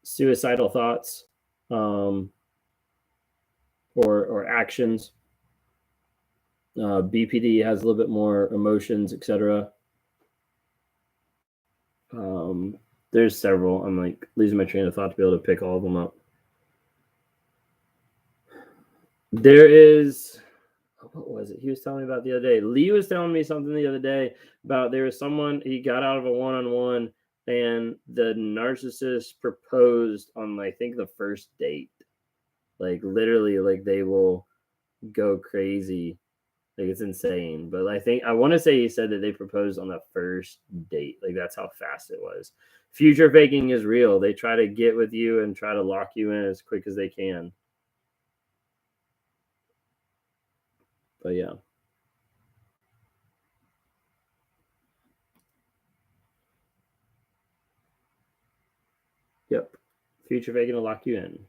suicidal thoughts or actions. BPD has a little bit more emotions, etc. There's several. I'm like losing my train of thought to be able to pick all of them up. There is, what was it he was telling me about the other day? Lee was telling me something the other day about there was someone, he got out of a one-on-one and the narcissist proposed on, I think, the first date. Like literally, like they will go crazy. Like it's insane. But I want to say he said that they proposed on the first date. Like that's how fast it was. Future faking is real. They try to get with you and try to lock you in as quick as they can. But yeah. Yep. Future faking will lock you in.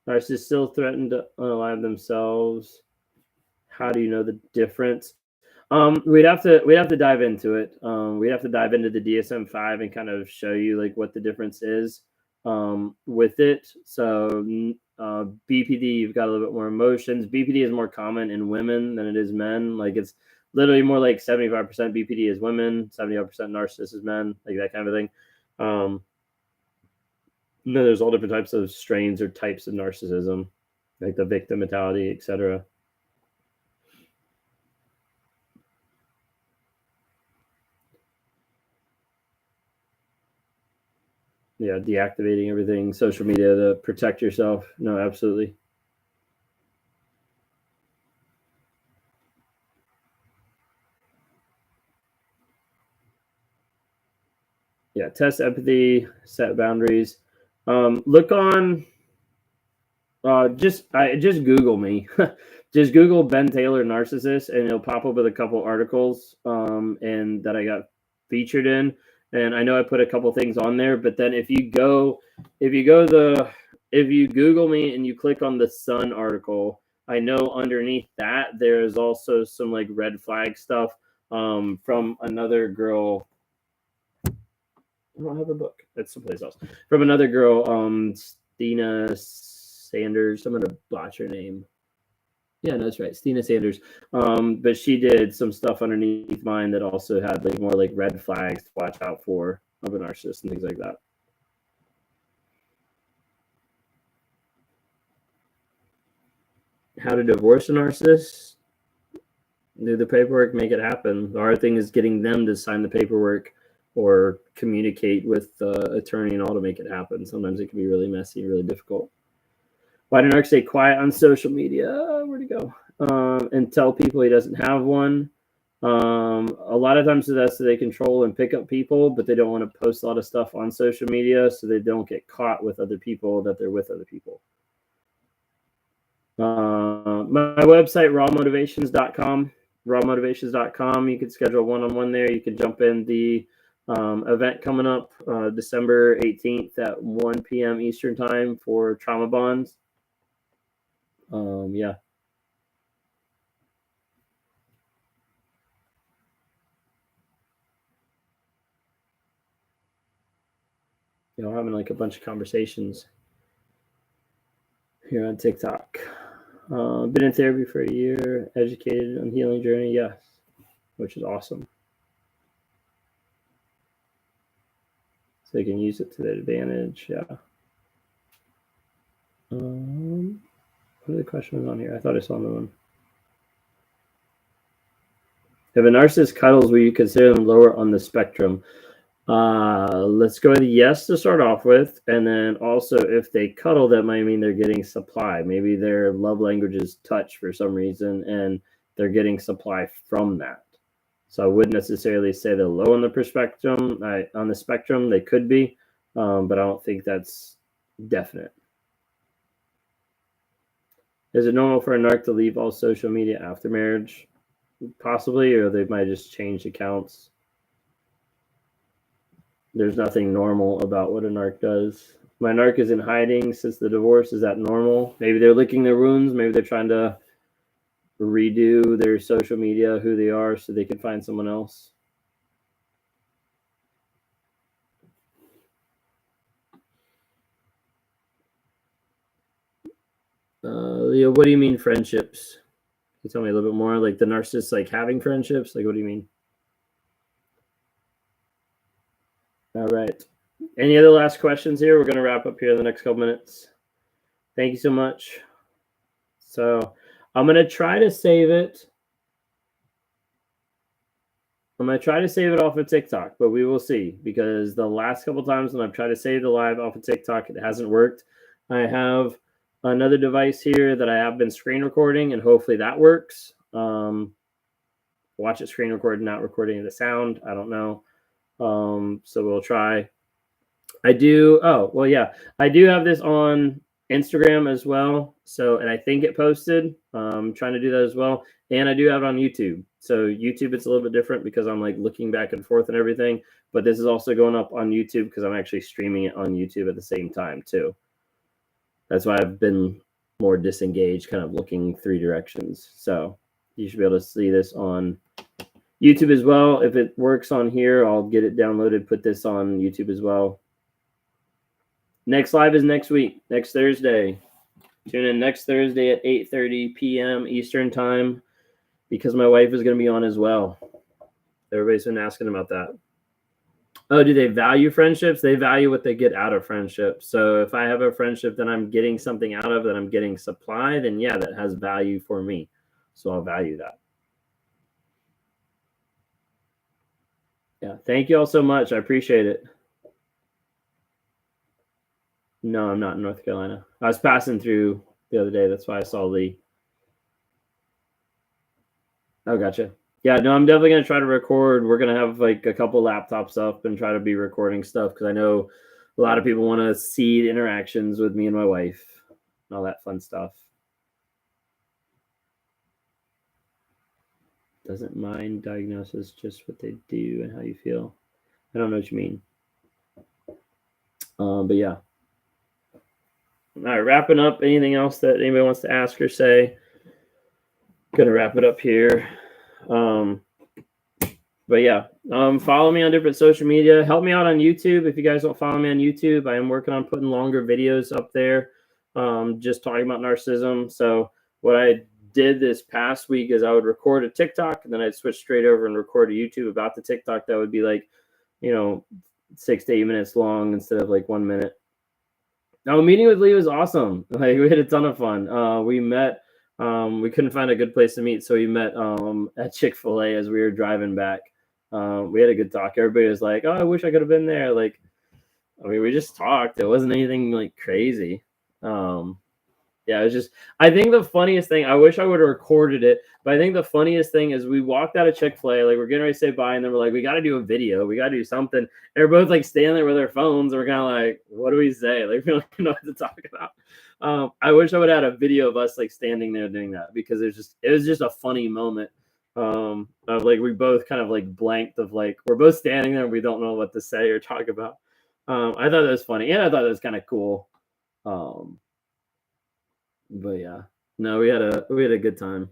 Narcissists still threaten to unalive themselves. How do you know the difference? We'd have to dive into it. We'd have to dive into the DSM-5 and kind of show you like what the difference is with it. So BPD, you've got a little bit more emotions. BPD is more common in women than it is men. Like it's literally more like 75% BPD is women, 75% narcissist is men, like that kind of thing. There's all different types of strains or types of narcissism, like the victim mentality, etc. Yeah, deactivating everything, social media to protect yourself. No, absolutely. Yeah, test empathy, set boundaries. Look on. Just Google me. Just Google Ben Taylor narcissist, and it'll pop up with a couple articles and that I got featured in. And I know I put a couple things on there, but then if you Google me and you click on the Sun article, I know underneath that there's also some like red flag stuff from another girl. I don't have a book. That's someplace else. From another girl, Stina Sanders. I'm gonna botch her name. Yeah, no, that's right, Stina Sanders. But she did some stuff underneath mine that also had like more like red flags to watch out for of a narcissist and things like that. How to divorce a narcissist? Do the paperwork, make it happen. The hard thing is getting them to sign the paperwork or communicate with the attorney and all to make it happen. Sometimes it can be really messy, really difficult. Why did Narc stay quiet on social media? Where'd he go? And tell people he doesn't have one. A lot of times that's so they control and pick up people, but they don't want to post a lot of stuff on social media so they don't get caught with other people that they're with other people. My website, rawmotivations.com. Rawmotivations.com. You can schedule one-on-one there. You can jump in the event coming up December 18th at 1 p.m. Eastern time for trauma bonds. Yeah. Having like a bunch of conversations here on TikTok. Been in therapy for a year, educated on healing journey, yes, which is awesome. So they can use it to their advantage, yeah. What are the questions on here? I thought I saw another one. If a narcissist cuddles, will you consider them lower on the spectrum? Let's go with yes to start off with. And then also, if they cuddle, that might mean they're getting supply. Maybe their love language is touch for some reason, and they're getting supply from that. So I wouldn't necessarily say they're low on the spectrum. On the spectrum, they could be, but I don't think that's definite. Is it normal for a narc to leave all social media after marriage? Possibly, or they might just change accounts. There's nothing normal about what a narc does. My narc is in hiding since the divorce. Is that normal? Maybe they're licking their wounds. Maybe they're trying to redo their social media, who they are, so they can find someone else. Leo, what do you mean friendships? Can you tell me a little bit more? Like the narcissist, like having friendships? Like, what do you mean? All right. Any other last questions here? We're going to wrap up here in the next couple minutes. Thank you so much. So I'm going to try to save it. I'm going to try to save it off of TikTok, but we will see, because the last couple times when I've tried to save the live off of TikTok, it hasn't worked. I have another device here that I have been screen recording, and hopefully that works. Watch it screen record, not recording the sound. I don't know. So we'll try. I do. Oh, well, yeah. I do have this on Instagram as well. So, and I think it posted. I'm trying to do that as well. And I do have it on YouTube. So YouTube, it's a little bit different because I'm like looking back and forth and everything. But this is also going up on YouTube because I'm actually streaming it on YouTube at the same time too. That's why I've been more disengaged, kind of looking three directions. So you should be able to see this on YouTube as well. If it works on here, I'll get it downloaded, put this on YouTube as well. Next live is next week, next Thursday. Tune in next Thursday at 8:30 p.m. Eastern time, because my wife is going to be on as well. Everybody's been asking about that. Oh, do they value friendships? They value what they get out of friendships. So if I have a friendship that I'm getting something out of, that I'm getting supply, then yeah, that has value for me. So I'll value that. Yeah. Thank you all so much. I appreciate it. No, I'm not in North Carolina. I was passing through the other day. That's why I saw Lee. Oh, gotcha. Yeah, no, I'm definitely going to try to record. We're going to have like a couple laptops up and try to be recording stuff, because I know a lot of people want to see the interactions with me and my wife and all that fun stuff. Doesn't mind diagnosis, just what they do and how you feel. I don't know what you mean. But yeah. All right, wrapping up. Anything else that anybody wants to ask or say? Gonna wrap it up here. But yeah, follow me on different social media. Help me out on YouTube. If you guys don't follow me on YouTube, I am working on putting longer videos up there, just talking about narcissism. So what I did this past week is I would record a TikTok, and then I'd switch straight over and record a YouTube about the TikTok that would be like, 6 to 8 minutes long instead of like 1 minute. No, meeting with Lee was awesome. Like, we had a ton of fun. We met. We couldn't find a good place to meet, so we met at Chick-fil-A as we were driving back. We had a good talk. Everybody was like, "Oh, I wish I could have been there." Like, I mean, we just talked. It wasn't anything like crazy. Yeah, it was just, I think the funniest thing, I wish I would have recorded it, but I think the funniest thing is we walked out of Chick-fil-A, like we're getting ready to say bye, and then we're like, we got to do a video. We got to do something. And we're both like standing there with our phones, and we're kind of like, what do we say? Like, we don't know what to talk about. I wish I would have had a video of us like standing there doing that, because it was just a funny moment. Of like, we both kind of like blanked, of like, we're both standing there and we don't know what to say or talk about. I thought that was funny, and I thought it was kind of cool. But yeah, no, we had a good time.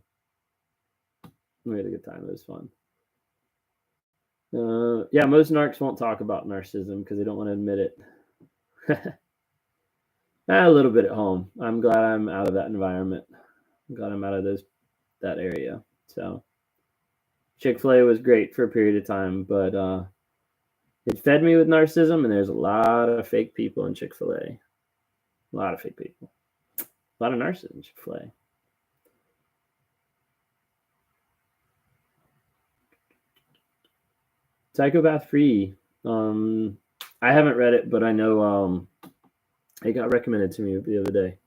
We had a good time. It was fun. Yeah, most narcs won't talk about narcissism because they don't want to admit it. A little bit at home. I'm glad I'm out of that environment. I'm glad I'm out of that area. So Chick-fil-A was great for a period of time, but it fed me with narcissism, and there's a lot of fake people in Chick-fil-A. A lot of fake people. A lot of narcissists in Chick-fil-A. Psychopath Free. I haven't read it, but I know it got recommended to me the other day.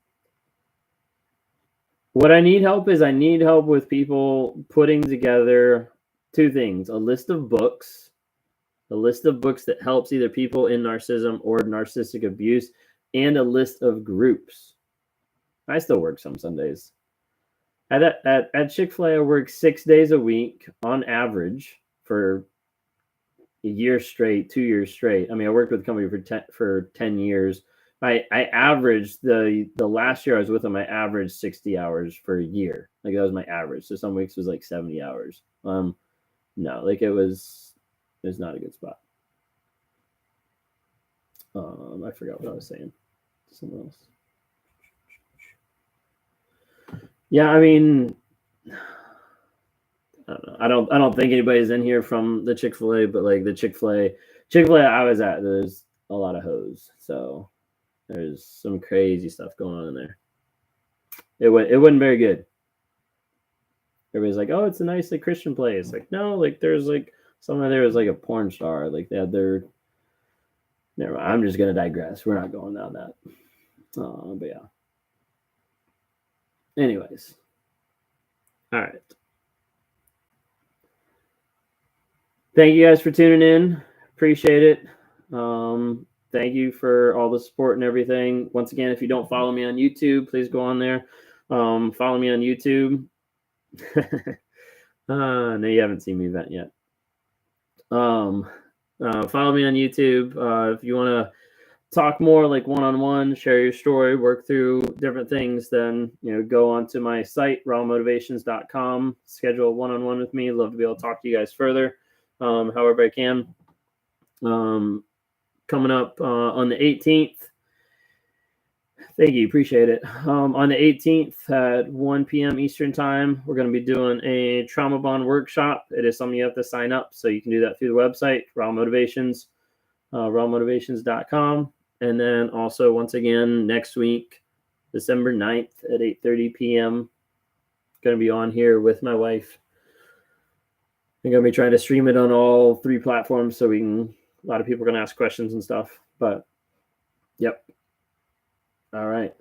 What I need help with people putting together two things: a list of books that helps either people in narcissism or narcissistic abuse, and a list of groups. I still work some Sundays. At Chick-fil-A, I work 6 days a week on average for a year straight, 2 years straight. I mean, I worked with the company for 10 years. I averaged the last year I was with them, I averaged 60 hours for a year. Like that was my average. So some weeks was like 70 hours. No, like it was not a good spot. I forgot what I was saying. Something else. Yeah, I mean, I don't know. I don't think anybody's in here from the Chick-fil-A, but like the Chick-fil-A I was at, there's a lot of hoes. So there's some crazy stuff going on in there. It wasn't very good. Everybody's like, oh, it's a nice like Christian place. Like, no, like there's like someone there was like a porn star. Like they had their. Never mind. I'm just gonna digress. We're not going down that. But yeah. Anyways. All right. Thank you guys for tuning in. Appreciate it. Thank you for all the support and everything. Once again, if you don't follow me on YouTube, please go on there. Follow me on YouTube. No, you haven't seen me vent yet. Follow me on YouTube. If you want to talk more like one-on-one, share your story, work through different things, then go onto my site, rawmotivations.com, schedule a one-on-one with me. Love to be able to talk to you guys further, however I can. Coming up on the 18th. Thank you. Appreciate it. On the 18th at 1 p.m. Eastern time, we're going to be doing a trauma bond workshop. It is something you have to sign up, so you can do that through the website, Raw Motivations, rawmotivations.com. And then also, once again, next week, December 9th at 8:30 p.m., going to be on here with my wife. I'm going to be trying to stream it on all 3 platforms so we can, a lot of people are going to ask questions and stuff. But, yep. All right.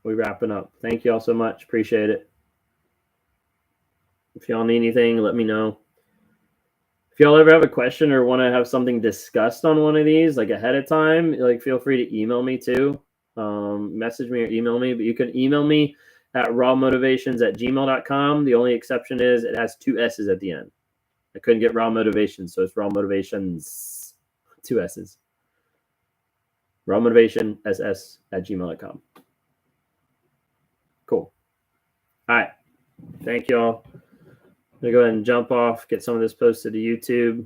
We're wrapping up. Thank you all so much. Appreciate it. If y'all need anything, let me know. If y'all ever have a question or want to have something discussed on one of these, like ahead of time, like feel free to email me too. Message me or email me, but you can email me at rawmotivations@gmail.com. The only exception is it has 2 S's at the end. I couldn't get raw motivations, so it's raw motivations, 2 S's. rawmotivationss@gmail.com. Cool. All right. Thank y'all. I'm going to go ahead and jump off, get some of this posted to YouTube.